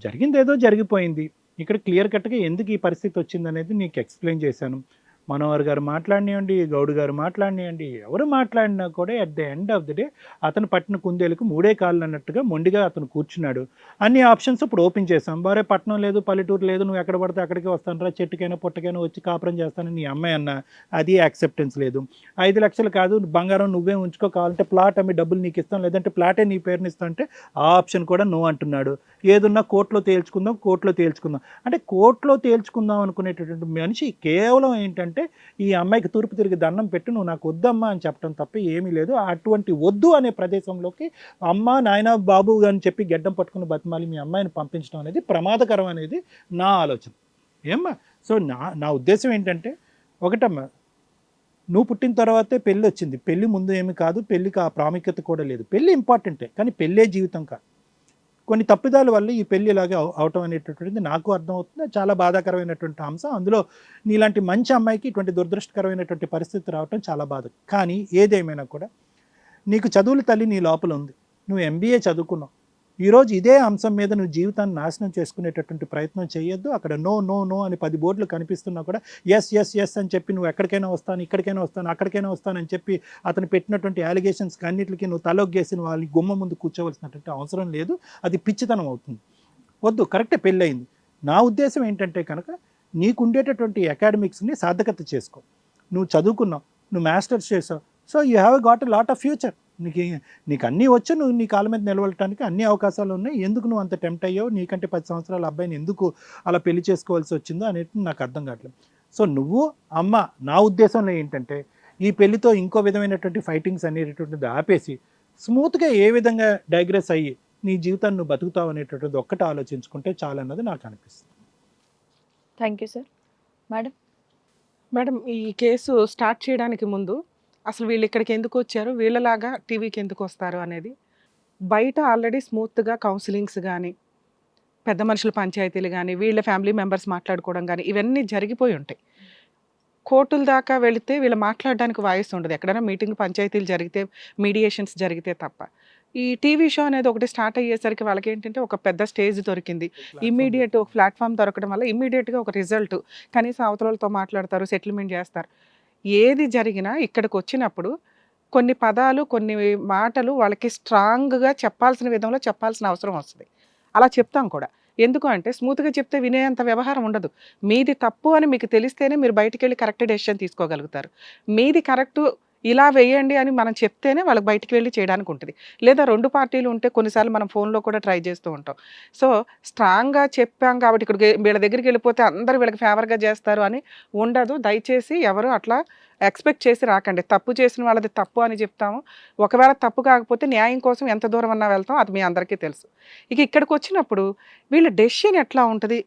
జరిగింది ఏదో జరిగిపోయింది, ఇక్కడ క్లియర్ కట్గా ఎందుకు ఈ పరిస్థితి వచ్చిందనేది నీకు ఎక్స్ప్లెయిన్ చేశాను. మనోహర్ గారు మాట్లాడినివ్వండి, గౌడ్ గారు మాట్లాడినివ్వండి, ఎవరు మాట్లాడినా కూడా at the end of the day అతను పట్టిన కుందేలకు 3 కాళ్ళు అన్నట్టుగా మొండిగా అతను కూర్చున్నాడు. అన్ని ఆప్షన్స్ ఇప్పుడు ఓపెన్ చేశాం. బారే పట్టణం లేదు, పల్లెటూరు లేదు, నువ్వు ఎక్కడ పడితే అక్కడికి వస్తాను రా, చెట్టుకైనా పుట్టకైనా వచ్చి కాపురం చేస్తానని నీ అమ్మాయి అన్న, అది యాక్సెప్టెన్స్ లేదు. 5 లక్షలు కాదు, బంగారం నువ్వే ఉంచుకో, కావాలంటే ప్లాట్ అమ్మి డబ్బులు నీకు ఇస్తాం, లేదంటే ప్లాటే నీ పేరుని ఇస్తాం అంటే ఆ ఆప్షన్ కూడా నో అంటున్నాడు. ఏదున్నా కోర్టులో తేల్చుకుందాం అంటే కోర్టులో తేల్చుకుందాం అనుకునేటటువంటి మనిషి కేవలం ఏంటంటే ఈ అమ్మాయికి తూర్పు తిరిగి దండం పెట్టి నువ్వు నాకు వద్దమ్మా అని చెప్పడం తప్ప ఏమీ లేదు. అటువంటి వద్దు అనే ప్రదేశంలోకి అమ్మ నాయన బాబు అని చెప్పి గెడ్డం పట్టుకుని బతిమాలి మీ అమ్మాయిని పంపించడం అనేది ప్రమాదకరం అనేది నా ఆలోచన. ఏమ్మా, సో నా ఉద్దేశం ఏంటంటే, ఒకటమ్మా, నువ్వు పుట్టిన తర్వాతే పెళ్ళి వచ్చింది, పెళ్ళి ముందు ఏమి కాదు, పెళ్ళికి ఆ ప్రాముఖ్యత కూడా లేదు. పెళ్ళి ఇంపార్టెంటే, కానీ పెళ్ళే జీవితం కాదు. కొన్ని తప్పిదాల వల్ల ఈ పెళ్ళి ఇలాగే అవటం అనేటటువంటిది నాకు అర్థమవుతుంది. చాలా బాధాకరమైనటువంటి అంశం. అందులో నీలాంటి మంచి అమ్మాయికి ఇటువంటి దురదృష్టకరమైనటువంటి పరిస్థితి రావటం చాలా బాధ. కానీ ఏదేమైనా కూడా నీకు చదువుల తల్లి నీ లోపల ఉంది, నువ్వు MBA చదువుకున్నావు. ఈరోజు ఇదే అంశం మీద నువ్వు జీవితాన్ని నాశనం చేసుకునేటటువంటి ప్రయత్నం చేయొద్దు. అక్కడ నో నో నో అని 10 బోర్డులు కనిపిస్తున్నా కూడా ఎస్ ఎస్ ఎస్ అని చెప్పి నువ్వు ఎక్కడికైనా వస్తాను, ఇక్కడికైనా వస్తాను, అక్కడికైనా వస్తాను అని చెప్పి అతను పెట్టినటువంటి అలిగేషన్స్కి అన్నిటికీ నువ్వు తలొగ్గేసి వాళ్ళని గుమ్మ ముందు కూర్చోవలసినటువంటి అవసరం లేదు. అది పిచ్చితనం అవుతుంది. వద్దు, కరెక్టే, పెళ్ళయింది. నా ఉద్దేశం ఏంటంటే కనుక నీకు ఉండేటటువంటి అకాడమిక్స్ని సార్థకత చేసుకో. నువ్వు చదువుకున్నావు, నువ్వు మాస్టర్స్ చేసావు, so you have got a lot of future. నీకు అన్నీ వచ్చు, నువ్వు నీ కాళ్ళ మీద నిలబడటానికి అన్ని అవకాశాలు ఉన్నాయి. ఎందుకు నువ్వు అంత టెంప్ట్ అయ్యావు, నీకంటే 10 సంవత్సరాల అబ్బాయిని ఎందుకు అలా పెళ్లి చేసుకోవాల్సి వచ్చిందో అనేది నాకు అర్థం కావట్లేదు. సో నువ్వు అమ్మ, నా ఉద్దేశంలో ఏంటంటే ఈ పెళ్లితో ఇంకో విధమైనటువంటి ఫైటింగ్స్ అనేటటువంటిది ఆపేసి స్మూత్గా ఏ విధంగా డైగ్రెస్ అయ్యి నీ జీవితాన్ని నువ్వు బతుకుతావు అనేటటువంటిది ఒక్కటి ఆలోచించుకుంటే చాలన్నది నాకు అనిపిస్తుంది. Thank you sir. మేడం, ఈ కేసు స్టార్ట్ చేయడానికి ముందు అసలు వీళ్ళు ఇక్కడికి ఎందుకు వచ్చారు, వీళ్ళలాగా టీవీకి ఎందుకు వస్తారు అనేది బయట ఆల్రెడీ స్మూత్గా కౌన్సిలింగ్స్ కానీ, పెద్ద మనుషుల పంచాయతీలు కానీ, వీళ్ళ ఫ్యామిలీ మెంబర్స్ మాట్లాడుకోవడం కానీ ఇవన్నీ జరిగిపోయి ఉంటాయి. కోర్టుల దాకా వెళితే వీళ్ళు మాట్లాడడానికి వాయిస్ ఉండదు. ఎక్కడైనా మీటింగ్ పంచాయతీలు జరిగితే, మీడియేషన్స్ జరిగితే తప్ప. ఈ టీవీ షో అనేది ఒకటి స్టార్ట్ అయ్యేసరికి వాళ్ళకి ఏంటంటే ఒక పెద్ద స్టేజ్ దొరికింది, ఇమ్మీడియట్ ఒక ప్లాట్ఫామ్ దొరకడం వల్ల ఇమ్మీడియట్గా ఒక రిజల్ట్, కనీసం అవతలతో మాట్లాడతారు, సెటిల్మెంట్ చేస్తారు. ఏది జరిగినా ఇక్కడికి వచ్చినప్పుడు కొన్ని పదాలు, కొన్ని మాటలు వాళ్ళకి స్ట్రాంగ్గా చెప్పాల్సిన విధంలో చెప్పాల్సిన అవసరం వస్తుంది. అలా చెప్తాం కూడా. ఎందుకు అంటే స్మూత్గా చెప్తే వినేంత వ్యవహారం ఉండదు. మీది తప్పు అని మీకు తెలిస్తేనే మీరు బయటికి వెళ్ళి కరెక్ట్ డెసిషన్ తీసుకోగలుగుతారు. మీది కరెక్టు ఇలా వేయండి అని మనం చెప్తేనే వాళ్ళకి బయటికి వెళ్ళి చేయడానికి ఉంటుంది. లేదా 2 పార్టీలు ఉంటే కొన్నిసార్లు మనం ఫోన్లో కూడా ట్రై చేస్తూ ఉంటాం. సో స్ట్రాంగ్గా చెప్పాం కాబట్టి ఇక్కడ వీళ్ళ దగ్గరికి వెళ్ళిపోతే అందరూ వీళ్ళకి ఫేవర్గా చేస్తారు అని ఉండదు. దయచేసి ఎవరు అట్లా ఎక్స్పెక్ట్ చేసి రాకండి. తప్పు చేసిన వాళ్ళది తప్పు అని చెప్తాము. ఒకవేళ తప్పు కాకపోతే న్యాయం కోసం ఎంత దూరం అన్నా వెళ్తాం, అది మీ అందరికీ తెలుసు. ఇక ఇక్కడికి వచ్చినప్పుడు వీళ్ళ డెసిషన్ ఎట్లా ఉంటుంది,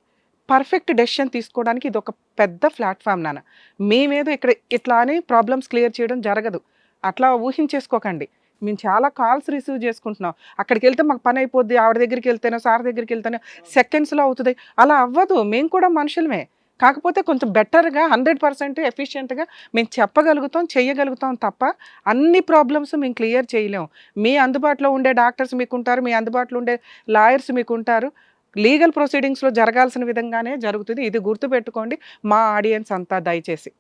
పర్ఫెక్ట్ డెసిషన్ తీసుకోవడానికి ఇది ఒక పెద్ద ప్లాట్ఫామ్ నాన్న. మేమేదో ఇక్కడ ఇట్లా అని ప్రాబ్లమ్స్ క్లియర్ చేయడం జరగదు, అట్లా ఊహించేసుకోకండి. మేము చాలా కాల్స్ రిసీవ్ చేసుకుంటున్నాం. అక్కడికి వెళ్తే మాకు పని అయిపోద్ది, ఆవిడ దగ్గరికి వెళ్తేనో సార్ దగ్గరికి వెళ్తేనో సెకండ్స్లో అవుతుంది. అలా అవ్వదు. మేము కూడా మనుషులమే, కాకపోతే కొంచెం బెటర్గా 100% ఎఫిషియెంట్గా మేము చెప్పగలుగుతాం, చేయగలుగుతాం తప్ప అన్ని ప్రాబ్లమ్స్ మేము క్లియర్ చేయలేము. మీ అందుబాటులో ఉండే డాక్టర్స్ మీకు ఉంటారు, మీ అందుబాటులో ఉండే లాయర్స్ మీకు ఉంటారు. లీగల్ ప్రొసీడింగ్స్లో జరగాల్సిన విధంగానే జరుగుతుంది. ఇది గుర్తుపెట్టుకోండి మా ఆడియన్స్ అంతా దయచేసి.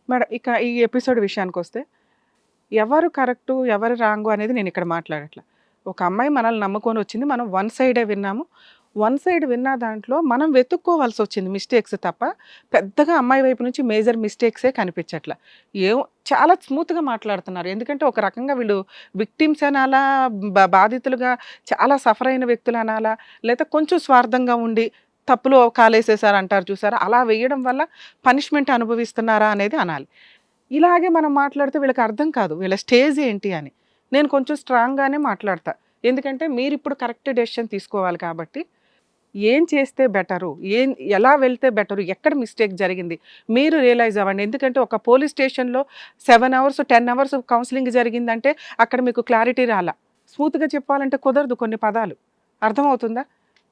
మేడం ఇక ఈ ఎపిసోడ్ విషయానికి వస్తే ఎవరు కరెక్టు ఎవరు రాంగు అనేది నేను ఇక్కడ మాట్లాడట్లా. ఒక అమ్మాయి మనల్ని నమ్ముకొని వచ్చింది, మనం వన్ సైడే విన్నాము. వన్ సైడ్ విన్న దాంట్లో మనం వెతుక్కోవాల్సి వచ్చింది మిస్టేక్స్ తప్ప పెద్దగా అమ్మాయి వైపు నుంచి మేజర్ మిస్టేక్సే కనిపించట్లా. చాలా స్మూత్గా మాట్లాడుతున్నారు. ఎందుకంటే ఒక రకంగా వీళ్ళు విక్టిమ్స్ అనాలా, బాధితులుగా చాలా సఫర్ అయిన వ్యక్తులు అనాలా, లేదా కొంచెం స్వార్థంగా ఉండి తప్పులో కాలేసేసారు అంటారు చూసారా, అలా వేయడం వల్ల పనిష్మెంట్ అనుభవిస్తున్నారా అనేది అనాలి. ఇలాగే మనం మాట్లాడితే వీళ్ళకి అర్థం కాదు వీళ్ళ స్టేజ్ ఏంటి అని. నేను కొంచెం స్ట్రాంగ్గానే మాట్లాడతా, ఎందుకంటే మీరు ఇప్పుడు కరెక్ట్ డెసిషన్ తీసుకోవాలి కాబట్టి ఏం చేస్తే బెటరు, ఎలా వెళ్తే బెటరు, ఎక్కడ మిస్టేక్ జరిగింది మీరు రియలైజ్ అవ్వండి. ఎందుకంటే ఒక పోలీస్ స్టేషన్లో 7 hours 10 hours కౌన్సిలింగ్ జరిగిందంటే అక్కడ మీకు క్లారిటీ రాలా. స్మూత్గా చెప్పాలంటే కుదరదు కొన్ని పదాలు, అర్థమవుతుందా?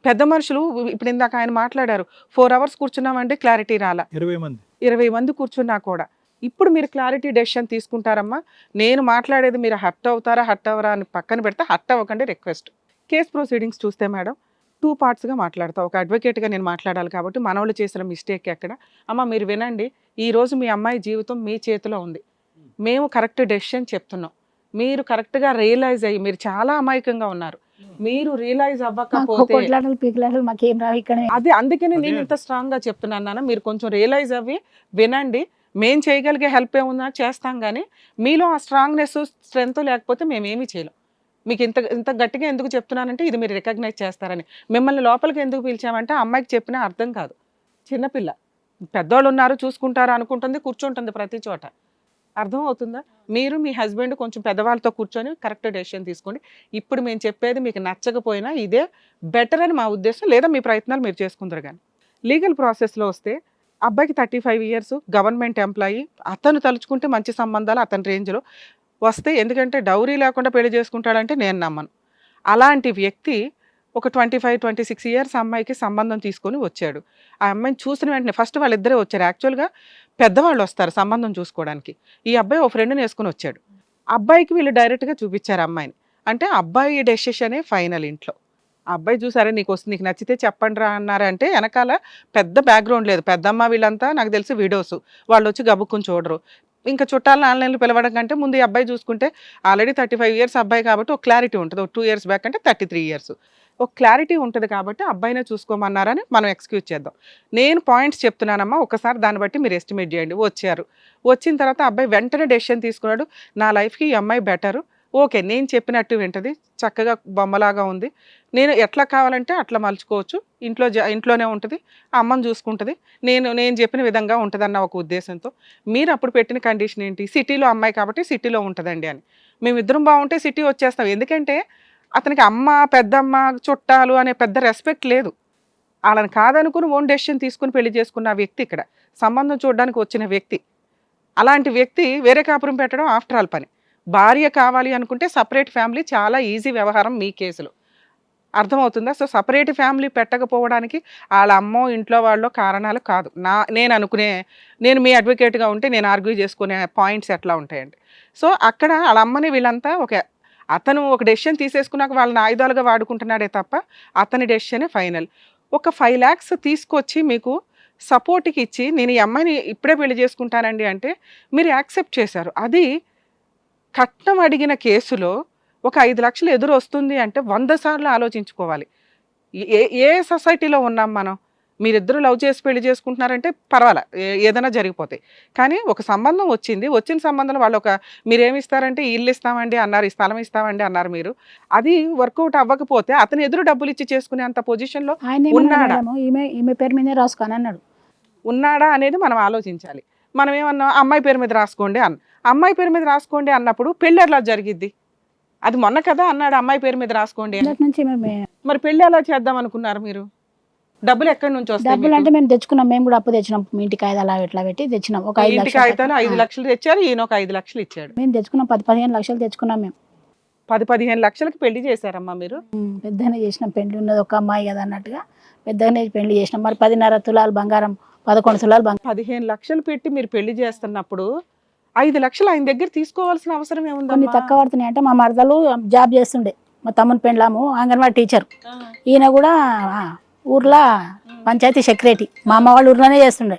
పెద్ద మనుషులు ఇప్పుడు ఇందాక ఆయన మాట్లాడారు, 4 hours కూర్చున్నామంటే క్లారిటీ రాలా. 20 మంది కూర్చున్నా కూడా ఇప్పుడు మీరు క్లారిటీ డెసిషన్ తీసుకుంటారమ్మా. నేను మాట్లాడేది మీరు హర్ట్ అవుతారా హర్ట్ అవ్వరా అని పక్కన పెడితే హర్ట్ అవ్వకండి రిక్వెస్ట్. కేస్ ప్రొసీడింగ్స్ చూస్తే మేడం 2 partsగా మాట్లాడతా. ఒక అడ్వకేట్గా నేను మాట్లాడాలి కాబట్టి మనవాళ్ళు చేసిన మిస్టేక్ ఎక్కడ. అమ్మ మీరు వినండి, ఈరోజు మీ అమ్మాయి జీవితం మీ చేతిలో ఉంది. మేము కరెక్ట్ డెసిషన్ చెప్తున్నాం, మీరు కరెక్ట్గా రియలైజ్ అయ్యి, మీరు చాలా అమాయకంగా ఉన్నారు, మీరు రియలైజ్ అవ్వకపోతే మాకేం రావు ఇక్కడ. అదే అందుకనే నేను ఇంత స్ట్రాంగ్గా చెప్తున్నాను నాన్న. మీరు కొంచెం రియలైజ్ అవ్వి వినండి. మేము చేయగలిగే హెల్ప్ ఏముందా చేస్తాం, కానీ మీలో ఆ స్ట్రాంగ్నెస్ స్ట్రెంత్ లేకపోతే మేమేమీ చేయలేం. మీకు ఇంత గట్టిగా ఎందుకు చెప్తున్నానంటే ఇది మీరు రికగ్నైజ్ చేస్తారని. మిమ్మల్ని లోపలికి ఎందుకు పిలిచామంటే అమ్మాయికి చెప్పినా అర్థం కాదు, చిన్నపిల్ల, పెద్దోళ్ళు ఉన్నారు చూసుకుంటారు అనుకుంటుంది, కూర్చుంటుంది ప్రతి చోట. అర్థం అవుతుందా? మీరు మీ హస్బెండ్ కొంచెం పెద్దవాళ్ళతో కూర్చొని కరెక్ట్ డెసిషన్ తీసుకోండి. ఇప్పుడు మేము చెప్పేది మీకు నచ్చకపోయినా ఇదే బెటర్ అని మా ఉద్దేశం, లేదా మీ ప్రయత్నాలు మీరు చేసుకుందరు. కానీ లీగల్ ప్రాసెస్లో వస్తే అబ్బాయికి 35 years, గవర్నమెంట్ ఎంప్లాయీ, అతను తలుచుకుంటే మంచి సంబంధాలు అతని రేంజ్లో వస్తే, ఎందుకంటే డౌరీ లేకుండా పెళ్లి చేసుకుంటాడంటే నేను నమ్మను. అలాంటి వ్యక్తి ఒక 25-26 years అమ్మాయికి సంబంధం తీసుకొని వచ్చాడు. ఆ అమ్మాయిని చూసిన వెంటనే ఫస్ట్ వాళ్ళిద్దరే వచ్చారు. యాక్చువల్గా పెద్దవాళ్ళు వస్తారు సంబంధం చూసుకోవడానికి. ఈ అబ్బాయి ఓ ఫ్రెండ్ని వేసుకొని వచ్చాడు. అబ్బాయికి వీళ్ళు డైరెక్ట్గా చూపించారు అమ్మాయిని. అంటే అబ్బాయి డెసిషనే ఫైనల్ ఇంట్లో. ఆ అబ్బాయి చూసారా, నీకు నచ్చితే చెప్పండి రా అన్నారంటే వెనకాల పెద్ద బ్యాక్గ్రౌండ్ లేదు. పెద్దమ్మ వీళ్ళంతా నాకు తెలిసి విడోస్, వాళ్ళు వచ్చి గబుక్కుని చూడరు. ఇంకా చుట్టాలను ఆన్లైన్లో పిలవడం కంటే ముందు ఈ అబ్బాయి చూసుకుంటే ఆల్రెడీ 35 years అబ్బాయి కాబట్టి ఒక క్లారిటీ ఉంటుంది. ఒక 2 years బ్యాక్ అంటే 33 years ఒక క్లారిటీ ఉంటుంది కాబట్టి అబ్బాయినే చూసుకోమన్నారని మనం ఎక్స్క్యూజ్ చేద్దాం. నేను పాయింట్స్ చెప్తున్నానమ్మా, ఒకసారి దాన్ని బట్టి మీరు ఎస్టిమేట్ చేయండి. వచ్చిన తర్వాత అబ్బాయి వెంటనే డెసిషన్ తీసుకున్నాడు, నా లైఫ్కి ఈ అమ్మాయి బెటరు, ఓకే నేను చెప్పినట్టు వింటది, చక్కగా బొమ్మలాగా ఉంది, నేను ఎట్లా కావాలంటే అట్లా మలుచుకోవచ్చు, ఇంట్లోనే ఉంటుంది, అమ్మని చూసుకుంటుంది, నేను చెప్పిన విధంగా ఉంటుంది అన్న ఒక ఉద్దేశంతో మీరు అప్పుడు పెట్టిన కండిషన్ ఏంటి, సిటీలో అమ్మాయి కాబట్టి సిటీలో ఉంటుందండి అని. మేమిద్దరం బాగుంటే సిటీ వచ్చేస్తాం. ఎందుకంటే అతనికి అమ్మ పెద్దమ్మ చుట్టాలు అనే పెద్ద రెస్పెక్ట్ లేదు. వాళ్ళని కాదనుకుని ఓన్ డెసిషన్ తీసుకుని పెళ్లి చేసుకున్న వ్యక్తి ఇక్కడ సంబంధం చూడడానికి వచ్చిన వ్యక్తి. అలాంటి వ్యక్తి వేరే కాపురం పెట్టడం ఆఫ్టర్ ఆల్ పని. భార్య కావాలి అనుకుంటే సపరేట్ ఫ్యామిలీ చాలా ఈజీ వ్యవహారం మీ కేసులో, అర్థమవుతుందా? సో సపరేట్ ఫ్యామిలీ పెట్టకపోవడానికి వాళ్ళ అమ్మో ఇంట్లో వాళ్ళో కారణాలు కాదు. నేను మీ అడ్వకేట్గా ఉంటే నేను ఆర్గ్యూ చేసుకునే పాయింట్స్ ఎట్లా ఉంటాయండి. సో అక్కడ వాళ్ళ అమ్మని వీళ్ళంతా అతను ఒక డెసిషన్ తీసేసుకున్నాక వాళ్ళని ఆయుధాలుగా వాడుకుంటున్నాడే తప్ప అతని డెసిషనే ఫైనల్. ఒక 5 lakhs తీసుకొచ్చి మీకు సపోర్ట్కి ఇచ్చి నేను ఈ అమ్మాయిని ఇప్పుడే పెళ్లి చేసుకుంటానండి అంటే మీరు యాక్సెప్ట్ చేశారు. అది కట్నం అడిగిన కేసులో ఒక 5 లక్షలు ఎదురు వస్తుంది అంటే 100 సార్లు ఆలోచించుకోవాలి. ఏ సొసైటీలో ఉన్నాం మనం? మీరిద్దరూ లవ్ చేసి పెళ్లి చేసుకుంటున్నారంటే పర్వాలే, ఏదైనా జరిగిపోతాయి. కానీ ఒక సంబంధం వచ్చింది, వచ్చిన సంబంధంలో వాళ్ళు మీరేమి ఇస్తారంటే ఇల్లు ఇస్తామండి అన్నారు, ఈ స్థలం ఇస్తామండి అన్నారు మీరు. అది వర్కౌట్ అవ్వకపోతే అతను ఎదురు డబ్బులు ఇచ్చి చేసుకునే అంత పొజిషన్లో ఆయన ఉన్నాడా? ఈమె పేరు మీదే రాసుకొని అన్నాడు. ఉన్నాడా అనేది మనం ఆలోచించాలి. మనం ఏమన్నా అమ్మాయి పేరు మీద రాసుకోండి అమ్మాయి పేరు మీద రాసుకోండి అన్నప్పుడు పెళ్లి ఎలా జరిగిద్ది? అది మొన్న కదా అన్నాడు అమ్మాయి పేరు మీద రాసుకోండి అని. మొదటి నుంచి మరి పెళ్లి ఎలా చేద్దాం అనుకున్నారు మీరు? డబ్బులు ఎక్కడి నుంచి వస్తాయి? డబ్బులు అంటే మేము తెచ్చుకున్నాం, మేము కూడా అప్పు తెచ్చినాం, మీ ఇంటి కాగితాలు అలా ఎట్లా పెట్టి తెచ్చినాం. ఒక 5 ఇంటి లక్షలు కాగితాలు 5 లక్షలు తెచ్చారు, ఈయన ఒక 5 లక్షలు ఇచ్చాడు. మేము తెచ్చుకున్నాం, 10-15 లక్షలు తెచ్చుకున్నాం మేము. 10-15 లక్షలకి పెళ్లి చేశారమ్మా మీరు? పెద్దగానే చేసినాం, పెళ్లి ఉన్నది ఒక అమ్మాయి కదా అన్నట్టుగా పెద్దగానే పెళ్లి చేసినాం. మరి 10.5 తులాలు బంగారం, 11 తులాలు బంగారం. 15 లక్షలు పెట్టి మీరు పెళ్లి చేస్తున్నప్పుడు 5 లక్షలు ఆయన దగ్గర తీసుకోవాల్సిన అవసరం కొన్ని ఏముంది? తక్కువ పడుతున్నాయి అంటే మా మరదలు జాబ్ చేస్తుండే, మా తమ్ముని పెండ్లాము అంగన్వాడీ టీచర్, ఈయన కూడా ఊర్లో పంచాయతీ సెక్రటరీ, మా అమ్మ వాళ్ళ ఊర్లోనే చేస్తుండే.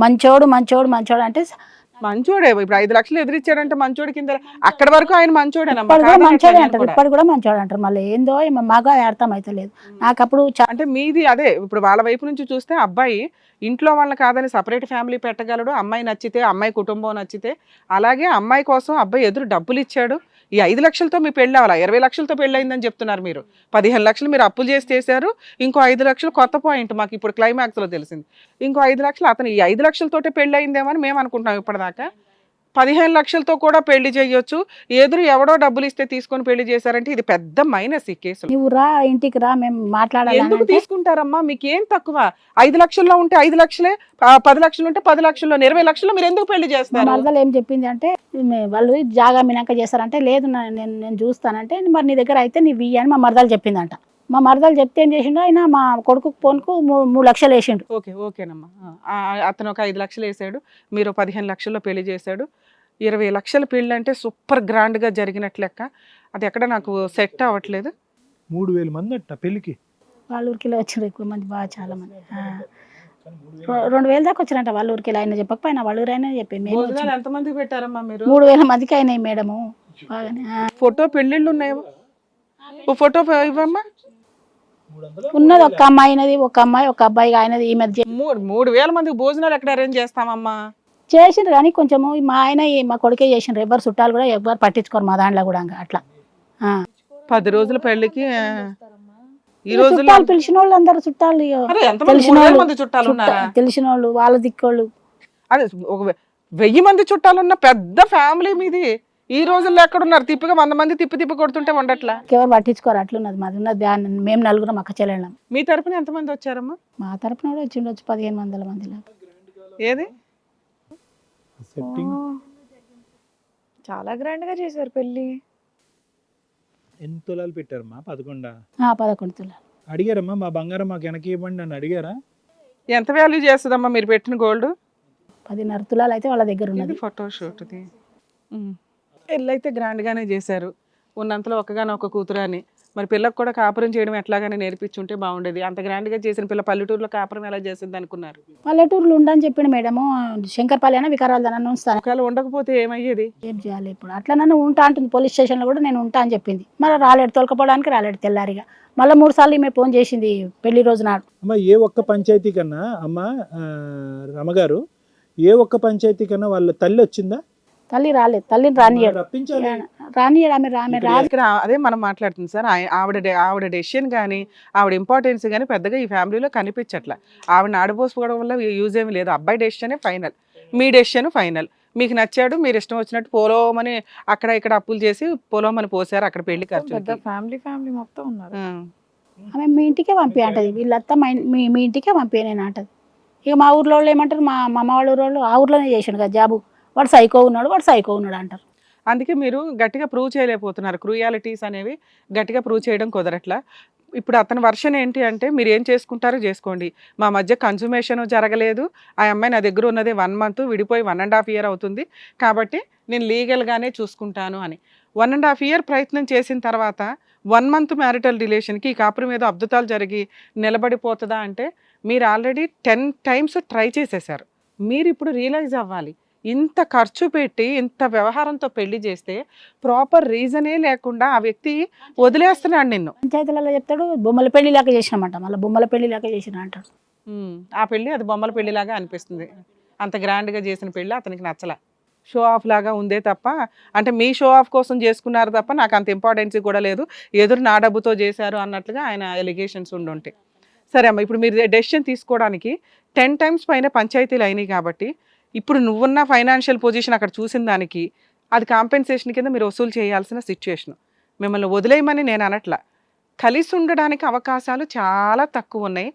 మంచోడు మంచోడు మంచోడు అంటే మంచోడే. ఇప్పుడు 5 లక్షలు ఎదిరిచ్చాడంటే మంచోడి కింద అక్కడ వరకు ఆయన మంచోడేనమ్మా. ఇప్పుడు కూడా మంచోడే అంటారు, ఇప్పుడు కూడా మంచోడు అంటారు. మళ్ళీ ఏందో మాకు అది అర్థం అవుతలేదు నాకు. అప్పుడు అంటే మీది అదే, ఇప్పుడు వాళ్ళ వైపు నుంచి చూస్తే అబ్బాయి ఇంట్లో వాళ్ళని కాదని సపరేట్ ఫ్యామిలీ పెట్టగలడు, అమ్మాయి నచ్చితే, అమ్మాయి కుటుంబం నచ్చితే. అలాగే అమ్మాయి కోసం అబ్బాయి ఎదురు డబ్బులు ఇచ్చాడు. ఈ 5 లక్షలతో మీ పెళ్ళి అవ్వాలా? 20 లక్షలతో పెళ్ళి అయిందని చెప్తున్నారు మీరు. 15 లక్షలు మీరు అప్పులు చేసి చేశారు, ఇంకో 5 లక్షలు కొత్త పాయింట్ మాకు ఇప్పుడు క్లైమాక్స్ లో తెలిసింది. ఇంకో 5 లక్షలు అతను ఈ 5 లక్షలతోటే పెళ్ళి అయిందేమో అని మేము అనుకుంటున్నాం ఇప్పటిదాకా. 15 లక్షలతో కూడా పెళ్లి చేయొచ్చు, ఎదురు ఎవడో డబ్బులు ఇస్తే తీసుకొని పెళ్లి చేశారంటే ఇది పెద్ద మైనస్ ఈ కేసు. నువ్వు రా ఇంటికి రా, మేము మాట్లాడాలి. ఎందుకు తీసుకుంటారమ్మా? మీకేం తక్కువ? 5 లక్షల్లో ఉంటే 5 లక్షలే, 10 లక్షలు ఉంటే 10 లక్షల్లో, 20 లక్షల్లో మీరు ఎందుకు పెళ్లి చేస్తారు? మరదలు ఏం చెప్పింది అంటే వాళ్ళు జాగా మినాక చేస్తారంటే, లేదు నేను చూస్తానంటే, మరి నీ దగ్గర అయితే నీ అని మా మరదలు చెప్పిందంట. మా మరదలు చెప్తే ఏం చేసిండు, ఆయన మా కొడుకు ఫోన్కు 3 లక్షలు వేసిండు. ఓకేనమ్మా. అతను ఒక 5 లక్షలు వేసాడు, మీరు 15 లక్షల్లో పెళ్లి చేశాడు. 20 లక్షల పెళ్లి అంటే సూపర్ గ్రాండ్ గా జరిగినట్లు లెక్క. అది ఎక్కడ నాకు సెట్ అవ్వట్లేదు. 3000 మంది అట్ట పెళ్లికి వాళ్ళ ఊరికిలో వచ్చారు ఎక్కువ మంది, బాగా చాలా మంది. 2000 దాకా వచ్చారంట వాళ్ళ ఊరికి. ఆయన చెప్పకపోయినా వాళ్ళ ఊరు అయినా చెప్పింది. ఎంత మంది పెట్టారమ్మా మీరు? 3000 మందికి అయినాయి మేడము. బాగానే ఫోటో పెళ్లిళ్ళు ఉన్నాయో? ఫోటో ఇవ్వమ్మా. ఉన్నది ఒక అమ్మాయినది, ఒక అమ్మాయి ఒక అబ్బాయి ఆయనది. ఈ మధ్య 3000 మందికి భోజనాలు ఎక్కడ అరేంజ్ చేస్తామమ్మా? చేసిండ్రు కానీ కొంచెము మా ఆయన మా కొడుకే చేసిండ్రు. ఎవరు చుట్టాలు కూడా ఎవరు పట్టించుకోరు మా దాంట్లో కూడా అట్లా. 10 రోజుల పెళ్లికి ఈ రోజు చుట్టాలు పిలిచిన వాళ్ళు అందరు చుట్టాలు, తెలిసిన వాళ్ళు, వాళ్ళ దిక్కోళ్ళు. అదే 1000 మంది చుట్టాలున్న పెద్ద ఫ్యామిలీ మీది. ఈ రోజుల్లో ఎక్కడున్నారు? తిప్పిగా 100 మంది తిప్పి కొడుతుంటే ఉండట్లా. ఎవరు పట్టించుకోరు, అట్లున్నది మాది. ఉన్నది మేము 4 అక్క చెల్లెళ్ళం. మీ తరపున ఎంతమంది వచ్చారమ్మా? మా తరపున కూడా వచ్చిండొచ్చు 1500 మందిలో. ఏది సెట్టింగ్ చాలా గ్రాండ్ గా చేశారు పెళ్లి. ఎన్ని తులాలు పెట్టారమ్మా? 11. 11 తులాలు. అడిగారమ్మా మా బంగారం మాకు వెనక్కి ఇవ్వండి అని అడిగారా? ఎంత వాల్యూ చేస్తుందమ్మా మీరు పెట్టిన గోల్డ్? 10.5 తులాలు అయితే వాళ్ళ దగ్గర ఉన్నది. ఫోటోషూట్ది పెళ్ళి అయితే గ్రాండ్ గానే చేశారు. ఉన్నంతలో ఒక్కగానొక్క కూతురు అని. మరి పిల్లకు కూడా కాపురం చేయడం ఎట్లాగానే నేర్పించుంటే బాగుండేది. అంత గ్రాండ్ గా చేసిన పిల్ల పల్లెటూరులో కాపురం ఎలా చేసింది అనుకున్నారు? పల్లెటూరులో ఉండని చెప్పిండు మేడము. శంకర్పల్లి అయినా వికారాబాద్ నన్ను ఉంచుతాను. ఒకవేళ ఉండకపోతే ఏమయ్యేది? ఏం చేయాలి ఇప్పుడు? అట్లా నన్ను ఉంటా అంటుంది. పోలీస్ స్టేషన్లో కూడా నేను ఉంటా అని చెప్పింది. మరి రాలేడు, తొలకపోవడానికి రాలేడు. తెల్లారిగా మళ్ళీ 3 సార్లు ఈమె ఫోన్ చేసింది పెళ్లి రోజు నాడు. అమ్మ ఏ ఒక్క పంచాయతీ కన్నా అమ్మ రమగారు, ఏ ఒక్క పంచాయతీ కన్నా వాళ్ళ తల్లి వచ్చిందా? తల్లి రాలేదు. తల్లిని రానియాడు. రప్పించాలి. రానియాడు. ఆమె రాదు. ఇక్కడ అదే మనం మాట్లాడుతుంది సార్. ఆవిడ డెసిషన్ కానీ ఆవిడ ఇంపార్టెన్స్ కానీ పెద్దగా ఈ ఫ్యామిలీలో కనిపించట్లా. ఆవిడని ఆడబోసుకోవడం వల్ల యూజ్ ఏమి లేదు. అబ్బాయి డెసిషనే ఫైనల్, మీ డెసిషన్ ఫైనల్. మీకు నచ్చాడు, మీరు ఇష్టం వచ్చినట్టు పోలోమని అక్కడ ఇక్కడ అప్పులు చేసి పోలోమని పోసారు. అక్కడ పెళ్లి ఖర్చు ఫ్యామిలీ మొత్తం ఉన్నారు. ఆమె మీ ఇంటికే పంపి అంటది. వీళ్ళంతా మీ ఇంటికే పంపి నేను అంటది. ఇక మా ఊర్లో వాళ్ళు ఏమంటారు, మా అమ్మ వాళ్ళ ఊరోళ్ళు ఆ ఊర్లోనే చేసాడు కదా జాబు, వాడు సైకో ఉన్నాడు అంటారు. అందుకే మీరు గట్టిగా ప్రూవ్ చేయలేకపోతున్నారు. క్రూయాలిటీస్ అనేవి గట్టిగా ప్రూవ్ చేయడం కుదరట్లా. ఇప్పుడు అతని వర్షన్ ఏంటి అంటే, మీరు ఏం చేసుకుంటారో చేసుకోండి, మా మధ్య కన్సుమేషన్ జరగలేదు, ఆ అమ్మాయి నా దగ్గర ఉన్నదే 1 month, విడిపోయి 1.5 year అవుతుంది, కాబట్టి నేను లీగల్గానే చూసుకుంటాను అని. 1.5 year ప్రయత్నం చేసిన తర్వాత 1 month మ్యారిటల్ రిలేషన్కి ఈ కాపురం మీద అద్భుతాలు జరిగి నిలబడిపోతుందా అంటే, మీరు ఆల్రెడీ 10 times ట్రై చేసేసారు. మీరు ఇప్పుడు రియలైజ్ అవ్వాలి, ఇంత ఖర్చు పెట్టి ఇంత వ్యవహారంతో పెళ్లి చేస్తే ప్రాపర్ రీజనే లేకుండా ఆ వ్యక్తి వదిలేస్తున్నాడు నిన్ను. పంచాయతీలలో చెప్తాడు బొమ్మల పెళ్లి లాగా చేసినామంట, మళ్ళీ బొమ్మల పెళ్లి లాగా చేసిన అంటాడు. ఆ పెళ్లి అది బొమ్మల పెళ్లిలాగా అనిపిస్తుంది. అంత గ్రాండ్గా చేసిన పెళ్లి అతనికి నచ్చల, షో ఆఫ్ లాగా ఉందే తప్ప, అంటే మీ షో ఆఫ్ కోసం చేసుకున్నారు తప్ప నాకు అంత ఇంపార్టెన్స్ కూడా లేదు, ఎదురు నా డబ్బుతో చేశారు అన్నట్లుగా ఆయన ఎలిగేషన్స్ ఉండుంటాయి. సరే అమ్మ, ఇప్పుడు మీరు డెసిషన్ తీసుకోవడానికి 10 times పైన పంచాయతీలు అయినాయి కాబట్టి ఇప్పుడు నువ్వున్న ఫైనాన్షియల్ పొజిషన్ అక్కడ చూసిన దానికి అది కాంపెన్సేషన్ కింద మీరు వసూలు చేయాల్సిన సిచ్యుయేషన్. మిమ్మల్ని వదిలేయమని నేను అనట్లా, కలిసి ఉండడానికి అవకాశాలు చాలా తక్కువ ఉన్నాయి.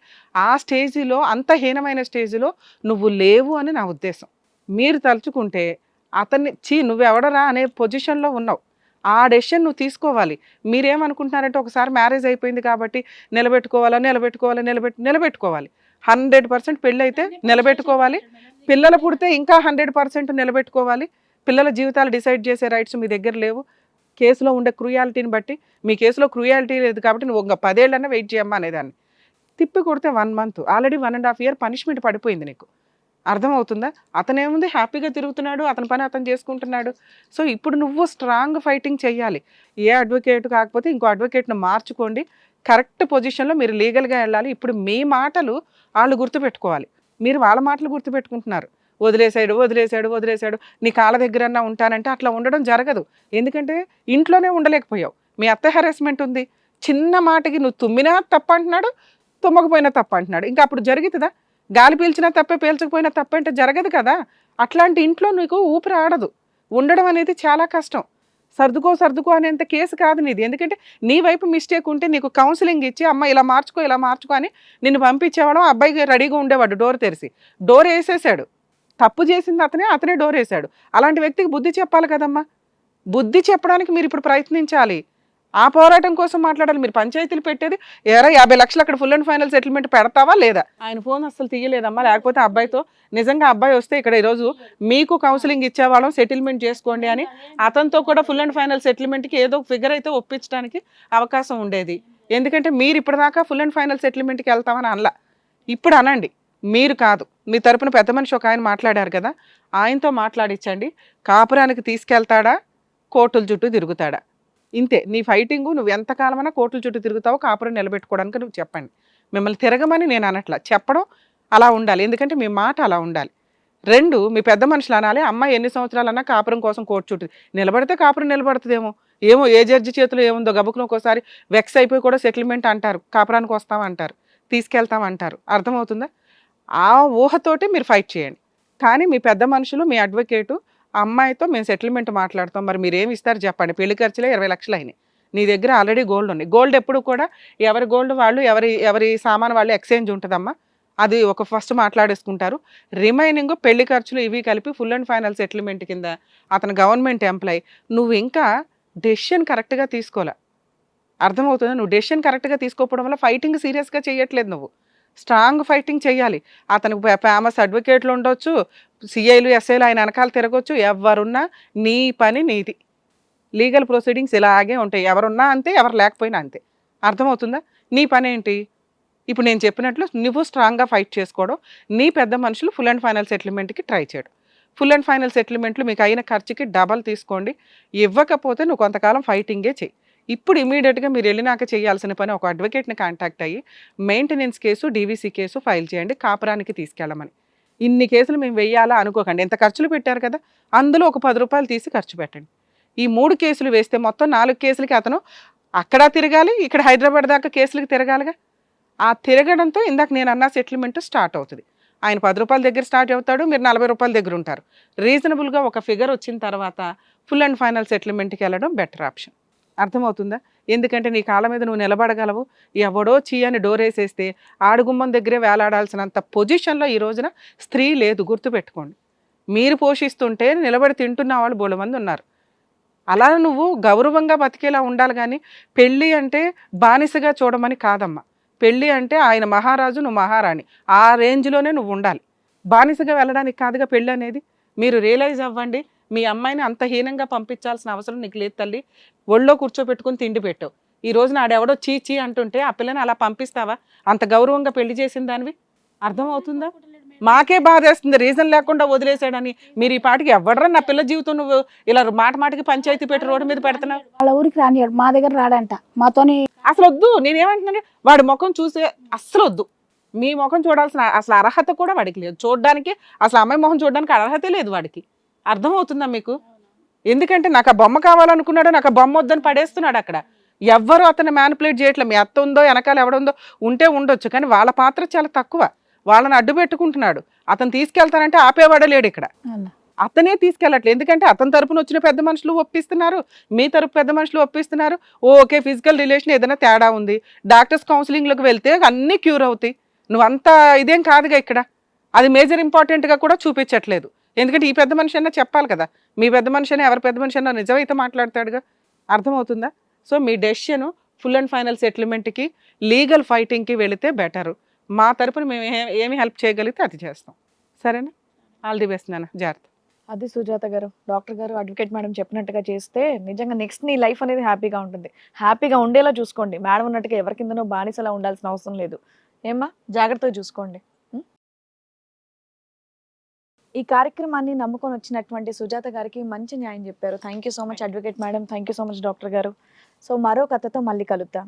ఆ స్టేజ్లో, అంత హీనమైన స్టేజ్లో నువ్వు లేవు అని నా ఉద్దేశం. మీరు తలుచుకుంటే అతన్ని నువ్వెవడరా అనే పొజిషన్లో ఉన్నావు. ఆ డెసిషన్ నువ్వు తీసుకోవాలి. మీరేమనుకుంటున్నారంటే ఒకసారి మ్యారేజ్ అయిపోయింది కాబట్టి నిలబెట్టుకోవాలి. 100% పెళ్ళి అయితే నిలబెట్టుకోవాలి. పిల్లలు పుడితే ఇంకా 100% నిలబెట్టుకోవాలి. పిల్లల జీవితాలు డిసైడ్ చేసే రైట్స్ మీ దగ్గర లేవు. కేసులో ఉండే క్రూయాలిటీని బట్టి, మీ కేసులో క్రూయాలిటీ లేదు కాబట్టి నువ్వు ఇంకా 10 ఏళ్ళన్నా వెయిట్ చేయమ్మా అనేదాన్ని. తిప్పి కొడితే 1 month, ఆల్రెడీ 1.5 year పనిష్మెంట్ పడిపోయింది నీకు. అర్థమవుతుందా? అతనేముంది హ్యాపీగా తిరుగుతున్నాడు, అతని పని అతను చేసుకుంటున్నాడు. సో ఇప్పుడు నువ్వు స్ట్రాంగ్ ఫైటింగ్ చెయ్యాలి. ఏ అడ్వకేట్ కాకపోతే ఇంకో అడ్వకేట్ను మార్చుకోండి. కరెక్ట్ పొజిషన్లో మీరు లీగల్గా వెళ్ళాలి. ఇప్పుడు మీ మాటలు వాళ్ళు గుర్తుపెట్టుకోవాలి. మీరు వాళ్ళ మాటలు గుర్తుపెట్టుకుంటున్నారు. వదిలేశాడు, నీ కాళ్ళ దగ్గరన్నా ఉంటానంటే అట్లా ఉండడం జరగదు. ఎందుకంటే ఇంట్లోనే ఉండలేకపోయావు, మీ అత్త హెరాస్మెంట్ ఉంది. చిన్న మాటకి నువ్వు తుమ్మినా తప్ప అంటున్నాడు, తుమ్మకపోయినా తప్ప అంటున్నాడు. ఇంకా అప్పుడు జరుగుతుందా? గాలి పీల్చినా తప్పే, పీల్చకపోయినా తప్ప అంటే జరగదు కదా. అట్లాంటి ఇంట్లో నీకు ఊపిరి ఆడదు. ఉండడం అనేది చాలా కష్టం. సర్దుకో అనేంత కేసు కాదు నీది. ఎందుకంటే నీ వైపు మిస్టేక్ ఉంటే నీకు కౌన్సిలింగ్ ఇచ్చి అమ్మ ఇలా మార్చుకో అని నిన్ను పంపించేవాడు. అబ్బాయికి రెడీగా ఉండేవాడు డోర్ తెరిచి. డోర్ వేసేసాడు, తప్పు చేసింది అతనే డోర్ వేసాడు. అలాంటి వ్యక్తికి బుద్ధి చెప్పాలి కదమ్మా. బుద్ధి చెప్పడానికి మీరు ఇప్పుడు ప్రయత్నించాలి. ఆ పోరాటం కోసం మాట్లాడాలి. మీరు పంచాయతీలు పెట్టేది 50 లక్షలు అక్కడ ఫుల్ అండ్ ఫైనల్ సెటిల్మెంట్ పెడతావా లేదా? ఆయన ఫోన్ అసలు తీయలేదమ్మా. లేకపోతే అబ్బాయితో నిజంగా అబ్బాయి వస్తే ఇక్కడ ఈరోజు మీకు కౌన్సిలింగ్ ఇచ్చేవాళ్ళం, సెటిల్మెంట్ చేసుకోండి అని అతనితో కూడా ఫుల్ అండ్ ఫైనల్ సెటిల్మెంట్కి ఏదో ఫిగర్ అయితే ఒప్పించడానికి అవకాశం ఉండేది. ఎందుకంటే మీరు ఇప్పటిదాకా ఫుల్ అండ్ ఫైనల్ సెటిల్మెంట్కి వెళ్తామని అనలా. ఇప్పుడు అనండి, మీరు కాదు, మీ తరపున పెద్ద మనిషి ఒక ఆయన మాట్లాడారు కదా, ఆయనతో మాట్లాడించండి. కాపురానికి తీసుకెళ్తాడా, కోర్టుల చుట్టూ తిరుగుతాడా? ఇంతే నీ ఫైటింగు. నువ్వు ఎంతకాలమైనా కోర్టుల చుట్టూ తిరుగుతావో కాపురం నిలబెట్టుకోవడానికి నువ్వు చెప్పండి. మిమ్మల్ని తిరగమని నేను అనట్లా, చెప్పడం అలా ఉండాలి. ఎందుకంటే మీ మాట అలా ఉండాలి. 2, మీ పెద్ద మనుషులు అనాలి, అమ్మాయి ఎన్ని సంవత్సరాలన్నా కాపురం కోసం కోర్టు చుట్టూ నిలబడితే కాపురం నిలబడుతుందేమో, ఏమో ఏ జడ్జి చేతిలో ఏముందో గబుకును ఒక్కోసారి వెక్స్ అయిపోయి కూడా సెటిల్మెంట్ అంటారు, కాపురానికి వస్తామంటారు, తీసుకెళ్తామంటారు. అర్థమవుతుందా? ఆ ఊహతోటి మీరు ఫైట్ చేయండి. కానీ మీ పెద్ద మనుషులు, మీ అడ్వకేటు అమ్మాయితో మేము సెటిల్మెంట్ మాట్లాడతాం, మరి మీరు ఏమి ఇస్తారు చెప్పండి. పెళ్లి ఖర్చులే 20 లక్షలు అయినాయి. నీ దగ్గర ఆల్రెడీ గోల్డ్ ఉన్నాయి. గోల్డ్ ఎప్పుడు కూడా ఎవరి గోల్డ్ వాళ్ళు, ఎవరి సామాన్ వాళ్ళు ఎక్స్చేంజ్ ఉంటుందమ్మా. అది ఒక ఫస్ట్ మాట్లాడేసుకుంటారు. రిమైనింగ్ పెళ్లి ఖర్చులు ఇవి కలిపి ఫుల్ అండ్ ఫైనల్ సెటిల్మెంట్ కింద అతను గవర్నమెంట్ ఎంప్లాయ్. నువ్వు ఇంకా డెసిషన్ కరెక్ట్గా తీసుకోలే. అర్థమవుతుందా? నువ్వు డెసిషన్ కరెక్ట్గా తీసుకోకపోవడం వల్ల ఫైటింగ్ సీరియస్గా చేయట్లేదు. నువ్వు స్ట్రాంగ్ ఫైటింగ్ చేయాలి. అతనికి ఫేమస్ అడ్వకేట్లు ఉండొచ్చు, సిఐలు ఎస్ఐలు ఆయన వెనకాల తిరగొచ్చు. ఎవరున్నా నీ పని నీది. లీగల్ ప్రొసీడింగ్స్ ఇలాగే ఉంటాయి. ఎవరున్నా అంతే, ఎవరు లేకపోయినా అంతే. అర్థమవుతుందా? నీ పని ఏంటి? ఇప్పుడు నేను చెప్పినట్లు నువ్వు స్ట్రాంగ్గా ఫైట్ చేసుకోవడం, నీ పెద్ద మనుషులు ఫుల్ అండ్ ఫైనల్ సెటిల్మెంట్కి ట్రై చేయడం. ఫుల్ అండ్ ఫైనల్ సెటిల్మెంట్లు మీకు అయిన ఖర్చుకి డబల్ తీసుకోండి. ఇవ్వకపోతే నువ్వు కొంతకాలం ఫైటింగే చెయ్యి. ఇప్పుడు ఇమీడియట్గా మీరు వెళ్ళినాక చేయాల్సిన పని ఒక అడ్వకేట్ని కాంటాక్ట్ అయ్యి maintenance case, DVC case file చేయండి, కాపురానికి తీసుకెళ్ళమని. ఇన్ని కేసులు మేము వెయ్యాలా అనుకోకండి. ఎంత ఖర్చులు పెట్టారు కదా, అందులో ఒక 10 రూపాయలు తీసి ఖర్చు పెట్టండి. ఈ 3 కేసులు వేస్తే మొత్తం 4 కేసులకి అతను అక్కడ తిరగాలి, ఇక్కడ హైదరాబాద్ దాకా కేసులకి తిరగాలిగా. ఆ తిరగడంతో ఇందాక నేను అన్న సెటిల్మెంట్ స్టార్ట్ అవుతుంది. ఆయన 10 రూపాయల దగ్గర స్టార్ట్ అవుతాడు, మీరు 40 రూపాయల దగ్గర ఉంటారు. రీజనబుల్గా ఒక ఫిగర్ వచ్చిన తర్వాత ఫుల్ అండ్ ఫైనల్ సెటిల్మెంట్కి వెళ్ళడం బెటర్ ఆప్షన్. అర్థమవుతుందా? ఎందుకంటే నీ కాళ్ళ మీద నువ్వు నిలబడగలవు. ఎవడో అని డోర్ వేసేస్తే ఆడుగుమ్మం దగ్గరే వేలాడాల్సినంత పొజిషన్లో ఈ రోజున స్త్రీ లేదు, గుర్తుపెట్టుకోండి. మీరు పోషిస్తుంటే నిలబడి తింటున్న వాళ్ళు బోలె మంది ఉన్నారు. అలా నువ్వు గౌరవంగా బతికేలా ఉండాలి. కానీ పెళ్ళి అంటే బానిసగా చూడమని కాదమ్మా. పెళ్ళి అంటే ఆయన మహారాజు, నువ్వు మహారాణి, ఆ రేంజ్లోనే నువ్వు ఉండాలి. బానిసగా వెళ్ళడానికి కాదుగా పెళ్ళి అనేది. మీరు రియలైజ్ అవ్వండి. మీ అమ్మాయిని అంత హీనంగా పంపించాల్సిన అవసరం నీకు లేదు తల్లి. ఒళ్ళో కూర్చోపెట్టుకుని తిండి పెట్టావు. ఈ రోజున ఆడెవడో చీ అంటుంటే ఆ పిల్లని అలా పంపిస్తావా? అంత గౌరవంగా పెళ్లి చేసిన దానివి. అర్థమవుతుందా? మాకే బాధేస్తుంది రీజన్ లేకుండా వదిలేసాడని. మీరు ఈ పాటికి ఎవడరా నా పిల్ల జీవితం నువ్వు ఇలా మాటికి పంచాయతీ పెట్టి రోడ్డు మీద పెడుతున్నావు? వాళ్ళ ఊరికి రానియాడు, మా దగ్గర రాడంట. మాతోని అసలు వద్దు. నేనేమంటున్నాను, వాడి ముఖం చూసే అస్సలు వద్దు. మీ ముఖం చూడాల్సిన అసలు అర్హత కూడా వాడికి లేదు. చూడడానికి అసలు అమ్మాయి ముఖం చూడడానికి అర్హతే లేదు వాడికి. అర్థమవుతుందా మీకు? ఎందుకంటే నాకు ఆ బొమ్మ కావాలనుకున్నాడు, నాకు ఆ బొమ్మ వద్దని పడేస్తున్నాడు అక్కడ. ఎవ్వరు అతన్ని మ్యానిపులేట్ చేయట్లేదు. మీ అత్త ఉందో వెనకాల ఎవడుందో ఉంటే ఉండొచ్చు, కానీ వాళ్ళ పాత్ర చాలా తక్కువ. వాళ్ళని అడ్డు పెట్టుకుంటున్నాడు. అతను తీసుకెళ్తానంటే ఆపేవాడలేడు ఇక్కడ. అలా. అతనే తీసుకెళ్ళట్లేదు. ఎందుకంటే అతని తరపున వచ్చిన పెద్ద మనుషులు ఒప్పిస్తున్నారు, మీ తరపు పెద్ద మనుషులు ఒప్పిస్తున్నారు. ఓకే, ఫిజికల్ రిలేషన్ ఏదైనా తేడా ఉంది, డాక్టర్స్ కౌన్సిలింగ్లోకి వెళ్తే అన్నీ క్యూర్ అవుతాయి. నువ్వంతా ఇదేం కాదుగా ఇక్కడ. అది మేజర్ ఇంపార్టెంట్గా కూడా చూపించట్లేదు. ఎందుకంటే ఈ పెద్ద మనిషి అన్నా చెప్పాలి కదా. మీ పెద్ద మనిషి అయినా ఎవరి పెద్ద మనిషి అన్నా నిజమైతే మాట్లాడతాడుగా. అర్థమవుతుందా? సో మీ డెసిషన్ ఫుల్ అండ్ ఫైనల్ సెటిల్మెంట్కి, లీగల్ ఫైటింగ్కి వెళితే బెటరు. మా తరపున మేము ఏమి హెల్ప్ చేయగలిగితే అది చేస్తాం. సరేనా? ఆల్ ది బెస్ట్ నాన్న, జాగ్రత్త. అది సుజాత గారు, డాక్టర్ గారు, అడ్వకేట్ మేడం చెప్పినట్టుగా చేస్తే నిజంగా నెక్స్ట్ నీ లైఫ్ అనేది హ్యాపీగా ఉంటుంది. హ్యాపీగా ఉండేలా చూసుకోండి. మేడం ఉన్నట్టుగా ఎవరి కిందనో బానిసలా ఉండాల్సిన అవసరం లేదు. ఏమ్మా, జాగ్రత్తగా చూసుకోండి. ఈ కార్యక్రమాన్ని నమ్ముకొని వచ్చినటువంటి సుజాత గారికి మంచి న్యాయం చెప్పారు. Thank you so much advocate madam, thank you so much doctor గారు. సో మరో కథతో మళ్ళీ కలుద్దాం.